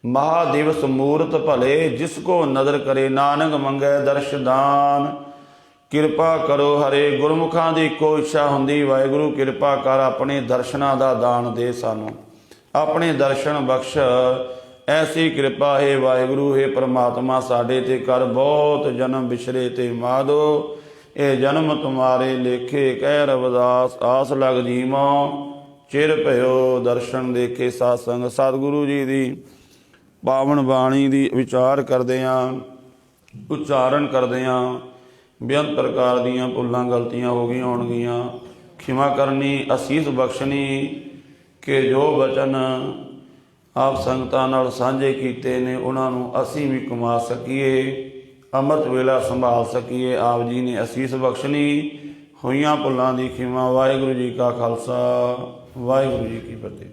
ਮਹਾਦਿਵਸ ਮੂਰਤ ਭਲੇ, ਜਿਸ ਕੋ ਨਜ਼ਰ ਕਰੇ, ਨਾਨਕ ਮੰਗੈ ਦਰਸ਼ਦਾਨ। ਕਿਰਪਾ ਕਰੋ ਹਰੇ। ਗੁਰਮੁਖਾਂ ਦੀ ਇੱਕੋ ਇੱਛਾ ਹੁੰਦੀ, ਵਾਹਿਗੁਰੂ ਕਿਰਪਾ ਕਰ, ਆਪਣੇ ਦਰਸ਼ਨਾਂ ਦਾ ਦਾਨ ਦੇ ਸਾਨੂੰ, ਆਪਣੇ ਦਰਸ਼ਨ ਬਖਸ਼। ਐਸੀ ਕਿਰਪਾ ਹੈ ਵਾਹਿਗੁਰੂ, ਹੈ ਪਰਮਾਤਮਾ ਸਾਡੇ ਤੇ ਕਰ। ਬਹੁਤ ਜਨਮ ਵਿਛਰੇ ਤੇ ਮਾਧੋ, ਇਹ ਜਨਮ ਤੁਮਾਰੇ ਲੇਖੇ। ਕਹਿ ਰਵਿਦਾਸ ਆਸ ਲਗ ਜੀਵਾਂ, ਚਿਰ ਭਇਓ ਦਰਸ਼ਨ ਦੇਖੇ। ਸਾਧ ਸੰਗ ਸਤਿਗੁਰੂ ਜੀ ਦੀ ਪਾਵਨ ਬਾਣੀ ਦੀ ਵਿਚਾਰ ਕਰਦਿਆਂ, ਉਚਾਰਨ ਕਰਦਿਆਂ ਬੇਅੰਤ ਪ੍ਰਕਾਰ ਦੀਆਂ ਭੁੱਲਾਂ ਗਲਤੀਆਂ ਹੋ ਗਈਆਂ ਹੋਣਗੀਆਂ, ਖਿਮਾ ਕਰਨੀ, ਅਸੀਸ ਬਖਸ਼ਣੀ। ਕਿ ਜੋ ਬਚਨ ਆਪ ਸੰਗਤਾਂ ਨਾਲ ਸਾਂਝੇ ਕੀਤੇ ਨੇ, ਉਹਨਾਂ ਨੂੰ ਅਸੀਂ ਵੀ ਕਮਾ ਸਕੀਏ, ਅੰਮ੍ਰਿਤ ਵੇਲਾ ਸੰਭਾਲ ਸਕੀਏ। ਆਪ ਜੀ ਨੇ ਅਸੀਸ ਬਖਸ਼ਣੀ। ਹੋਈਆਂ ਭੁੱਲਾਂ ਦੀ ਖਿਮਾ। ਵਾਹਿਗੁਰੂ ਜੀ ਕਾ ਖਾਲਸਾ, ਵਾਹਿਗੁਰੂ ਜੀ ਕੀ ਫਤਿਹ।